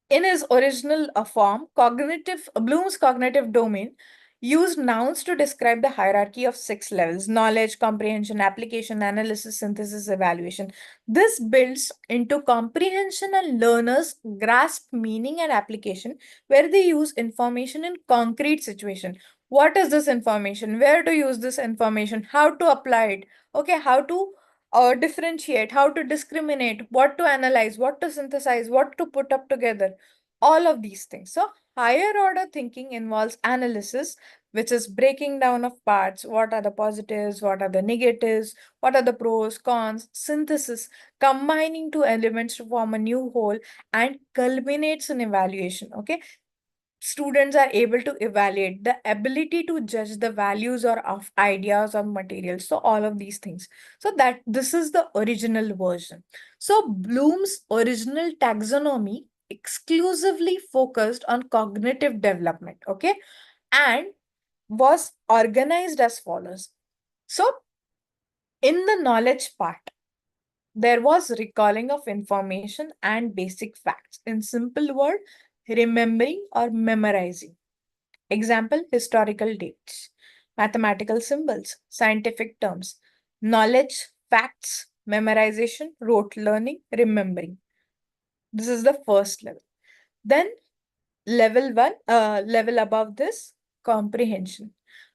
in his original form, Bloom's cognitive domain used nouns to describe the hierarchy of 6 levels: knowledge, comprehension, application, analysis, synthesis, evaluation. This builds into comprehension and learners grasp meaning and application, where they use information in concrete situation. What is this information? Where to use this information? How to apply it? Okay, how to differentiate, how to discriminate, what to analyze, what to synthesize, what to put up together, all of these things. So higher order thinking involves analysis, which is breaking down of parts. What are the positives? What are the negatives? What are the pros, cons? Synthesis, combining two elements to form a new whole, and culminates in evaluation. Okay. Students are able to evaluate the ability to judge the values or of ideas or materials. So all of these things. So that this is the original version. So Bloom's original taxonomy exclusively focused on cognitive development, okay, and was organized as follows. So in the knowledge part, there was recalling of information and basic facts. In simple word, remembering or memorizing. Example, historical dates, mathematical symbols, scientific terms, knowledge, facts, memorization, rote learning, remembering. This is the first level. Then level above this, comprehension,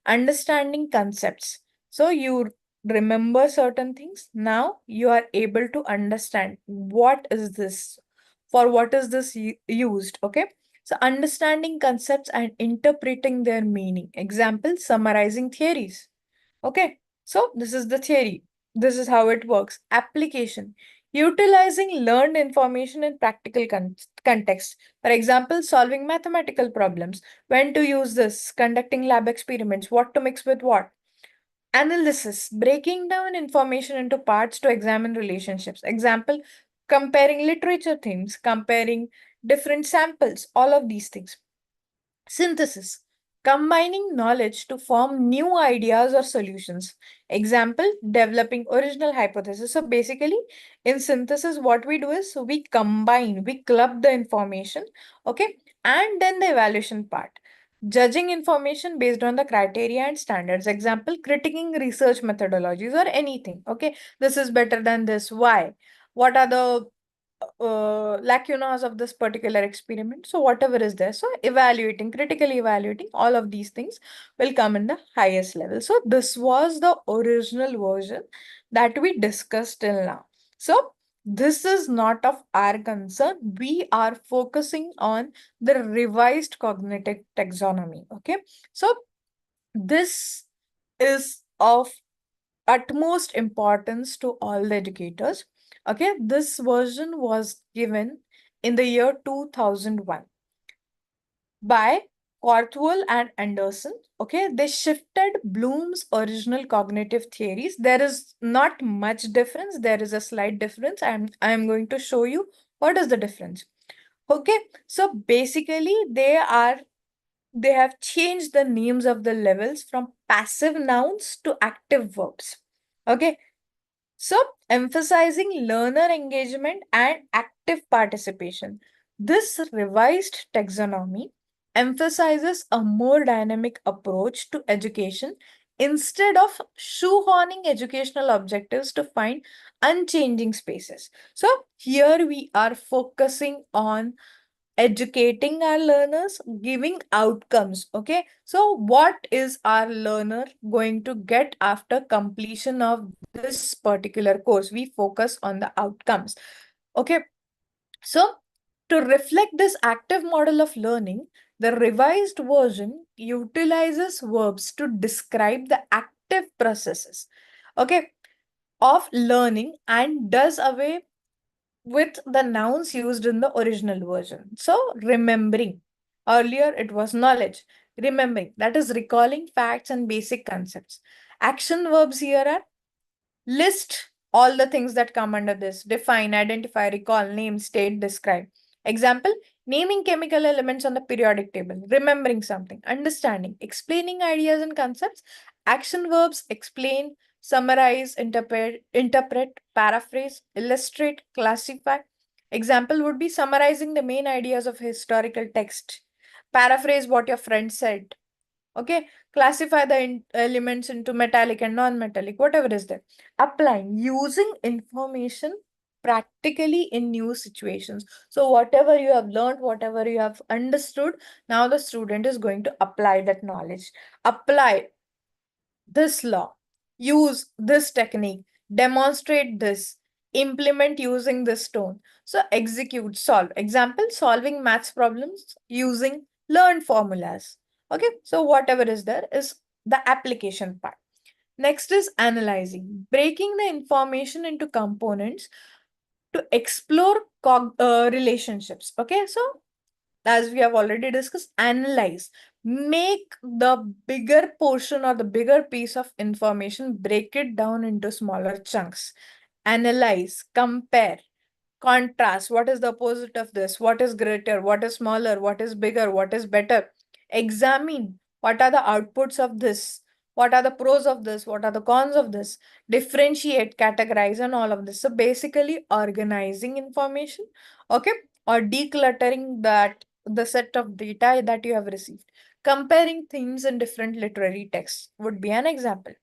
understanding concepts. So you remember certain things. Now you are able to understand what is this, for what is this used, okay? So understanding concepts and interpreting their meaning. Example, summarizing theories. Okay, so this is the theory. This is how it works. Application, utilizing learned information in practical context. For example, solving mathematical problems. When to use this, conducting lab experiments, what to mix with what. Analysis, breaking down information into parts to examine relationships. Example, comparing literature themes, comparing different samples, all of these things. Synthesis, combining knowledge to form new ideas or solutions. Example, developing original hypothesis. So basically, in synthesis, what we do is we combine, we club the information, okay, and then the evaluation part. Judging information based on the criteria and standards. Example, critiquing research methodologies or anything. Okay, this is better than this. Why? What are the lacunas of this particular experiment? So whatever is there. So evaluating, critically evaluating, all of these things will come in the highest level. So this was the original version that we discussed till now. So this is not of our concern. We are focusing on the revised cognitive taxonomy. Okay. So this is of utmost importance to all the educators. Okay, this version was given in the year 2001 by Corthwell and Anderson. Okay, they shifted Bloom's original cognitive theories. There is not much difference. There is a slight difference. I am going to show you what is the difference. Okay, so basically they have changed the names of the levels from passive nouns to active verbs. Okay, so emphasizing learner engagement and active participation. This revised taxonomy emphasizes a more dynamic approach to education instead of shoehorning educational objectives to find unchanging spaces. So here we are focusing on educating our learners, giving outcomes. Okay, so what is our learner going to get after completion of this particular course? We focus on the outcomes. Okay, so to reflect this active model of learning, the revised version utilizes verbs to describe the active processes, okay, of learning and does away with the nouns used in the original version. So remembering, earlier it was knowledge. Remembering, that is recalling facts and basic concepts. Action verbs here are list all the things that come under this. Define, identify, recall, name, state, describe. Example, naming chemical elements on the periodic table. Remembering something. Understanding, explaining ideas and concepts. Action verbs, explain, summarize, interpret, paraphrase, illustrate, classify. Example would be summarizing the main ideas of historical text. Paraphrase what your friend said. Okay, classify the elements into metallic and non-metallic, whatever is there. Applying, using information practically in new situations. So whatever you have learned, whatever you have understood, now the student is going to apply that knowledge. Apply this law, use this technique, demonstrate this, implement using this tone. So execute, solve. Example, solving maths problems using learned formulas. Okay, so whatever is there is the application part. Next is analyzing, breaking the information into components to explore relationships. Okay, so as we have already discussed, analyze, make the bigger portion or the bigger piece of information, break it down into smaller chunks, analyze, compare, contrast. What is the opposite of this? What is greater? What is smaller? What is bigger? What is better? Examine what are the outputs of this? What are the pros of this? What are the cons of this? Differentiate, categorize, and all of this. So basically, organizing information, okay, or decluttering the set of data that you have received. Comparing themes in different literary texts would be an example.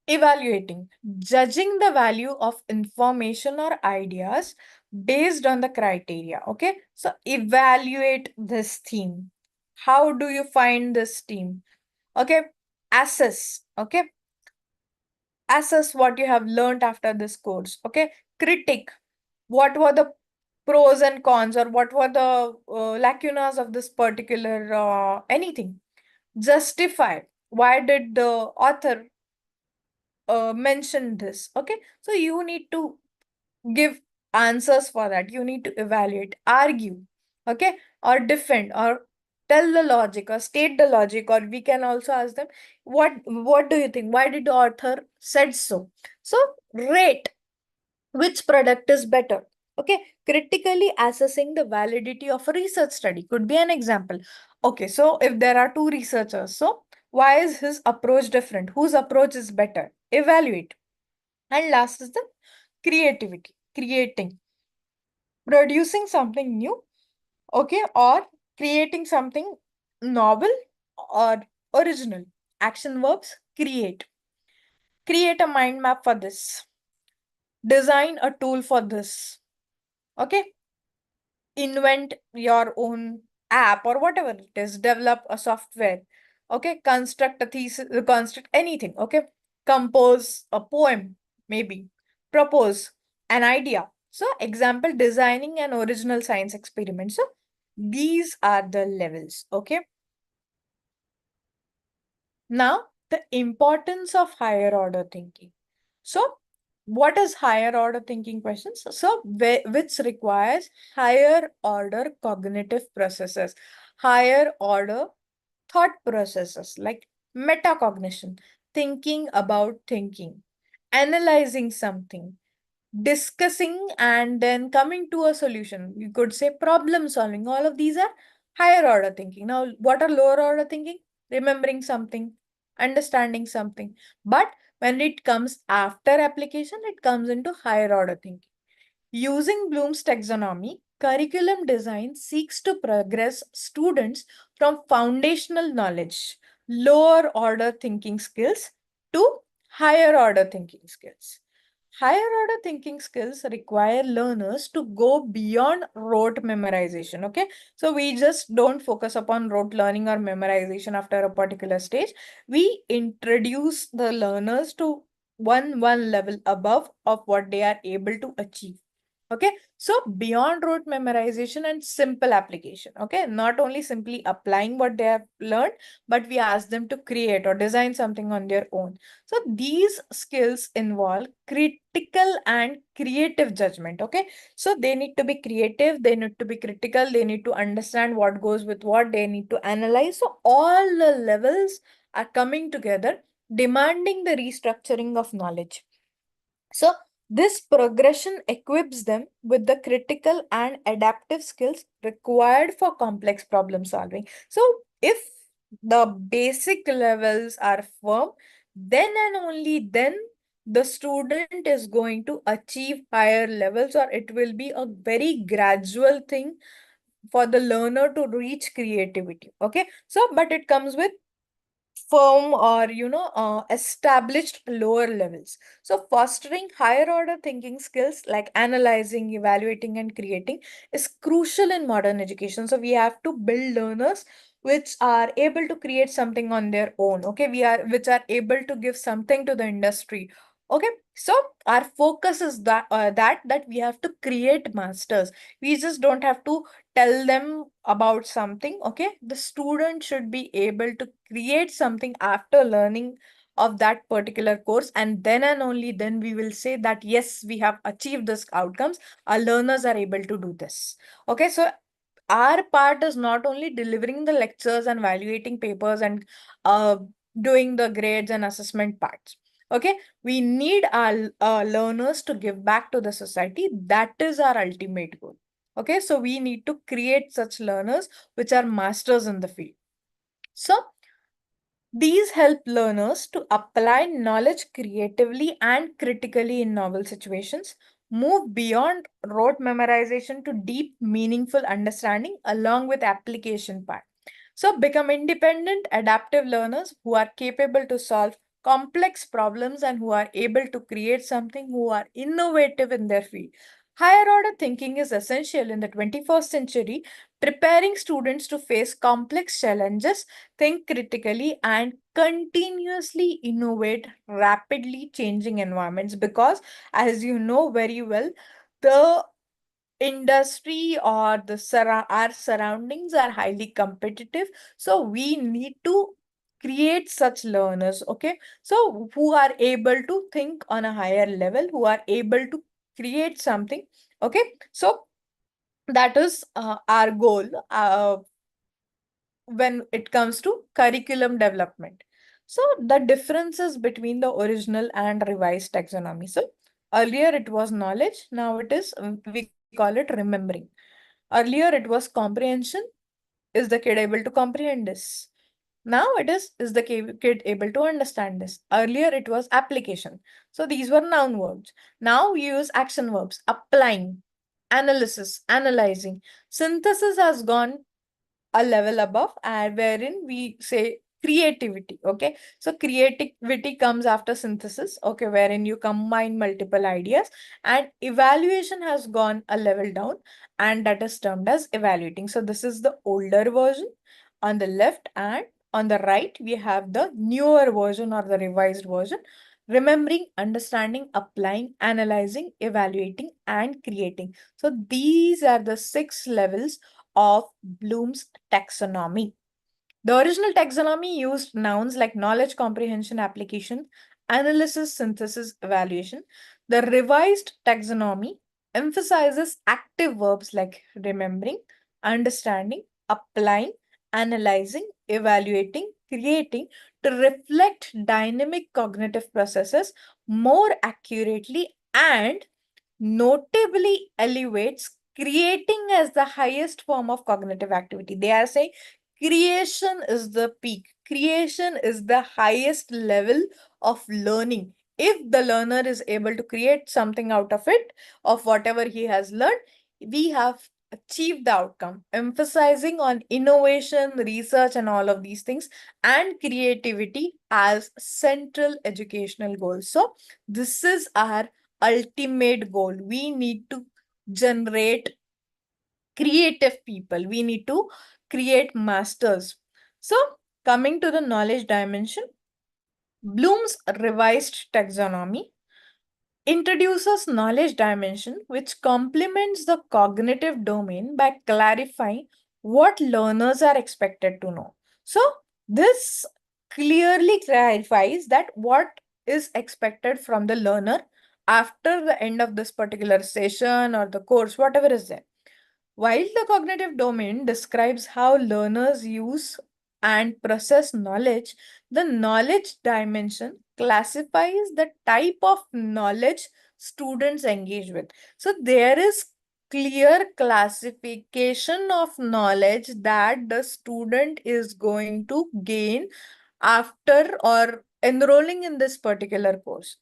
Evaluating, judging the value of information or ideas based on the criteria. Okay, so evaluate this theme. How do you find this theme? Okay, assess. Okay, assess what you have learned after this course. Okay, critique. What were the pros and cons, or what were the lacunas of this particular anything? Justify. Why did the author mention this? Okay, so you need to give answers for that. You need to evaluate, argue, okay, or defend, or tell the logic, or state the logic, or we can also ask them, what do you think? Why did the author said so? So rate which product is better. Okay, critically assessing the validity of a research study could be an example. Okay, so if there are two researchers, so why is his approach different? Whose approach is better? Evaluate. And last is the creativity, creating, producing something new, okay, or creating something novel or original. Action verbs, create. Create a mind map for this. Design a tool for this. Okay, invent your own app or whatever it is, develop a software. Okay, construct a thesis, construct anything. Okay, compose a poem, maybe propose an idea. So example, designing an original science experiment. So these are the levels. Okay, now the importance of higher order thinking. So what is higher order thinking questions? So which requires higher order cognitive processes, higher order thought processes like metacognition, thinking about thinking, analyzing something, discussing and then coming to a solution. You could say problem solving. All of these are higher order thinking. Now, what are lower order thinking? Remembering something, understanding something. But when it comes after application, it comes into higher order thinking. Using Bloom's taxonomy, curriculum design seeks to progress students from foundational knowledge, lower order thinking skills to higher order thinking skills. Higher order thinking skills require learners to go beyond rote memorization. Okay, so we just don't focus upon rote learning or memorization after a particular stage. We introduce the learners to one level above of what they are able to achieve. Okay, so beyond rote memorization and simple application. Okay, not only simply applying what they have learned, but we ask them to create or design something on their own. So these skills involve critical and creative judgment. Okay, so they need to be creative, they need to be critical, they need to understand what goes with what, they need to analyze. So all the levels are coming together, demanding the restructuring of knowledge. So this progression equips them with the critical and adaptive skills required for complex problem solving. So if the basic levels are firm, then and only then the student is going to achieve higher levels, or it will be a very gradual thing for the learner to reach creativity. Okay, so but it comes with firm or established lower levels. So fostering higher order thinking skills like analyzing, evaluating, and creating is crucial in modern education. So we have to build learners which are able to create something on their own. Okay, which are able to give something to the industry, Okay, so our focus is that we have to create masters. We just don't have to tell them about something. Okay, the student should be able to create something after learning of that particular course, and only then we will say that yes, we have achieved this outcomes. Our learners are able to do this. Okay, so our part is not only delivering the lectures and evaluating papers and doing the grades and assessment parts. Okay, we need our learners to give back to the society. That is our ultimate goal. Okay, so we need to create such learners which are masters in the field. So these help learners to apply knowledge creatively and critically in novel situations, move beyond rote memorization to deep, meaningful understanding along with application part. So become independent, adaptive learners who are capable to solve complex problems and who are able to create something, who are innovative in their field. Higher order thinking is essential in the 21st century, preparing students to face complex challenges, think critically, and continuously innovate rapidly changing environments. Because, as you know very well, the industry or our surroundings are highly competitive, so we need to create such learners. Okay, so who are able to think on a higher level, who are able to create something. Okay, so that is our goal when it comes to curriculum development. So the differences between the original and revised taxonomy. So earlier it was knowledge, now it is, we call it remembering. Earlier it was comprehension. Is the kid able to comprehend this? Now it is the kid able to understand this? Earlier it was application. So these were noun verbs. Now we use action verbs, applying, analysis, analyzing. Synthesis has gone a level above, and wherein we say creativity. Okay, so creativity comes after synthesis. Okay, wherein you combine multiple ideas, and evaluation has gone a level down, and that is termed as evaluating. So this is the older version on the left, and on the right we have the newer version or the revised version: remembering, understanding, applying, analyzing, evaluating, and creating. So these are the 6 levels of Bloom's taxonomy. The original taxonomy used nouns like knowledge, comprehension, application, analysis, synthesis, evaluation. The revised taxonomy emphasizes active verbs like remembering, understanding, applying, analyzing, evaluating, creating to reflect dynamic cognitive processes more accurately, and notably elevates creating as the highest form of cognitive activity. They are saying creation is the peak. Creation is the highest level of learning. If the learner is able to create something out of it, of whatever he has learned, we have achieved the outcome, emphasizing on innovation, research, and all of these things, and creativity as central educational goals. So this is our ultimate goal. We need to generate creative people. We need to create masters. So coming to the knowledge dimension, Bloom's revised taxonomy introduces knowledge dimension which complements the cognitive domain by clarifying what learners are expected to know. So this clearly clarifies that what is expected from the learner after the end of this particular session or the course, whatever is there. While the cognitive domain describes how learners use and process knowledge, the knowledge dimension classifies the type of knowledge students engage with. So there is clear classification of knowledge that the student is going to gain after or enrolling in this particular course.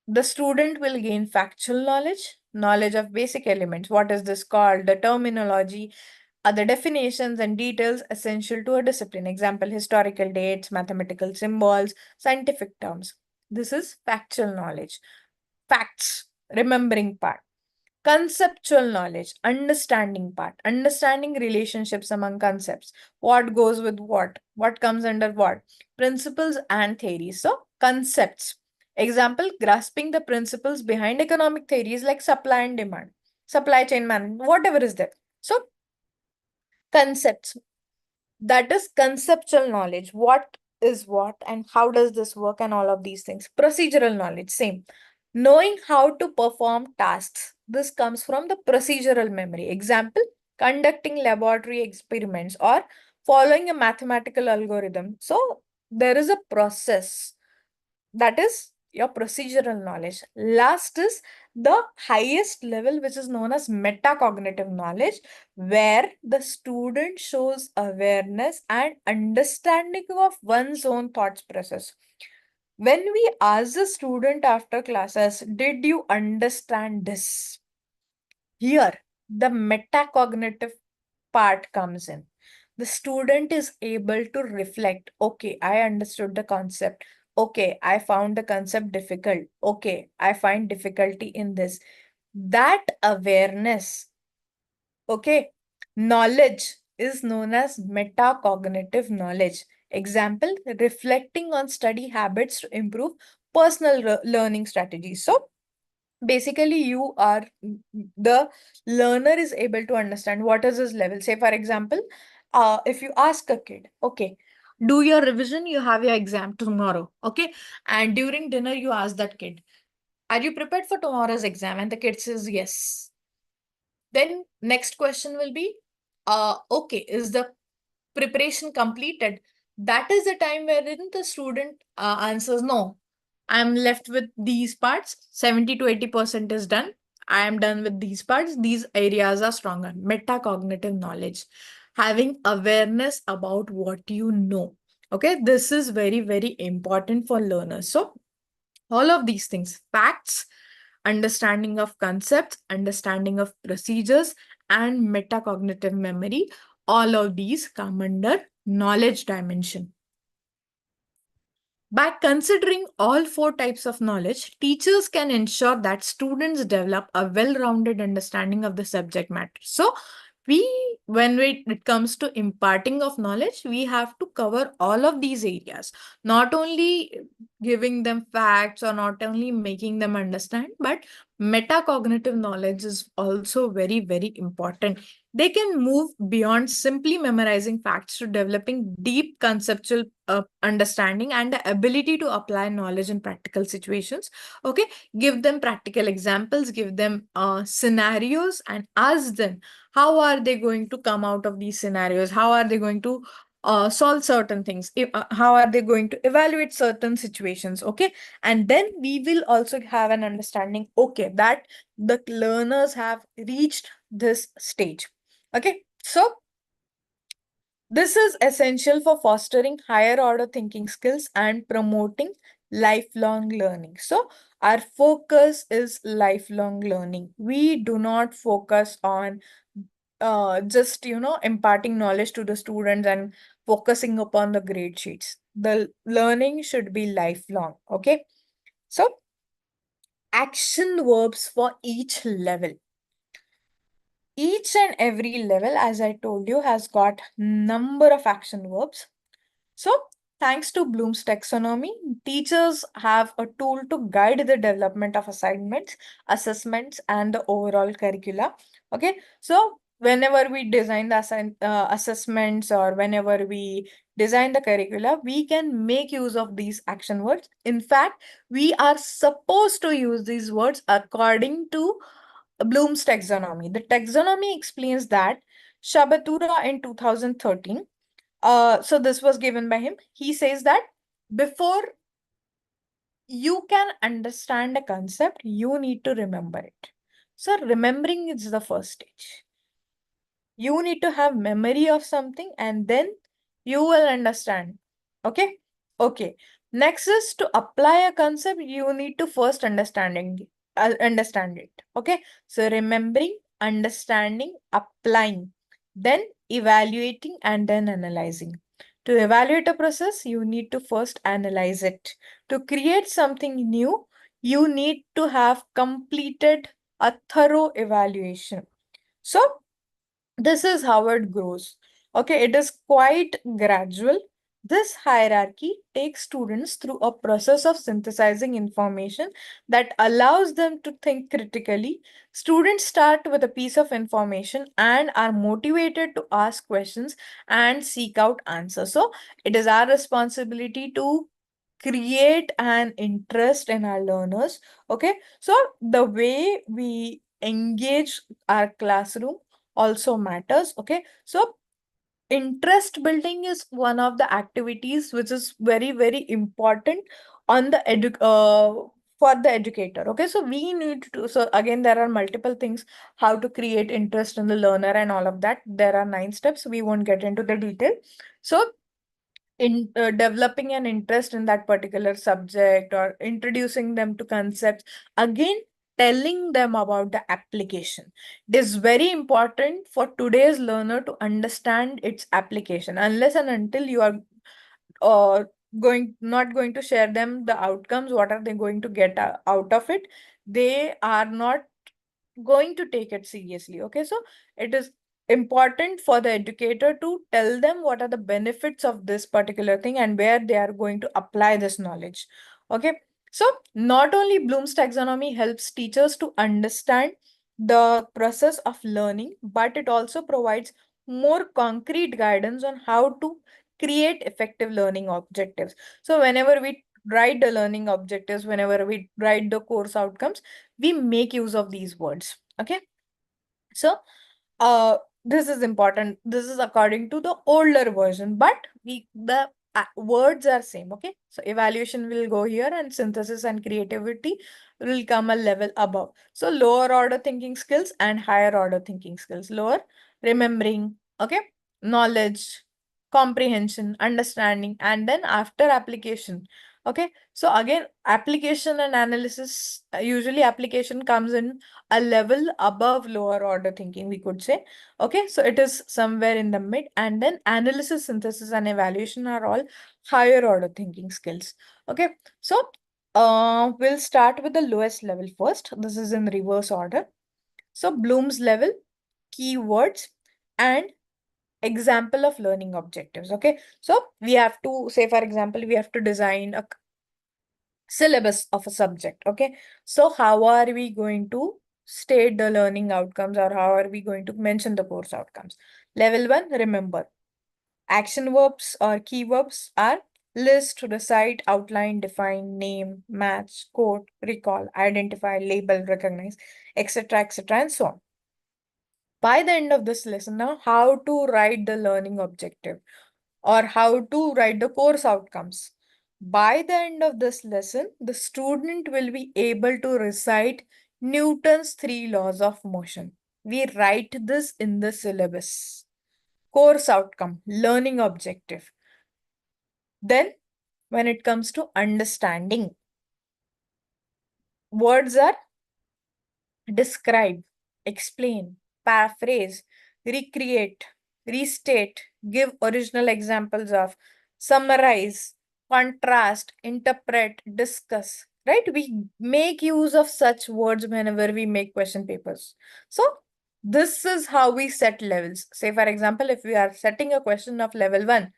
The student will gain factual knowledge, knowledge of basic elements. What is this called? The terminology, other definitions and details essential to a discipline. Example, historical dates, mathematical symbols, scientific terms. This is factual knowledge. Facts, remembering part. Conceptual knowledge, understanding part, understanding relationships among concepts, what goes with what comes under what, principles and theories. So concepts, Example, grasping the principles behind economic theories like supply and demand, supply chain management, whatever is there. So concepts, that is conceptual knowledge. What is what and how does this work and all of these things. Procedural knowledge, same. Knowing how to perform tasks. This comes from the procedural memory. Example, conducting laboratory experiments or following a mathematical algorithm. So there is a process. That is your procedural knowledge. Last is the highest level, which is known as metacognitive knowledge, where the student shows awareness and understanding of one's own thoughts process. When we ask the student after classes, did you understand this? Here, the metacognitive part comes in. The student is able to reflect, okay, I understood the concept. Okay, I found the concept difficult. Okay, I find difficulty in this. That awareness, okay, knowledge is known as metacognitive knowledge. Example, reflecting on study habits to improve personal learning strategies. So, basically you are the learner is able to understand what is his level. Say for example, if you ask a kid, okay, do your revision, you have your exam tomorrow, okay, and during dinner you ask that kid, are you prepared for tomorrow's exam? And the kid says yes. Then next question will be, okay, is the preparation completed? That is the time wherein the student answers no, I'm left with these parts. 70 to 80% is done. I am done with these parts. These areas are stronger. Metacognitive knowledge, having awareness about what you know. Okay, this is very, very important for learners. So all of these things, facts, understanding of concepts, understanding of procedures, and metacognitive memory, all of these come under knowledge dimension. By considering all four types of knowledge, teachers can ensure that students develop a well-rounded understanding of the subject matter. So, when it comes to imparting of knowledge, we have to cover all of these areas, not only giving them facts or not only making them understand, but metacognitive knowledge is also very, very important. They can move beyond simply memorizing facts to developing deep conceptual understanding and the ability to apply knowledge in practical situations. Okay, give them practical examples, give them scenarios, and ask them how are they going to come out of these scenarios, how are they going to solve certain things, how are they going to evaluate certain situations. Okay, and then we will also have an understanding, okay, that the learners have reached this stage. Okay, so this is essential for fostering higher order thinking skills and promoting lifelong learning. So our focus is lifelong learning. We do not focus on just, imparting knowledge to the students and focusing upon the grade sheets. The learning should be lifelong. Okay, so action verbs for each level. Each and every level, as I told you, has got number of action verbs. So thanks to Bloom's taxonomy, teachers have a tool to guide the development of assignments, assessments, and the overall curricula. Okay, so whenever we design the assessments or whenever we design the curricula, we can make use of these action words. In fact, we are supposed to use these words according to Bloom's taxonomy. The taxonomy explains that Shabatura in 2013, so this was given by him. He says that before you can understand a concept, you need to remember it. So remembering is the first stage. You need to have memory of something and then you will understand. Okay? Okay. Next is to apply a concept, you need to first understand it. Okay? So remembering, understanding, applying, then evaluating, and then analyzing. To evaluate a process, you need to first analyze it. To create something new, you need to have completed a thorough evaluation. So this is how it grows. Okay, it is quite gradual. This hierarchy takes students through a process of synthesizing information that allows them to think critically. Students start with a piece of information and are motivated to ask questions and seek out answers. So it is our responsibility to create an interest in our learners. Okay, so the way we engage our classroom also matters. Okay, so interest building is one of the activities which is very important on the for the educator. Okay, so we need to, so again there are multiple things how to create interest in the learner and all of that. There are 9 steps, we won't get into the detail. So in developing an interest in that particular subject or introducing them to concepts, again telling them about the application. It is very important for today's learner to understand its application. Unless and until you are not going to share them the outcomes, what are they going to get out of it, they are not going to take it seriously. Okay, so it is important for the educator to tell them what are the benefits of this particular thing and where they are going to apply this knowledge. Okay, so not only Bloom's taxonomy helps teachers to understand the process of learning, but it also provides more concrete guidance on how to create effective learning objectives. So whenever we write the learning objectives, whenever we write the course outcomes, we make use of these words. Okay, so this is important. This is according to the older version, but the words are same. Okay, so evaluation will go here and synthesis and creativity will come a level above. So lower order thinking skills and higher order thinking skills. Lower, remembering, okay, knowledge, comprehension, understanding, and then after application. Okay, so again application and analysis, usually application comes in a level above lower order thinking, we could say. Okay, so it is somewhere in the mid, and then analysis, synthesis, and evaluation are all higher order thinking skills. Okay, so we'll start with the lowest level first. This is in reverse order. So Bloom's level, keywords, and example of learning objectives. Okay, so we have to say, for example, we have to design a syllabus of a subject. Okay, so how are we going to state the learning outcomes, or how are we going to mention the course outcomes? Level 1, remember. Action verbs or key verbs are list, recite, outline, define, name, match, quote, recall, identify, label, recognize, etc., and so on. By the end of this lesson now, how to write the learning objective or how to write the course outcomes. By the end of this lesson, the student will be able to recite Newton's 3 laws of motion. We write this in the syllabus. Course outcome, learning objective. Then, when it comes to understanding, words are describe, explain, paraphrase, recreate, restate, give original examples of, summarize, contrast, interpret, discuss. Right? We make use of such words whenever we make question papers. So this is how we set levels. Say, for example, if we are setting a question of level 1,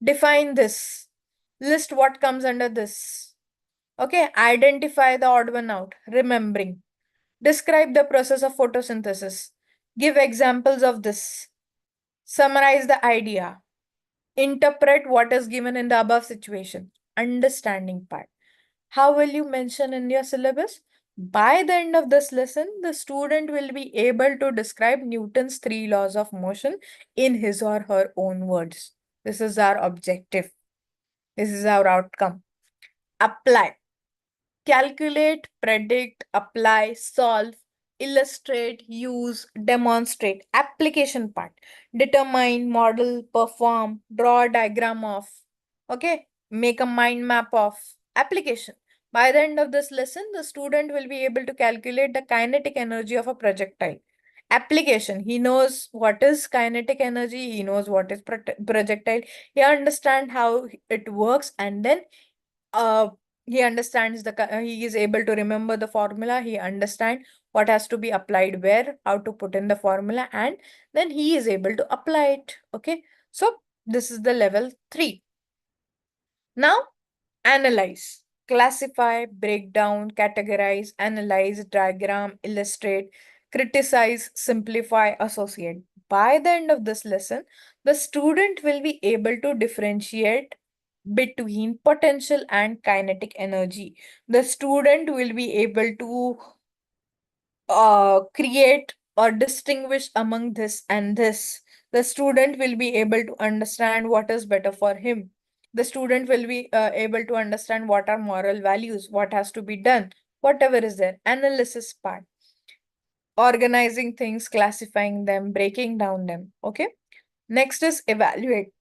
define this, list what comes under this. Okay, identify the odd one out, remembering. Describe the process of photosynthesis. Give examples of this. Summarize the idea. Interpret what is given in the above situation. Understanding part. How will you mention in your syllabus? By the end of this lesson, the student will be able to describe Newton's 3 laws of motion in his or her own words. This is our objective. This is our outcome. Apply. Calculate, predict, apply, solve, illustrate, use, demonstrate. Application part. Determine, model, perform, draw a diagram of. Okay, make a mind map of. Application. By the end of this lesson, the student will be able to calculate the kinetic energy of a projectile. Application. He knows what is kinetic energy. He knows what is projectile. He understands how it works, and then he understands he is able to remember the formula. He understands what has to be applied where, how to put in the formula, and then he is able to apply it. Okay, so this is the level 3. Now, analyze, classify, break down, categorize, analyze, diagram, illustrate, criticize, simplify, associate. By the end of this lesson, the student will be able to differentiate between potential and kinetic energy. The student will be able to create or distinguish among this and this. The student will be able to understand what is better for him. The student will be able to understand what are moral values, what has to be done, whatever is there. Analysis part, organizing things, classifying them, breaking down them. Okay. Next is evaluate.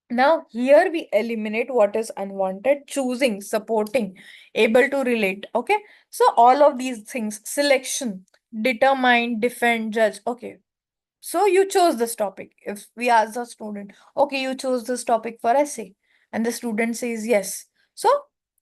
Now, here we eliminate what is unwanted, choosing, supporting, able to relate. Okay. So, all of these things, selection, determine, defend, judge. Okay. So, you chose this topic. If we ask the student, okay, you chose this topic for essay, and the student says yes. So,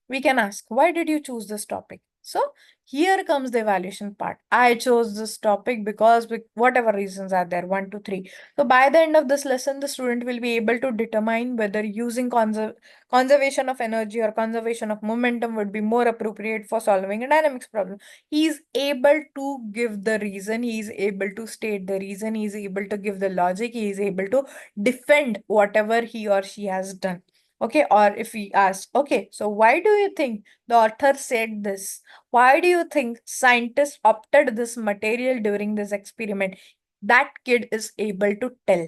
we can ask, why did you choose this topic? So, here comes the evaluation part. I chose this topic because whatever reasons are there, 1, 2, 3. So by the end of this lesson, the student will be able to determine whether using conservation of energy or conservation of momentum would be more appropriate for solving a dynamics problem. He is able to give the reason, he is able to state the reason, he is able to give the logic, he is able to defend whatever he or she has done. Okay, or if we ask, okay, so why do you think the author said this? Why do you think scientists opted this material during this experiment? That kid is able to tell.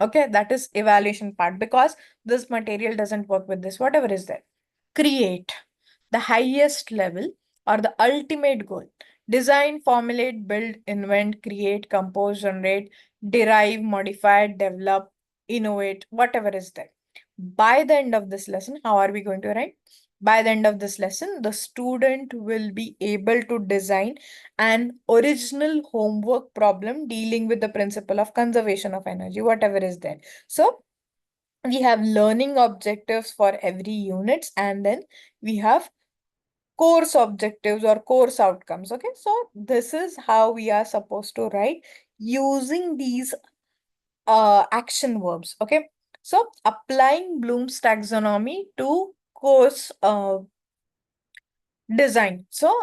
Okay, that is evaluation part, because this material doesn't work with this, whatever is there. Create, the highest level or the ultimate goal. Design, formulate, build, invent, create, compose, generate, derive, modify, develop, innovate, whatever is there. By the end of this lesson, how are we going to write? By the end of this lesson, the student will be able to design an original homework problem dealing with the principle of conservation of energy, whatever is there. So we have learning objectives for every units, and then we have course objectives or course outcomes. Okay, so this is how we are supposed to write using these action verbs. Okay, so applying Bloom's taxonomy to course design. So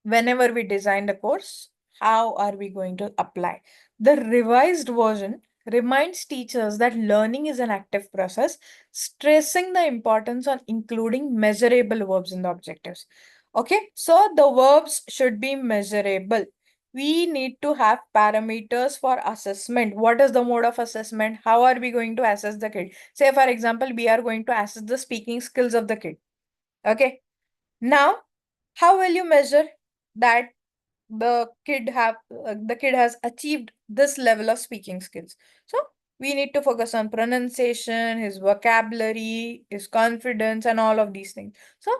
whenever we design the course, how are we going to apply? The revised version reminds teachers that learning is an active process, stressing the importance on including measurable verbs in the objectives. Okay, so the verbs should be measurable. We need to have parameters for assessment. What is the mode of assessment? How are we going to assess the kid? Say, for example, we are going to assess the speaking skills of the kid. Okay, now how will you measure that the kid has achieved this level of speaking skills? So we need to focus on pronunciation, his vocabulary, his confidence, and all of these things. So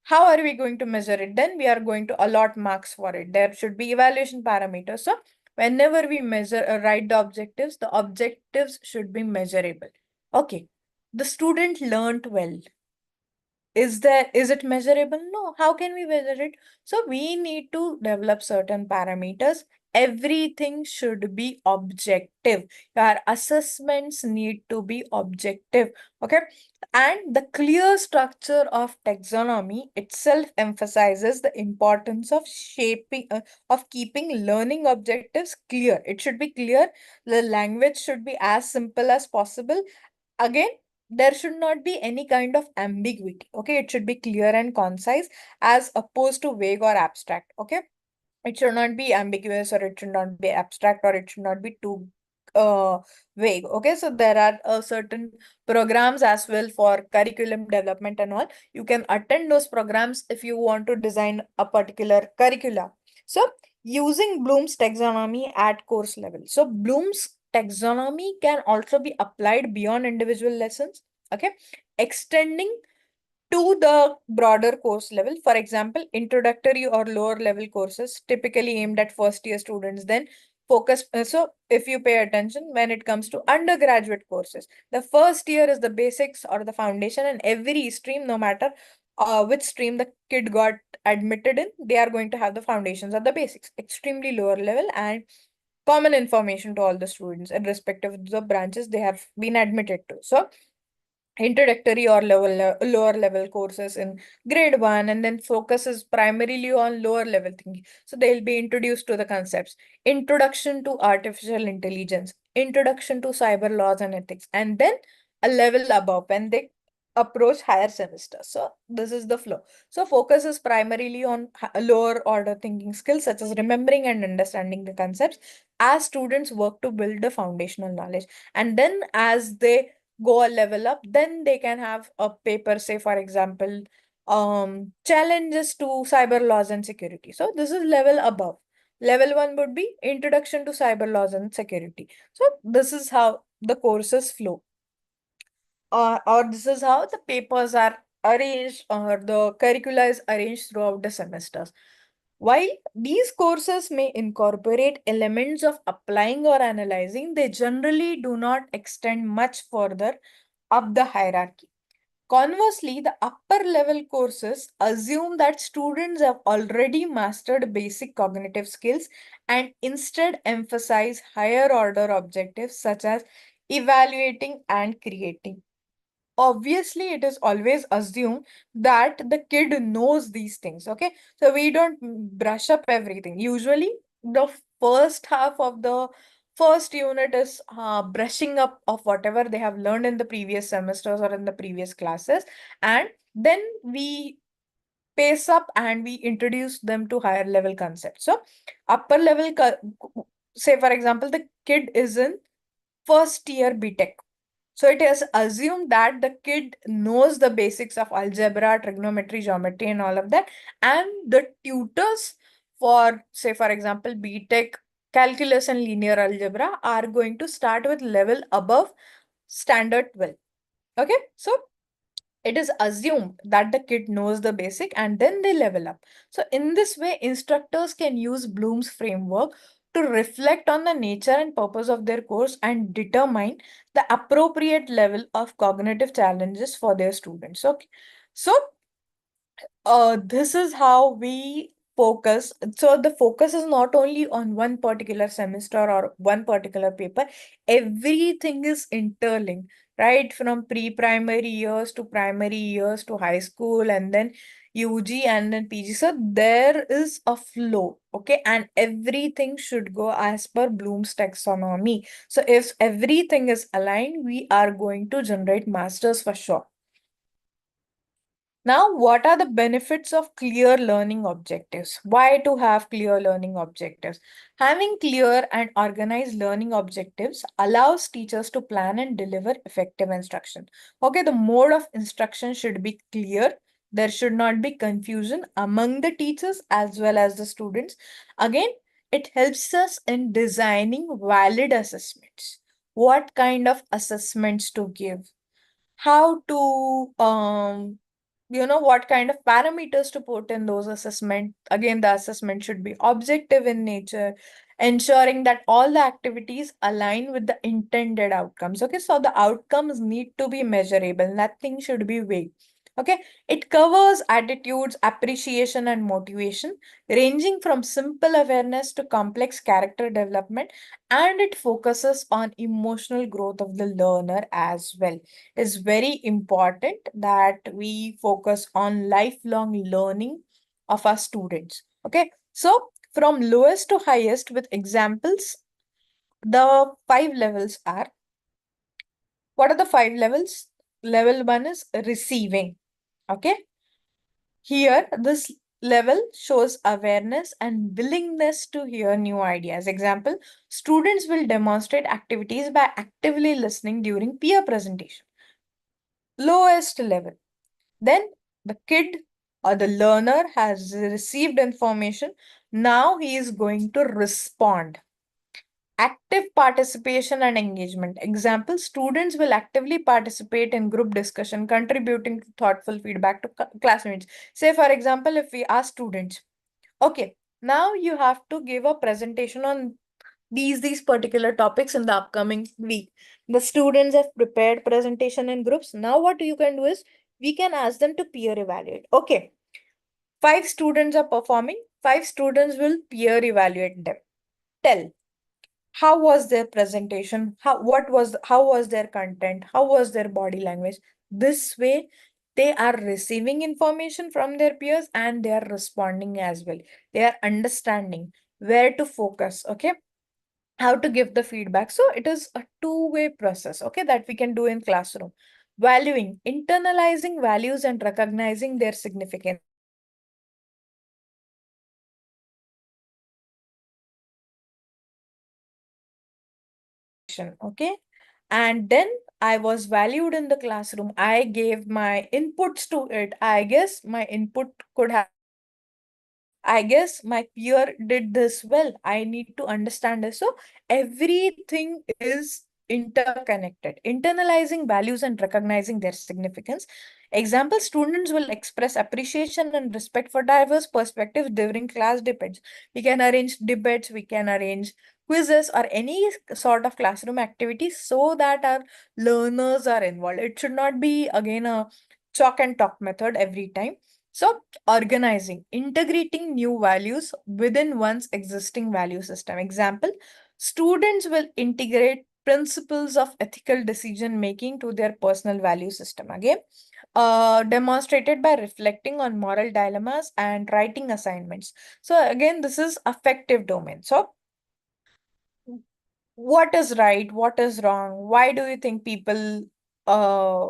how are we going to measure it? Then we are going to allot marks for it. There should be evaluation parameters. So whenever we write the objectives should be measurable. Okay, the student learned well. Is it measurable? No. How can we measure it? So we need to develop certain parameters. Everything should be objective. Your assessments need to be objective. Okay. And the clear structure of taxonomy itself emphasizes the importance of of keeping learning objectives clear. It should be clear. The language should be as simple as possible. Again, there should not be any kind of ambiguity. Okay, it should be clear and concise as opposed to vague or abstract. Okay, it should not be ambiguous, or it should not be abstract, or it should not be too vague. Okay, so there are certain programs as well for curriculum development and all. You can attend those programs if you want to design a particular curricula. So using Bloom's taxonomy at course level. So Bloom's taxonomy can also be applied beyond individual lessons. Okay, extending to the broader course level. For example, introductory or lower level courses typically aimed at first year students, then focus. So if you pay attention, when it comes to undergraduate courses, the first year is the basics or the foundation, and every stream, no matter which stream the kid got admitted in, they are going to have the foundations or the basics, extremely lower level, and common information to all the students irrespective of the branches they have been admitted to. So introductory or lower level courses in grade 1, and then focuses primarily on lower level thinking. So they'll be introduced to the concepts: introduction to artificial intelligence, introduction to cyber laws and ethics, and then a level above when they approach higher semesters. So this is the flow. So focus is primarily on lower order thinking skills such as remembering and understanding the concepts as students work to build the foundational knowledge. And then as they go a level up, then they can have a paper, say for example, challenges to cyber laws and security. So this is level above. Level 1 would be introduction to cyber laws and security. So this is how the courses flow, or this is how the papers are arranged, or the curricula is arranged throughout the semesters. While these courses may incorporate elements of applying or analyzing, they generally do not extend much further up the hierarchy. Conversely, the upper level courses assume that students have already mastered basic cognitive skills and instead emphasize higher order objectives such as evaluating and creating. Obviously, it is always assumed that the kid knows these things. Okay, so we don't brush up everything. Usually the first half of the first unit is brushing up of whatever they have learned in the previous semesters or in the previous classes, and then we pace up and we introduce them to higher level concepts. So upper level, say for example, the kid is in first year BTech. So it is assumed that the kid knows the basics of algebra, trigonometry, geometry, and all of that. And the tutors for, say, for example, BTech, calculus and linear algebra are going to start with level above standard 12. Okay, so it is assumed that the kid knows the basic and then they level up. So in this way, instructors can use Bloom's framework to reflect on the nature and purpose of their course and determine the appropriate level of cognitive challenges for their students. Okay. So this is how we focus. So the focus is not only on one particular semester or one particular paper. Everything is interlinked, right? From pre-primary years to primary years to high school and then UG and then PG. So there is a flow, okay? And everything should go as per Bloom's taxonomy. So if everything is aligned, we are going to generate masters for sure. Now, what are the benefits of clear learning objectives? Why to have clear learning objectives? Having clear and organized learning objectives allows teachers to plan and deliver effective instruction. Okay, the mode of instruction should be clear. There should not be confusion among the teachers as well as the students. Again, it helps us in designing valid assessments. What kind of assessments to give? How to what kind of parameters to put in those assessment. Again, the assessment should be objective in nature, ensuring that all the activities align with the intended outcomes. Okay, so the outcomes need to be measurable. Nothing should be vague. Okay, it covers attitudes, appreciation, and motivation, ranging from simple awareness to complex character development, and it focuses on emotional growth of the learner as well. It's very important that we focus on lifelong learning of our students. Okay, so from lowest to highest with examples, the 5 levels are, what are the 5 levels? Level 1 is receiving. Okay, here this level shows awareness and willingness to hear new ideas. Example, students will demonstrate activities by actively listening during peer presentation. Lowest level. Then the kid or the learner has received information. Now he is going to respond. Active participation and engagement. Example, students will actively participate in group discussion, contributing to thoughtful feedback to classmates. Say, for example, if we ask students, okay, now you have to give a presentation on these particular topics in the upcoming week. The students have prepared presentation in groups. Now what you can do is, we can ask them to peer evaluate. Okay, 5 students are performing, 5 students will peer evaluate them. Tell, how was their presentation? How was their content? How was their body language? This way, they are receiving information from their peers and they are responding as well. They are understanding where to focus, okay? How to give the feedback. So it is a two-way process, okay, that we can do in classroom. Valuing, internalizing values and recognizing their significance. Okay, and then I was valued in the classroom. I gave my inputs to it. I guess my input could have, I guess my peer did this well. I need to understand this. So everything is interconnected. Internalizing values and recognizing their significance. Example, students will express appreciation and respect for diverse perspectives during class debates. We can arrange debates, we can arrange quizzes or any sort of classroom activities so that our learners are involved. It should not be again a chalk and talk method every time. So organizing, integrating new values within one's existing value system. Example, students will integrate principles of ethical decision making to their personal value system. Again, demonstrated by reflecting on moral dilemmas and writing assignments. So again, this is affective domain. So what is right? What is wrong? Why do you think people uh,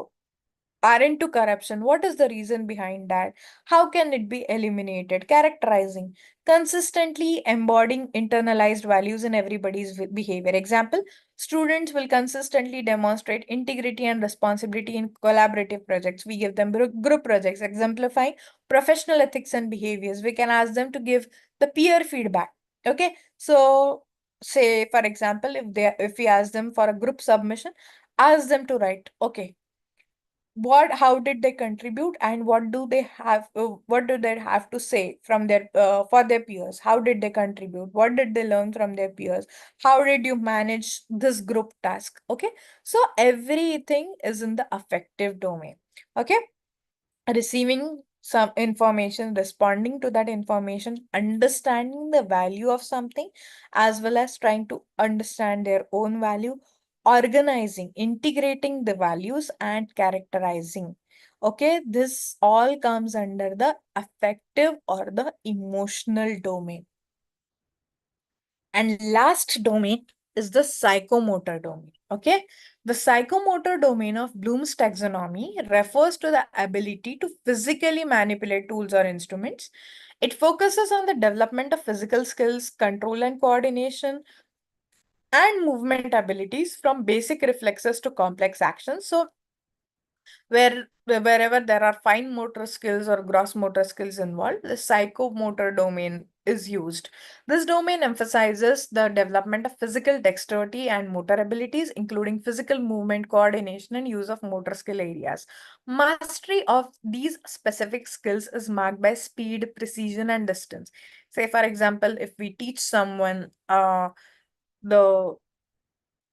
are into corruption? What is the reason behind that? How can it be eliminated? Characterizing, consistently embodying internalized values in everybody's behavior. Example, students will consistently demonstrate integrity and responsibility in collaborative projects. We give them group projects, exemplifying professional ethics and behaviors. We can ask them to give the peer feedback. Okay, so say for example, if we ask them for a group submission, ask them to write, okay, how did they contribute and what do they have to say from their for their peers? How did they contribute? What did they learn from their peers? How did you manage this group task? Okay, so everything is in the affective domain. Okay, receiving some information, responding to that information, understanding the value of something, as well as trying to understand their own value, organizing, integrating the values, and characterizing. Okay, this all comes under the affective or the emotional domain. And last domain is the psychomotor domain. Okay, the psychomotor domain of Bloom's taxonomy refers to the ability to physically manipulate tools or instruments. It focuses on the development of physical skills, control and coordination, and movement abilities from basic reflexes to complex actions. So wherever there are fine motor skills or gross motor skills involved, the psychomotor domain is used. This domain emphasizes the development of physical dexterity and motor abilities, including physical movement, coordination, and use of motor skill areas. Mastery of these specific skills is marked by speed, precision, and distance. Say, for example, if we teach someone the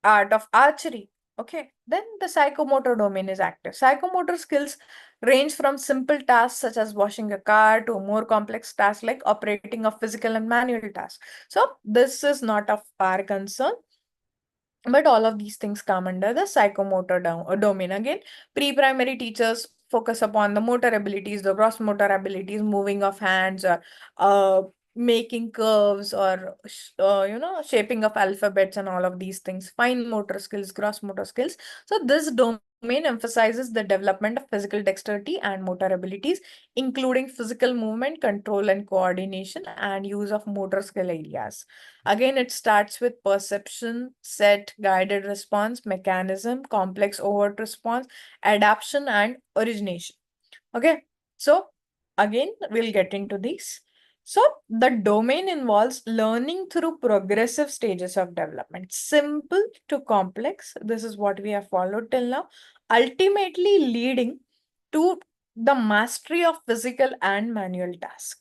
art of archery, okay, then the psychomotor domain is active. Psychomotor skills range from simple tasks such as washing a car to more complex tasks like operating a physical and manual tasks. So this is not of our concern, but all of these things come under the psychomotor domain. Again, pre-primary teachers focus upon the motor abilities, the gross motor abilities, moving of hands, or making curves, or shaping of alphabets and all of these things. Fine motor skills, gross motor skills. So this domain emphasizes the development of physical dexterity and motor abilities, including physical movement, control and coordination, and use of motor skill areas. Again, it starts with perception, set, guided response, mechanism, complex overt response, adaptation, and origination. Okay, so again, we'll get into these. So the domain involves learning through progressive stages of development, simple to complex. This is what we have followed till now, ultimately leading to the mastery of physical and manual tasks.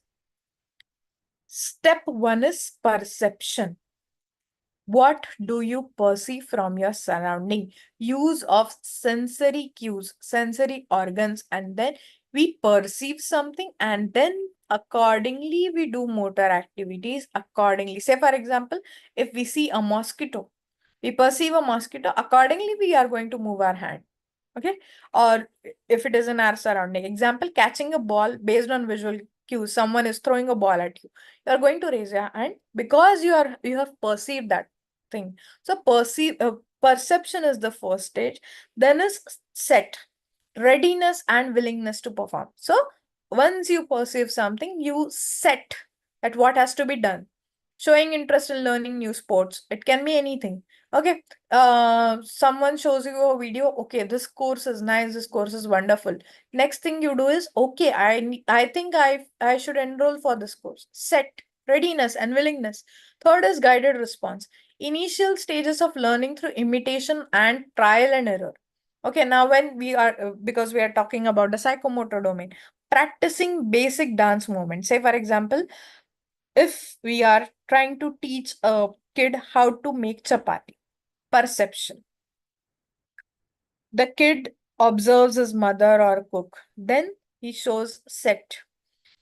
Step one is perception. What do you perceive from your surrounding? Use of sensory cues, sensory organs, and then we perceive something and then accordingly we do motor activities accordingly. Say, for example, if we see a mosquito, we perceive a mosquito, accordingly we are going to move our hand. Okay, or if it is in our surrounding, example, catching a ball based on visual cues, someone is throwing a ball at you, you are going to raise your hand because you have perceived that thing. So perception is the first stage. Then is set, readiness and willingness to perform. So once you perceive something, you set at what has to be done. Showing interest in learning new sports, it can be anything. Okay, someone shows you a video, okay, this course is nice, this course is wonderful. Next thing you do is, okay, I think I should enroll for this course. Set, readiness and willingness. Third is guided response, initial stages of learning through imitation and trial and error. Okay, now when we are because we are talking about the psychomotor domain, practicing basic dance movements. Say for example, if we are trying to teach a kid how to make chapati, perception. The kid observes his mother or cook. Then he shows set,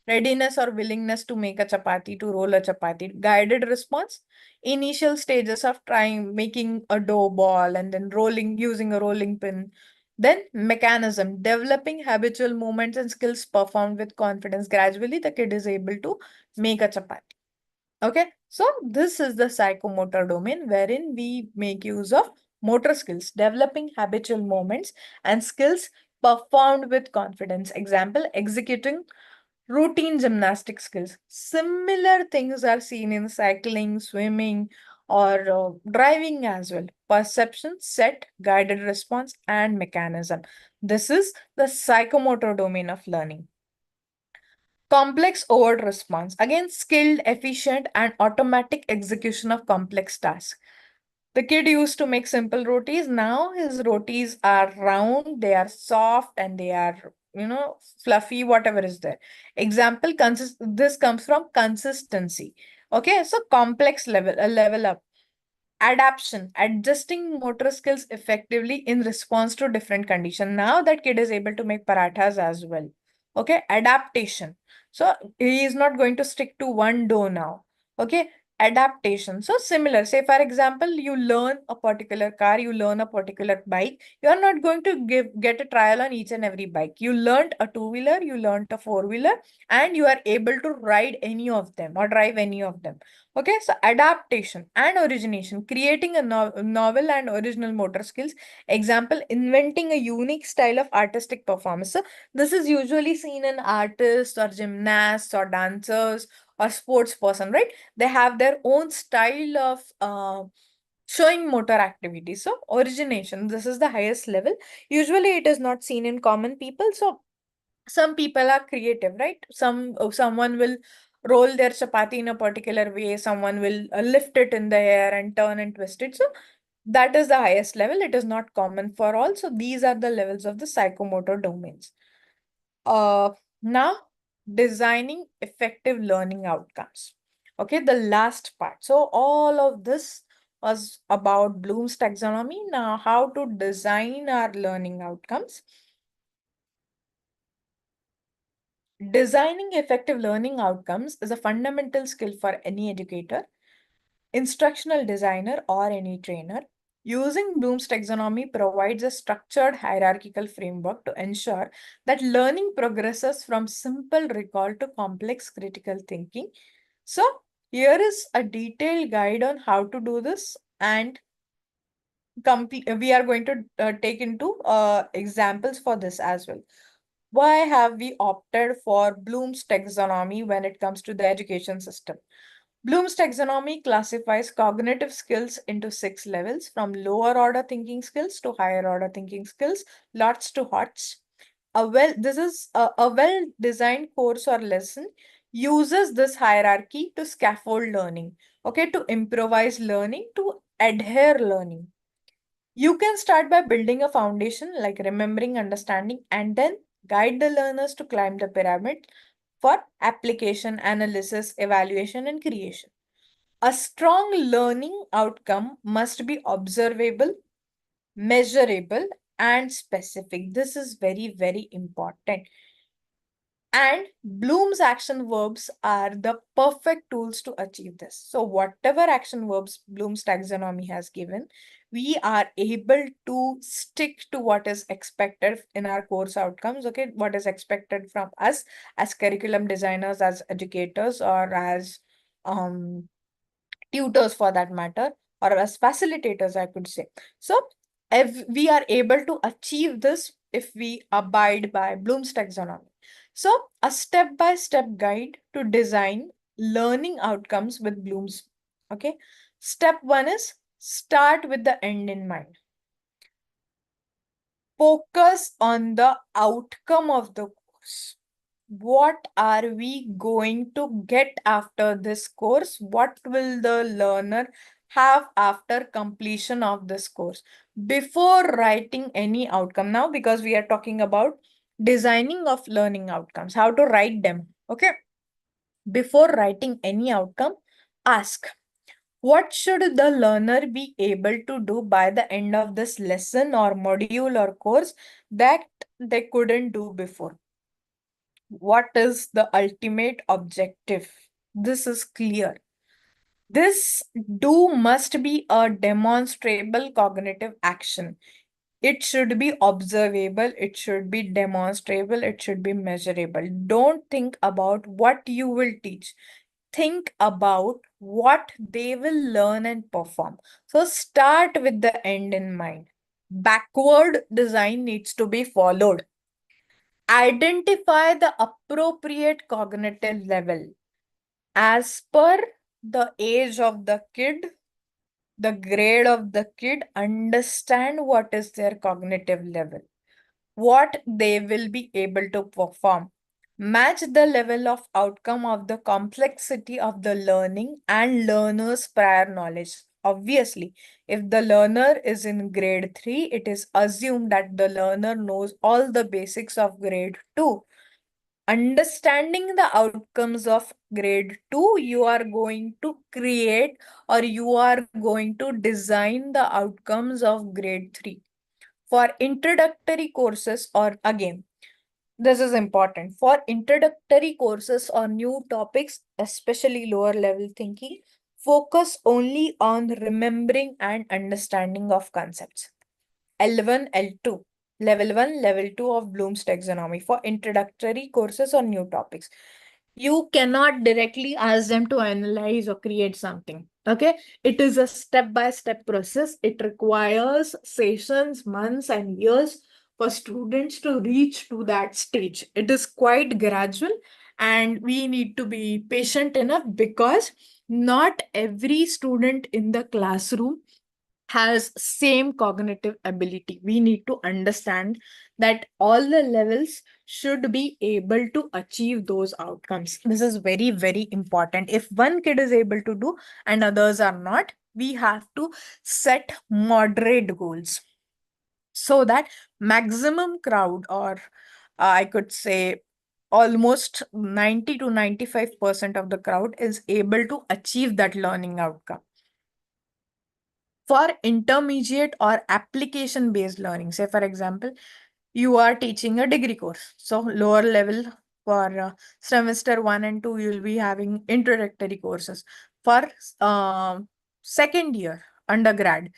readiness or willingness to make a chapati, to roll a chapati. Guided response, initial stages of trying, making a dough ball and then rolling, using a rolling pin. Then mechanism, developing habitual movements and skills performed with confidence. Gradually, the kid is able to make a chapati. Okay, so this is the psychomotor domain wherein we make use of motor skills, developing habitual movements and skills performed with confidence. Example, executing routine gymnastic skills. Similar things are seen in cycling, swimming, or driving as well. Perception, set, guided response, and mechanism. This is the psychomotor domain of learning. Complex overt response. Again, skilled, efficient, and automatic execution of complex tasks. The kid used to make simple rotis. Now his rotis are round, they are soft, and they are, fluffy, whatever is there. Example, this comes from consistency. Okay, so complex level, a level up. Adaptation, adjusting motor skills effectively in response to different conditions. Now that kid is able to make parathas as well. Okay, adaptation. So he is not going to stick to one dough now. Okay, adaptation. So similar, say for example, you learn a particular car, you learn a particular bike. You are not going to get a trial on each and every bike. You learned a two-wheeler, you learned a four-wheeler, and you are able to ride any of them or drive any of them. Okay, so adaptation and origination, creating a novel and original motor skills. Example, inventing a unique style of artistic performance. So this is usually seen in artists or gymnasts or dancers or sports person, right? They have their own style of showing motor activity. So origination, this is the highest level. Usually it is not seen in common people. So some people are creative, right? Someone will roll their chapati in a particular way, someone will lift it in the air and turn and twist it. So that is the highest level. It is not common for all. So these are the levels of the psychomotor domains. Now designing effective learning outcomes. Okay, the last part. So all of this was about Bloom's taxonomy. Now how to design our learning outcomes. Designing effective learning outcomes is a fundamental skill for any educator, instructional designer, or any trainer. Using Bloom's taxonomy provides a structured hierarchical framework to ensure that learning progresses from simple recall to complex critical thinking. So here is a detailed guide on how to do this, and we are going to take into examples for this as well. Why have we opted for Bloom's taxonomy when it comes to the education system? Bloom's taxonomy classifies cognitive skills into 6 levels, from lower order thinking skills to higher order thinking skills, lots to hots. This is a well-designed course or lesson uses this hierarchy to scaffold learning, okay, to improvise learning, to adhere learning. You can start by building a foundation like remembering, understanding, and then guide the learners to climb the pyramid for application, analysis, evaluation, and creation. A strong learning outcome must be observable, measurable, and specific. This is very, very important. And Bloom's action verbs are the perfect tools to achieve this. So whatever action verbs Bloom's taxonomy has given, we are able to stick to what is expected in our course outcomes, okay? What is expected from us as curriculum designers, as educators, or as tutors for that matter, or as facilitators, I could say. So if we are able to achieve this if we abide by Bloom's taxonomy. So a step-by-step guide to design learning outcomes with Bloom's. Okay. Step 1 is start with the end in mind. Focus on the outcome of the course. What are we going to get after this course? What will the learner have after completion of this course? Before writing any outcome now, because we are talking about designing of learning outcomes, how to write them. Okay. Before writing any outcome, ask, what should the learner be able to do by the end of this lesson or module or course that they couldn't do before? What is the ultimate objective? This is clear. This do must be a demonstrable cognitive action. It should be observable, it should be demonstrable, it should be measurable. Don't think about what you will teach. Think about what they will learn and perform. So start with the end in mind. Backward design needs to be followed. Identify the appropriate cognitive level as per the age of the kid, the grade of the kid. Understand what is their cognitive level, what they will be able to perform. Match the level of outcome of the complexity of the learning and learner's prior knowledge. Obviously, if the learner is in grade 3, it is assumed that the learner knows all the basics of grade 2. Understanding the outcomes of grade 2, you are going to create or you are going to design the outcomes of grade 3. For introductory courses, or again, this is important. For introductory courses or new topics, especially lower level thinking, focus only on remembering and understanding of concepts. L1, L2. Level 1, Level 2 of Bloom's taxonomy for introductory courses or new topics. You cannot directly ask them to analyze or create something. Okay. It is a step-by-step process. It requires sessions, months, and years for students to reach to that stage. It is quite gradual, and we need to be patient enough because not every student in the classroom has same cognitive ability. We need to understand that all the levels should be able to achieve those outcomes. This is very, very important. If one kid is able to do and others are not, we have to set moderate goals so that maximum crowd, or I could say almost 90 to 95% of the crowd is able to achieve that learning outcome. For intermediate or application based learning, say for example, you are teaching a degree course. So lower level for semester 1 and 2, you'll be having introductory courses. For second year undergrad,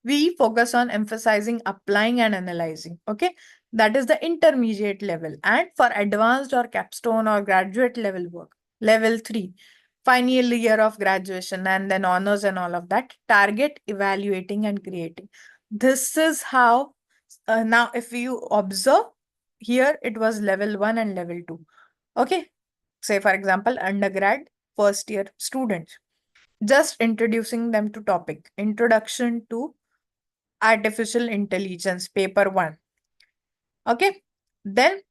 we focus on emphasizing applying and analyzing. Okay, that is the intermediate level. And for advanced or capstone or graduate level work, level 3, final year of graduation and then honors and all of that, target evaluating and creating. This is how now if you observe here, it was level 1 and level 2. Okay, say for example, undergrad first year students, just introducing them to topic, introduction to artificial intelligence, paper 1. Okay, then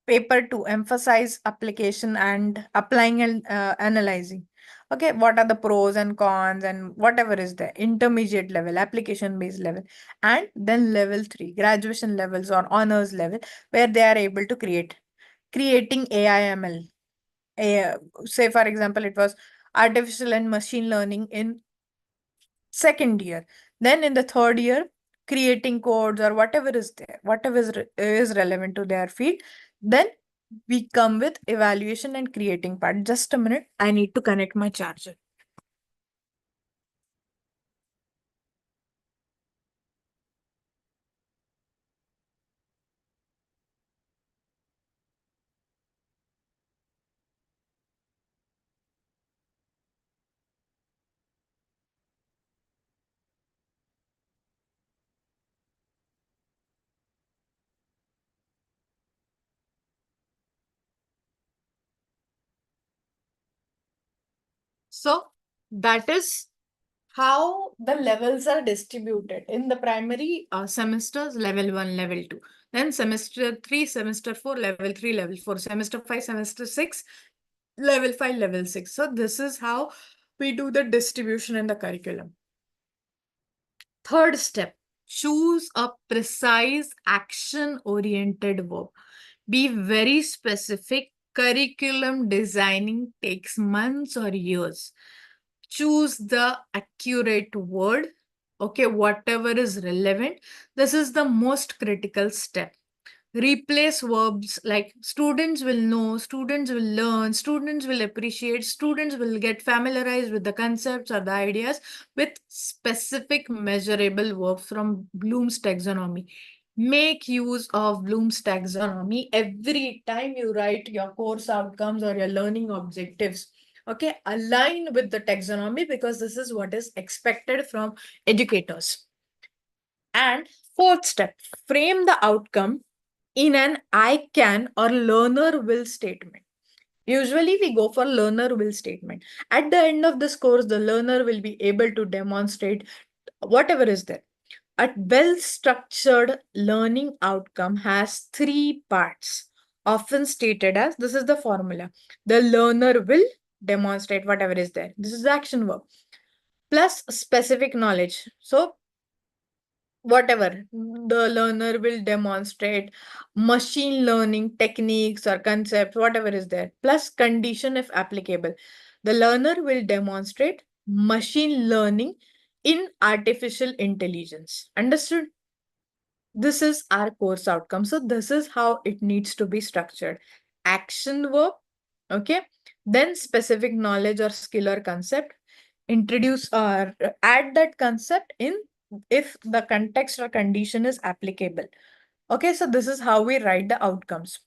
paper 2, emphasize application and applying and analyzing. Okay, what are the pros and cons and whatever is there, intermediate level, application based level. And then level 3, graduation levels or honors level, where they are able to creating AI/ML. Say for example, it was artificial and machine learning in second year. Then in the third year, creating codes or whatever is there, whatever is relevant to their field. Then we come with evaluation and creating part. Just a minute, I need to connect my charger. So that is how the levels are distributed in the primary semesters, level 1, level 2. Then semester 3, semester 4, level 3, level 4, semester 5, semester 6, level 5, level 6. So this is how we do the distribution in the curriculum. Third step, choose a precise action-oriented verb. Be very specific. Curriculum designing takes months or years. Choose the accurate word. Okay, whatever is relevant. This is the most critical step. Replace verbs like students will know, students will learn, students will appreciate, students will get familiarized with the concepts or the ideas with specific measurable verbs from Bloom's taxonomy. Make use of Bloom's taxonomy every time you write your course outcomes or your learning objectives. Okay, align with the taxonomy because this is what is expected from educators. And fourth step, frame the outcome in an I can or learner will statement. Usually we go for learner will statement. At the end of this course, the learner will be able to demonstrate whatever is there. A well-structured learning outcome has 3 parts, often stated as, this is the formula. The learner will demonstrate whatever is there. This is the action verb. Plus specific knowledge. So whatever the learner will demonstrate machine learning techniques or concepts, whatever is there, plus condition if applicable. The learner will demonstrate machine learning in artificial intelligence. Understood? This is our course outcome. So this is how it needs to be structured. Action verb, okay? Then specific knowledge or skill or concept. Introduce or add that concept in if the context or condition is applicable. Okay, so this is how we write the outcomes.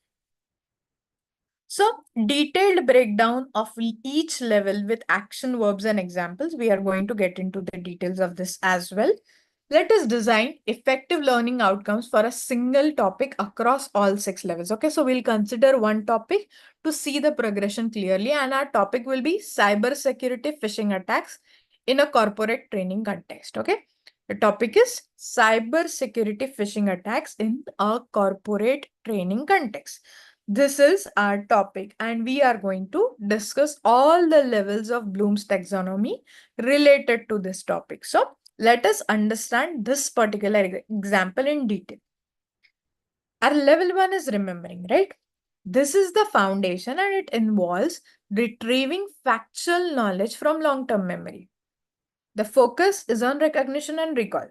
So detailed breakdown of each level with action verbs and examples. We are going to get into the details of this as well. Let us design effective learning outcomes for a single topic across all 6 levels. Okay, so we'll consider one topic to see the progression clearly, and our topic will be cyber security phishing attacks in a corporate training context. Okay, the topic is cyber security phishing attacks in a corporate training context. This is our topic, and we are going to discuss all the levels of Bloom's taxonomy related to this topic. So let us understand this particular example in detail. Our level 1 is remembering, right? This is the foundation and it involves retrieving factual knowledge from long-term memory. The focus is on recognition and recall.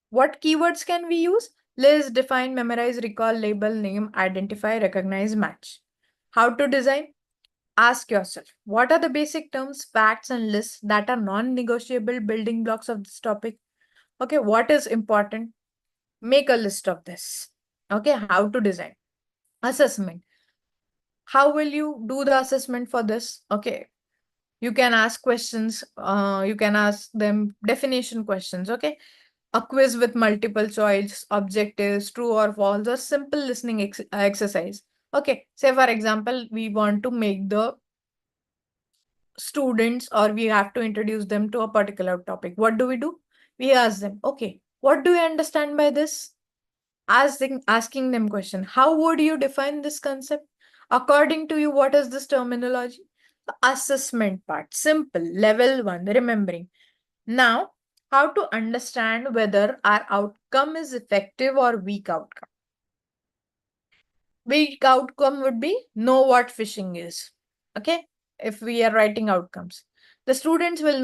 What keywords can we use? List, define, memorize, recall, label, name, identify, recognize, match. How to design? Ask yourself, what are the basic terms, facts, and lists that are non-negotiable building blocks of this topic? Okay, what is important? Make a list of this. Okay, how to design? Assessment. How will you do the assessment for this? Okay, you can ask questions. You can ask them definition questions. Okay, a quiz with multiple choice, objectives, true or false, or simple listening exercise. Okay, say for example, we want to make the students or we have to introduce them to a particular topic. What do? We ask them, okay, what do you understand by this? Asking them question, how would you define this concept? According to you, what is this terminology? The assessment part, simple, level 1, remembering. Now, how to understand whether our outcome is effective or weak outcome? Weak outcome would be know what phishing is. Okay, if we are writing outcomes, the students will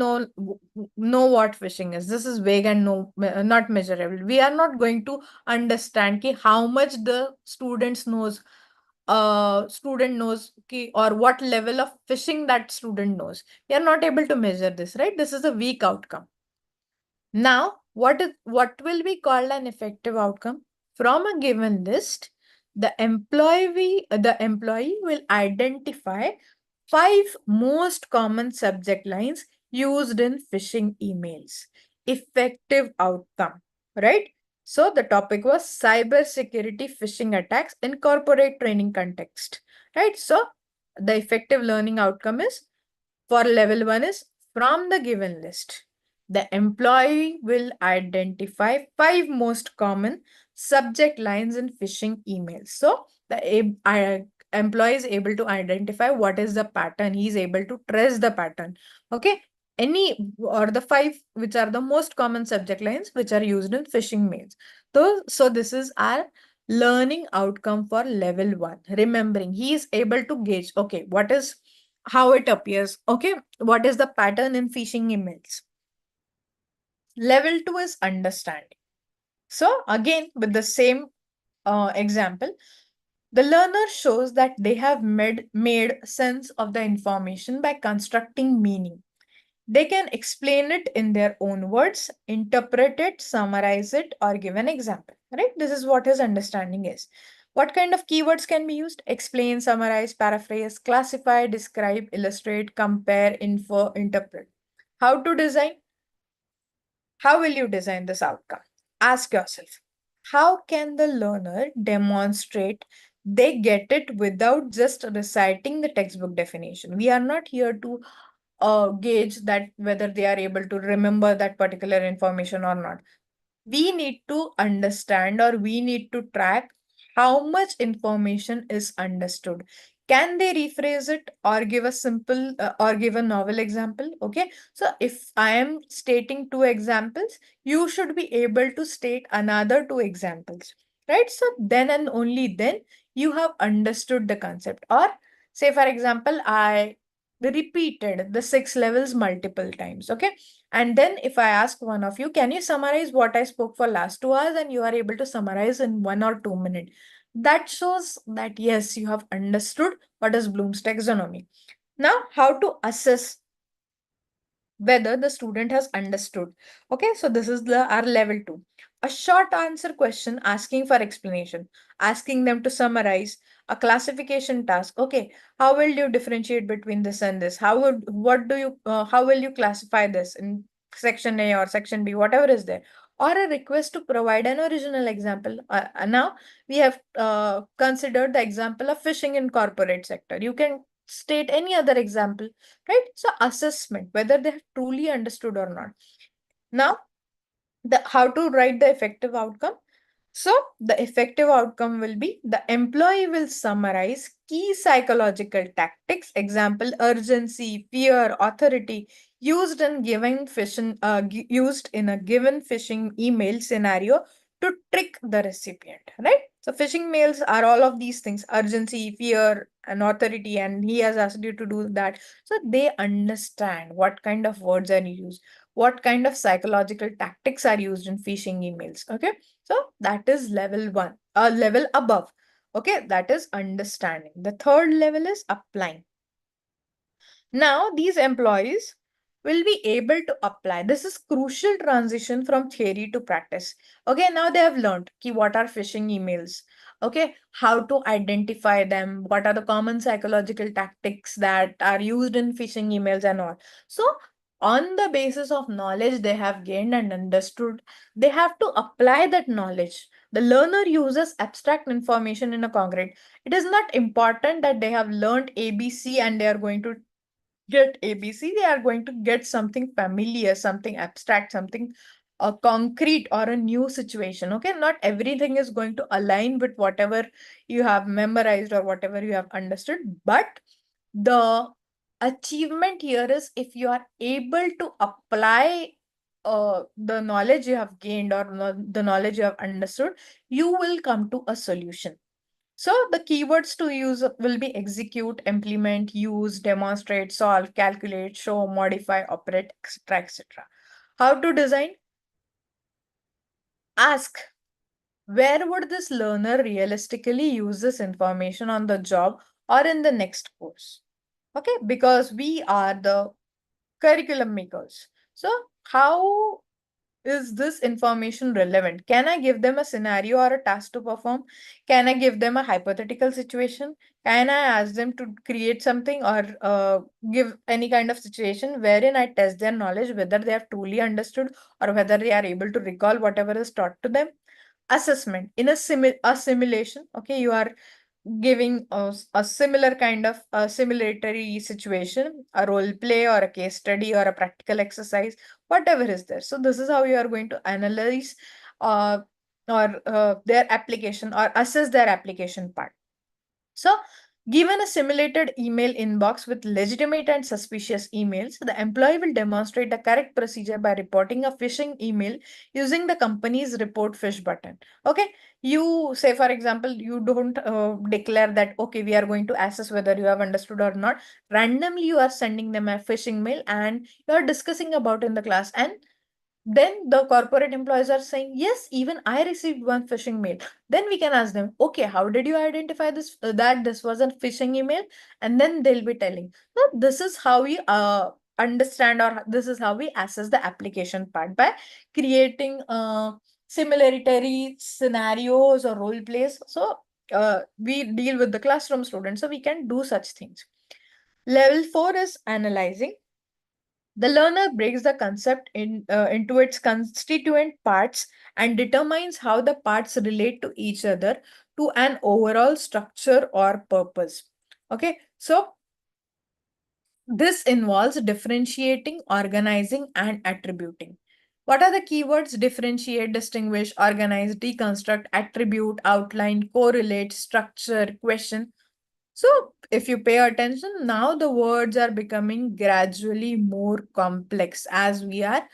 know what phishing is. This is vague and not measurable. We are not going to understand how much the students knows student knows or what level of fishing that student knows. We are not able to measure this, right? This is a weak outcome. Now, what will be called an effective outcome? From a given list, the employee will identify 5 most common subject lines used in phishing emails. Effective outcome, right? So the topic was cyber security phishing attacks in corporate training context, right? So the effective learning outcome is, for level 1 is, from the given list, the employee will identify 5 most common subject lines in phishing emails. So the employee is able to identify what is the pattern. He is able to trace the pattern. Okay. Any or the 5 which are the most common subject lines which are used in phishing mails. So this is our learning outcome for level 1. Remembering, he is able to gauge, okay, what is how it appears. Okay, what is the pattern in phishing emails? Level 2 is understanding. So again, with the same example, the learner shows that they have made sense of the information by constructing meaning. They can explain it in their own words, interpret it, summarize it, or give an example, right? This is what his understanding is. What kind of keywords can be used? Explain, summarize, paraphrase, classify, describe, illustrate, compare, infer, interpret. How to design? How will you design this outcome? Ask yourself, how can the learner demonstrate they get it without just reciting the textbook definition? We are not here to gauge that whether they are able to remember that particular information or not. We need to understand, or we need to track how much information is understood. Can they rephrase it or give a simple or give a novel example? Okay, so if I am stating 2 examples, you should be able to state another 2 examples, right? So then and only then you have understood the concept. Or say, for example, I repeated the 6 levels multiple times. Okay, and then if I ask one of you, can you summarize what I spoke for last 2 hours, and you are able to summarize in 1 or 2 minutes. That shows that yes, you have understood what is Bloom's taxonomy. Now, how to assess whether the student has understood? Okay, so this is our level 2. A short answer question asking for explanation, asking them to summarize, a classification task. Okay, how will you differentiate between this and this? How will you classify this in section A or section B, whatever is there? Or a request to provide an original example. Now we have considered the example of phishing in corporate sector. You can state any other example, right? So assessment, whether they have truly understood or not. Now, how to write the effective outcome. So the effective outcome will be, the employee will summarize key psychological tactics, example, urgency, fear, authority, used in used in a given phishing email scenario to trick the recipient, right? So phishing mails are all of these things: urgency, fear, and authority, and he has asked you to do that. So they understand what kind of words are used, what kind of psychological tactics are used in phishing emails. Okay, so that is level 1, a level above. Okay, that is understanding. The third level is applying. Now these employees will be able to apply. This is crucial transition from theory to practice. Okay, now they have learned what are phishing emails. Okay, how to identify them, what are the common psychological tactics that are used in phishing emails and all. So on the basis of knowledge they have gained and understood, they have to apply that knowledge. The learner uses abstract information in a concrete. It is not important that they have learned ABC and they are going to get ABC. They are going to get something familiar, something abstract, something concrete, or a new situation. Okay, not everything is going to align with whatever you have memorized or whatever you have understood, but the achievement here is, if you are able to apply the knowledge you have gained, or the knowledge you have understood, you will come to a solution. So the keywords to use will be execute, implement, use, demonstrate, solve, calculate, show, modify, operate, etc., etc. How to design? Ask where would this learner realistically use this information on the job or in the next course? Okay, because we are the curriculum makers. So how is this information relevant? Can I give them a scenario or a task to perform? Can I give them a hypothetical situation? Can I ask them to create something or give any kind of situation wherein I test their knowledge, whether they have truly understood or whether they are able to recall whatever is taught to them? Assessment in a simulation. Okay, you are giving a similar kind of a simulatory situation, a role play or a case study or a practical exercise, whatever is there. So this is how you are going to analyze uh, or their application or assess their application part. So, given a simulated email inbox with legitimate and suspicious emails, the employee will demonstrate the correct procedure by reporting a phishing email using the company's report phish button. Okay, you say, for example, you don't declare that, okay, we are going to assess whether you have understood or not. Randomly, you are sending them a phishing mail and you are discussing about in the class, and then the corporate employees are saying, yes, even I received one phishing mail. Then we can ask them, okay, how did you identify this, that this was a phishing email? And then they'll be telling. So this is how we understand, or this is how we assess the application part, by creating similarity scenarios or role plays. So we deal with the classroom students, so we can do such things. Level 4 is analyzing. The learner breaks the concept into its constituent parts and determines how the parts relate to each other to an overall structure or purpose. Okay, so this involves differentiating, organizing, and attributing. What are the keywords? Differentiate, distinguish, organize, deconstruct, attribute, outline, correlate, structure, question. So, if you pay attention, now the words are becoming gradually more complex as we are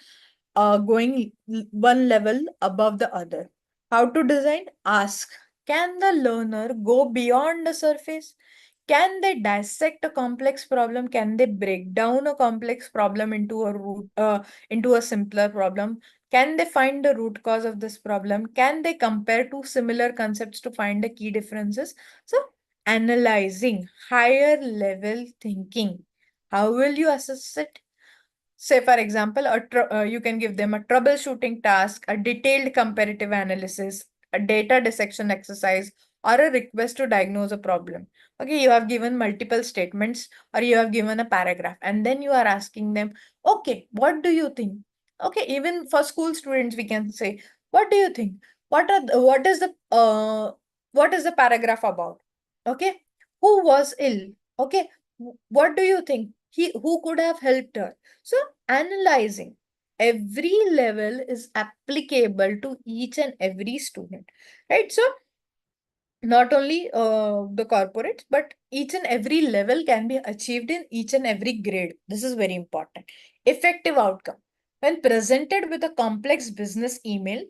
going one level above the other. How to design? Ask. Can the learner go beyond the surface? Can they dissect a complex problem? Can they break down a complex problem into into a simpler problem? Can they find the root cause of this problem? Can they compare two similar concepts to find the key differences? So, analyzing, higher level thinking. How will you assess it? Say, for example, you can give them a troubleshooting task, a detailed comparative analysis, a data dissection exercise, or a request to diagnose a problem. Okay, you have given multiple statements or you have given a paragraph, and then you are asking them, okay, what do you think? Okay, even for school students, we can say, what do you think? What is the paragraph about? Okay, who was ill? Okay, what do you think? Who could have helped her? So, analyzing every level is applicable to each and every student, right? So, not only the corporates, but each and every level can be achieved in each and every grade. This is very important. Effective outcome. When presented with a complex business email,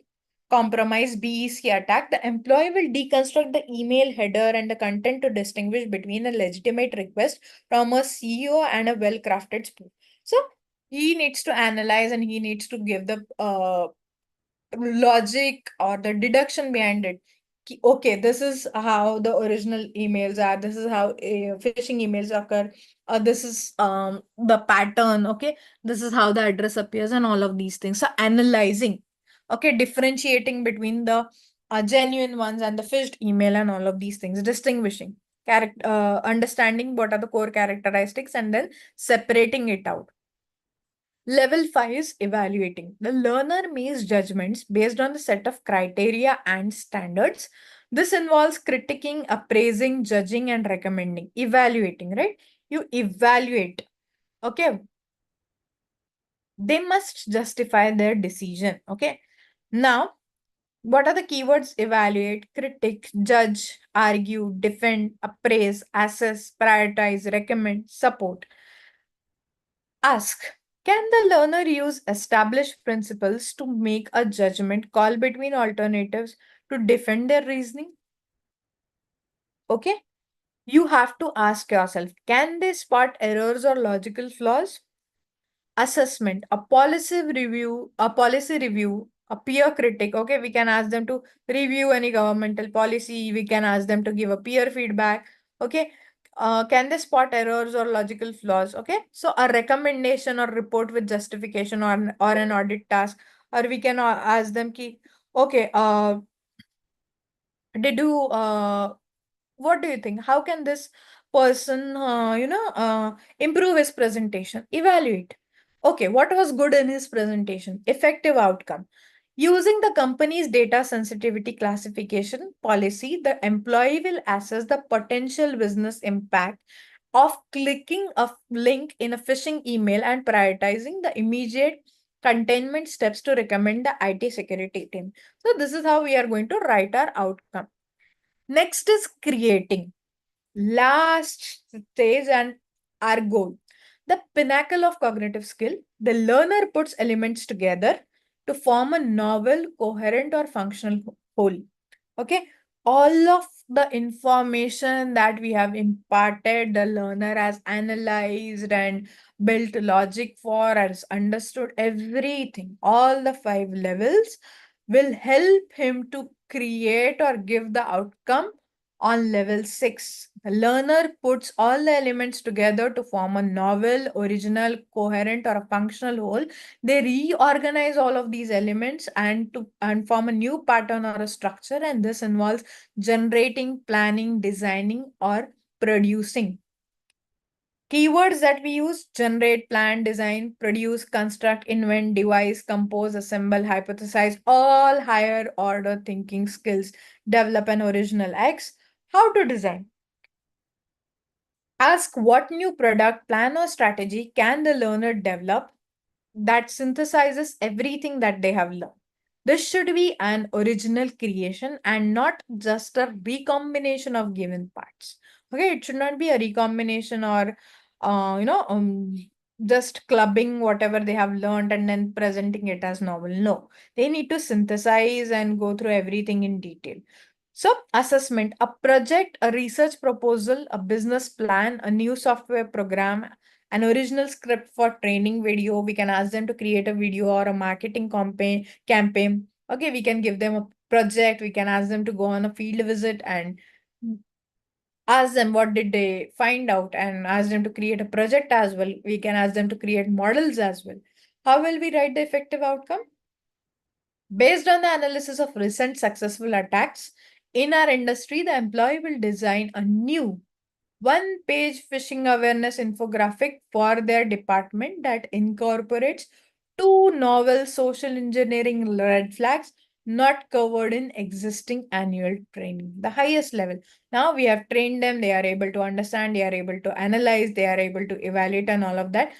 compromise, BEC attack, the employee will deconstruct the email header and the content to distinguish between a legitimate request from a CEO and a well-crafted spoof. So he needs to analyze and he needs to give the logic or the deduction behind it. Okay, this is how the original emails are. This is how phishing emails occur. This is the pattern. Okay, this is how the address appears and all of these things. So analyzing, okay, differentiating between the genuine ones and the phished email and all of these things, distinguishing, understanding what are the core characteristics and then separating it out. Level 5 is evaluating. The learner makes judgments based on the set of criteria and standards. This involves critiquing, appraising, judging, and recommending. Evaluating, right? You evaluate. Okay. They must justify their decision. Okay. Now, what are the keywords? Evaluate, critique, judge, argue, defend, appraise, assess, prioritize, recommend, support. Ask. Can the learner use established principles to make a judgment call between alternatives to defend their reasoning? Okay. You have to ask yourself, can they spot errors or logical flaws? Assessment. A policy review a peer critic. Okay, we can ask them to review any governmental policy. We can ask them to give a peer feedback. Okay, can they spot errors or logical flaws? Okay, so a recommendation or report with justification or an audit task, or we can ask them ki, okay, did you what do you think? How can this person, improve his presentation? Evaluate. Okay, what was good in his presentation? Effective outcome. Using the company's data sensitivity classification policy, the employee will assess the potential business impact of clicking a link in a phishing email and prioritizing the immediate containment steps to recommend the IT security team. So this is how we are going to write our outcome. Next is creating. Last stage and our goal. The pinnacle of cognitive skill. The learner puts elements together to form a novel, coherent, or functional whole. Okay. All of the information that we have imparted, the learner has analyzed and built logic for, has understood everything. All the 5 levels will help him to create or give the outcome on level 6. The learner puts all the elements together to form a novel, original, coherent, or a functional whole. They reorganize all of these elements and form a new pattern or a structure, and this involves generating, planning, designing, or producing. Keywords that we use: generate, plan, design, produce, construct, invent, devise, compose, assemble, hypothesize, all higher order thinking skills. Develop an original X. How to design? Ask what new product, plan, or strategy can the learner develop that synthesizes everything that they have learned. This should be an original creation and not just a recombination of given parts. Okay, it should not be a recombination or, just clubbing whatever they have learned and then presenting it as novel. No, they need to synthesize and go through everything in detail. So, assessment, a project, a research proposal, a business plan, a new software program, an original script for training video. We can ask them to create a video or a marketing campaign. Okay, we can give them a project. We can ask them to go on a field visit and ask them what did they find out and ask them to create a project as well. We can ask them to create models as well. How will we write the effective outcome? Based on the analysis of recent successful attacks in our industry, the employee will design a new one-page phishing awareness infographic for their department that incorporates 2 novel social engineering red flags not covered in existing annual training. The highest level. Now we have trained them, they are able to understand, they are able to analyze, they are able to evaluate and all of that.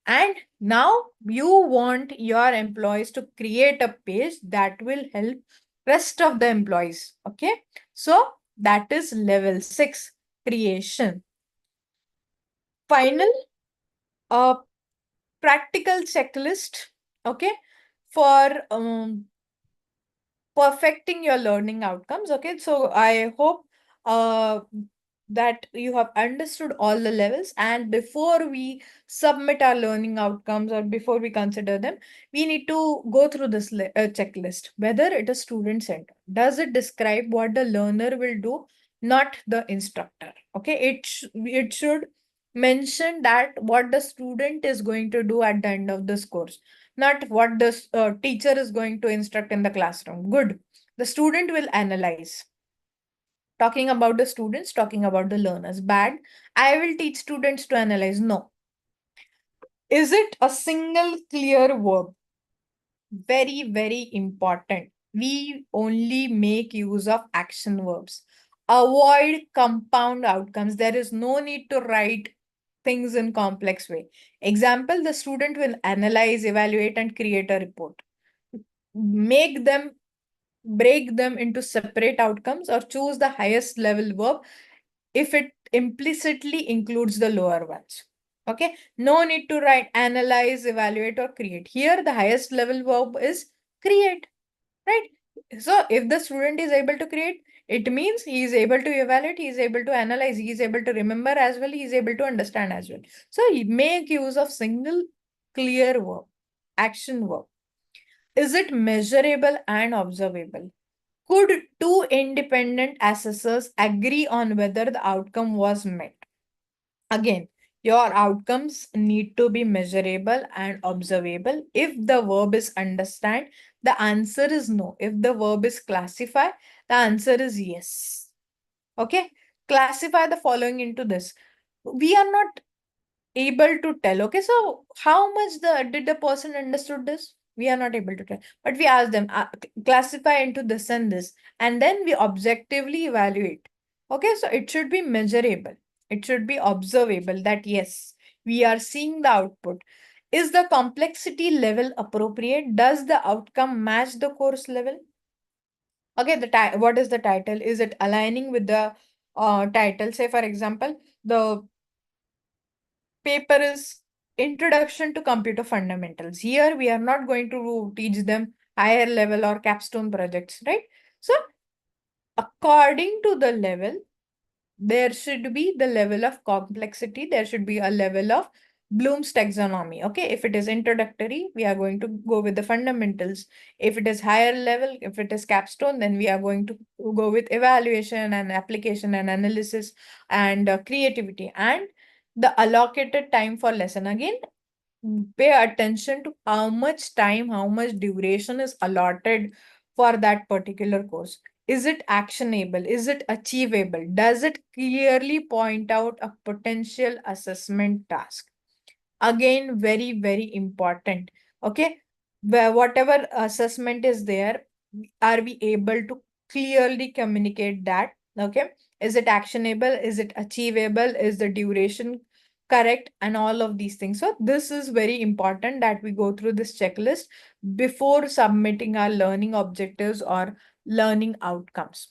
And now you want your employees to create a page that will help rest of the employees. Okay. So that is level 6, creation. Final, a practical checklist. Okay. For perfecting your learning outcomes. Okay, so I hope that you have understood all the levels, and before we submit our learning outcomes or before we consider them, we need to go through this checklist. Whether it is student centered, does it describe what the learner will do, not the instructor? Okay, it should mention that what the student is going to do at the end of this course, not what the teacher is going to instruct in the classroom. Good. The student will analyze. Talking about the students, talking about the learners. Bad. I will teach students to analyze. No. Is it a single clear verb? Very, very important. We only make use of action verbs. Avoid compound outcomes. There is no need to write things in complex way. Example, the student will analyze, evaluate, and create a report. Break them into separate outcomes or choose the highest level verb if it implicitly includes the lower ones. Okay, no need to write analyze, evaluate, or create. Here, the highest level verb is create, right? So if the student is able to create, it means he is able to evaluate, he is able to analyze, he is able to remember as well, he is able to understand as well. So make use of single clear verb, action verb. Is it measurable and observable? Could two independent assessors agree on whether the outcome was met? Again, your outcomes need to be measurable and observable. If the verb is understand, the answer is no. If the verb is classify, the answer is yes. Okay, classify the following into this. We are not able to tell. Okay, so how much did the person understood this? We are not able to tell. But we ask them, classify into this and this, and then we objectively evaluate. Okay, so it should be measurable. It should be observable that yes, we are seeing the output. Is the complexity level appropriate? Does the outcome match the course level? Okay, what is the title? Is it aligning with the title? Say, for example, the paper is Introduction to Computer Fundamentals. Here, we are not going to teach them higher level or capstone projects, right? So, according to the level, there should be the level of complexity. There should be a level of Bloom's taxonomy. Okay, if it is introductory, we are going to go with the fundamentals. If it is higher level, if it is capstone, then we are going to go with evaluation and application and analysis and creativity and the allocated time for lesson. Again, pay attention to how much time, how much duration is allotted for that particular course. Is it actionable? Is it achievable? Does it clearly point out a potential assessment task? Again, very, very important. Okay. Where whatever assessment is there, are we able to clearly communicate that? Okay. Is it actionable? Is it achievable? Is the duration correct? And all of these things. So this is very important that we go through this checklist before submitting our learning objectives or learning outcomes.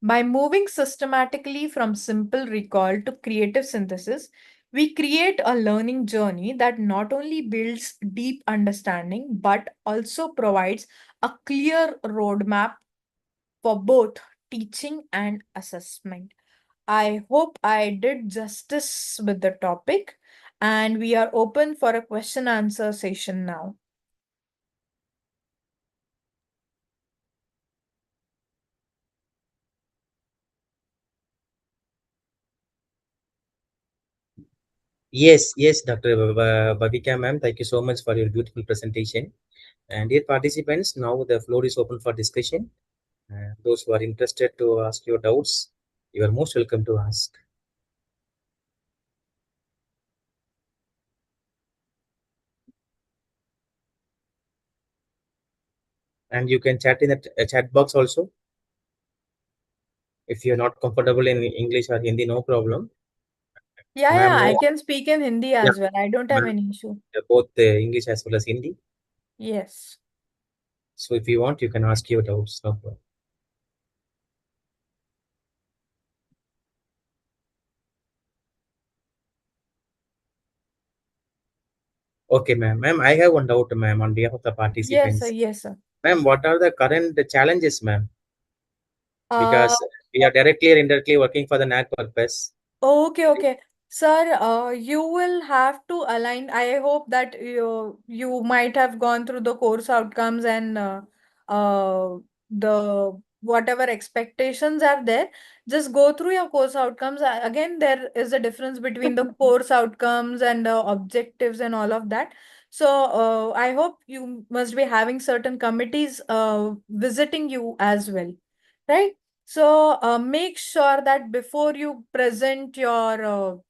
By moving systematically from simple recall to creative synthesis, we create a learning journey that not only builds deep understanding but also provides a clear roadmap for both teaching and assessment. I hope I did justice with the topic, and we are open for a question answer session now. Yes, Dr. Babika ma'am, thank you so much for your beautiful presentation. And dear participants, now the floor is open for discussion. Those who are interested to ask your doubts, you are most welcome to ask. And you can chat in the chat box also. If you're not comfortable in English or Hindi, no problem. Yeah, Ma'am, I no, can speak in Hindi as well. I don't have ma'am, any issue. both English as well as Hindi. Yes. So if you want, you can ask your doubts. No problem. Okay, ma'am. Ma'am, I have one doubt, ma'am, on behalf of the Yes, sir. participants. Yes, sir. Ma'am, what are the current challenges, ma'am? Uh, Because we are directly or indirectly working for the NAC purpose. okay. Sir, you will have to align. I hope that you might have gone through the course outcomes and the whatever expectations are there. Just go through your course outcomes. Again, there is a difference between the course outcomes and the objectives and all of that. So, I hope you must be having certain committees visiting you as well, right? So make sure that before you present your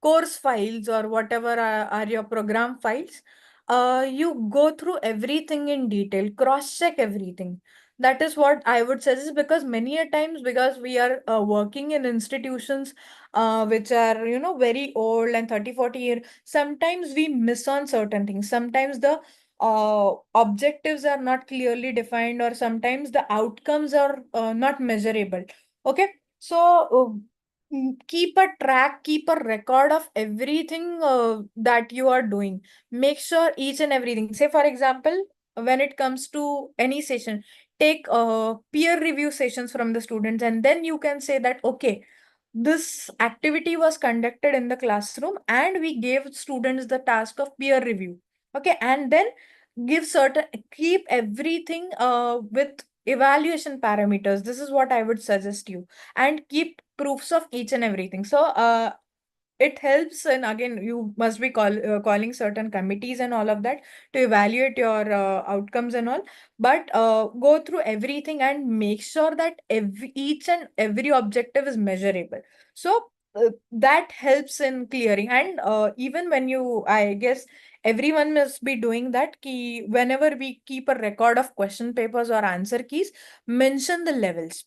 course files or whatever are your program files, you go through everything in detail, cross-check everything. That is what I would suggest, because many a times, because we are working in institutions which are, very old and 30, 40 year, sometimes we miss on certain things. Sometimes the objectives are not clearly defined, or sometimes the outcomes are not measurable. Okay, so keep a track, keep a record of everything that you are doing. Make sure each and everything. Say, for example, when it comes to any session, take peer review sessions from the students, and then you can say that, okay, this activity was conducted in the classroom and we gave students the task of peer review. Okay, and then keep everything with evaluation parameters. This is what I would suggest you, and keep proofs of each and everything. So it helps, and again you must be calling certain committees and all of that to evaluate your outcomes and all, but go through everything and make sure that each and every objective is measurable. So that helps in clearing, and even when you, I guess everyone must be doing that key. Whenever we keep a record of question papers or answer keys, mention the levels.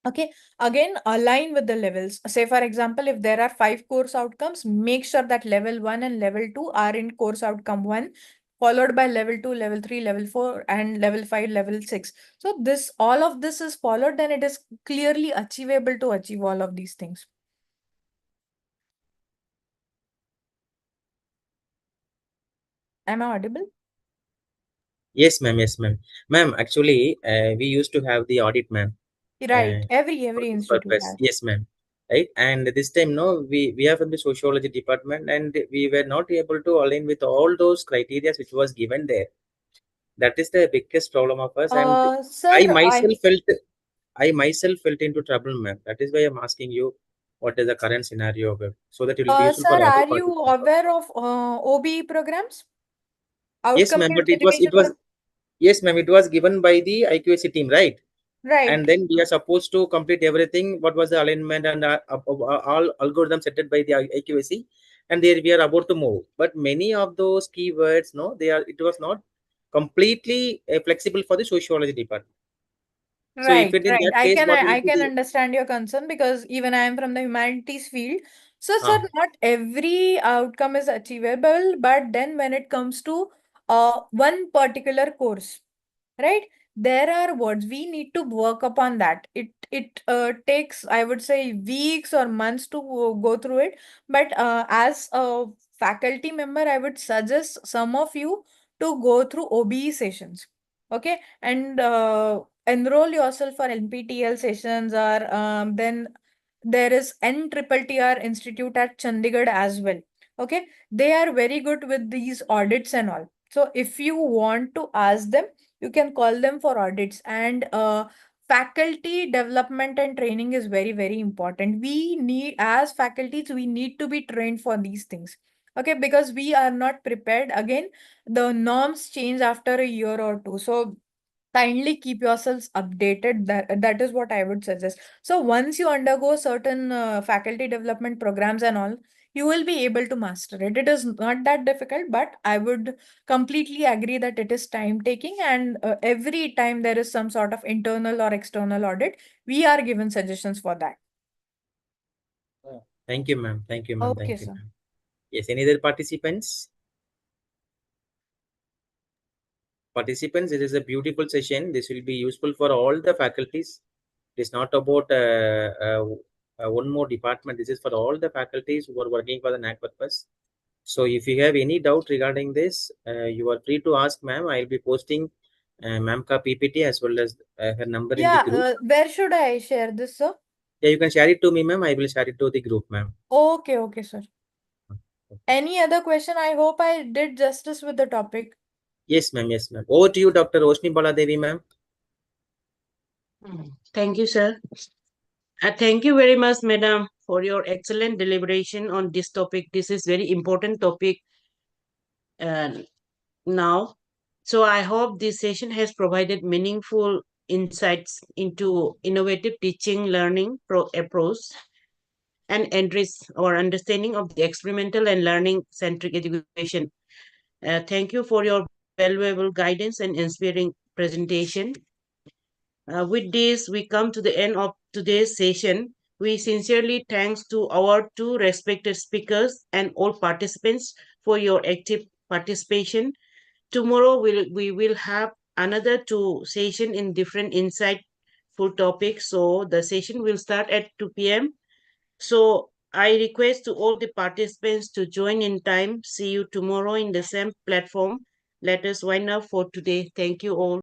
Okay, again, align with the levels. Say, for example, if there are 5 course outcomes, make sure that level 1 and level 2 are in course outcome 1, followed by level 2, level 3, level 4, and level 5, level 6. So this, all of this is followed, then it is clearly achievable to achieve all of these things. Am I audible? Yes, ma'am. Yes, ma'am. Ma'am, actually, we used to have the audit, ma'am. Right. Every For this institute purpose. has. Yes, ma'am. Right. And this time, no, we are from the sociology department, and we were not able to align with all those criteria which was given there. That is the biggest problem of us. And Sir, I myself felt I myself felt into trouble, ma'am. That is why I'm asking you what is the current scenario of it, so that it will be useful sir, for other are you participants also. aware of OBE programs? Yes, Outcome ma'am. But based education it was program? yes, ma'am. It was given by the IQAC team, right? Right. And then we are supposed to complete everything. What was the alignment and all algorithms set by the IQAC, and there we are about to move. But many of those keywords, no, they are. It was not completely flexible for the sociology department. So if Right, it in right. that case, what will I be can the understand your concern because even I am from the humanities field. So, sir, ah not every outcome is achievable, but then when it comes to one particular course, right? There are words we need to work upon that. It takes, I would say, weeks or months to go through it. But as a faculty member, I would suggest some of you to go through OBE sessions. Okay, and enroll yourself for NPTEL sessions, or then there is NTTR Institute at Chandigarh as well. Okay, they are very good with these audits and all. So if you want to ask them, you can call them for audits. And faculty development and training is very, very important. We need, as faculties, we need to be trained for these things. Okay, because we are not prepared. Again, the norms change after a year or two. So kindly keep yourselves updated. That is what I would suggest. So once you undergo certain faculty development programs and all, you will be able to master it. It is not that difficult, but I would completely agree that it is time taking, and every time there is some sort of internal or external audit, we are given suggestions for that. thank you, ma'am. Thank you, ma'am. Okay, Thank you, sir. ma'am. Yes, any other participants? Participants, it is a beautiful session. This will be useful for all the faculties. It is not about one more department. This is for all the faculties who are working for the NAC purpose. So if you have any doubt regarding this, you are free to ask ma'am. I'll be posting ma'am ka PPT as well as her number in the Yeah, group. where should I share this, sir? Yeah, you can share it to me, ma'am. I will share it to the group, ma'am. Okay, okay, sir. Any other question? I hope I did justice with the topic. Yes, ma'am. Yes, ma'am. Over to you, Dr. Roshni Baladevi, ma'am. Thank you, sir. Thank you very much, madam, for your excellent deliberation on this topic. This is very important topic uh, now. So I hope this session has provided meaningful insights into innovative teaching learning approach and enrich our understanding of the experimental and learning centric education. Thank you for your valuable guidance and inspiring presentation. With this, we come to the end of today's session. We sincerely thanks to our two respected speakers and all participants for your active participation. Tomorrow we will have another two session in different insightful topics. So the session will start at 2 p.m. So I request to all the participants to join in time. See you tomorrow in the same platform. Let us wind up for today. Thank you all.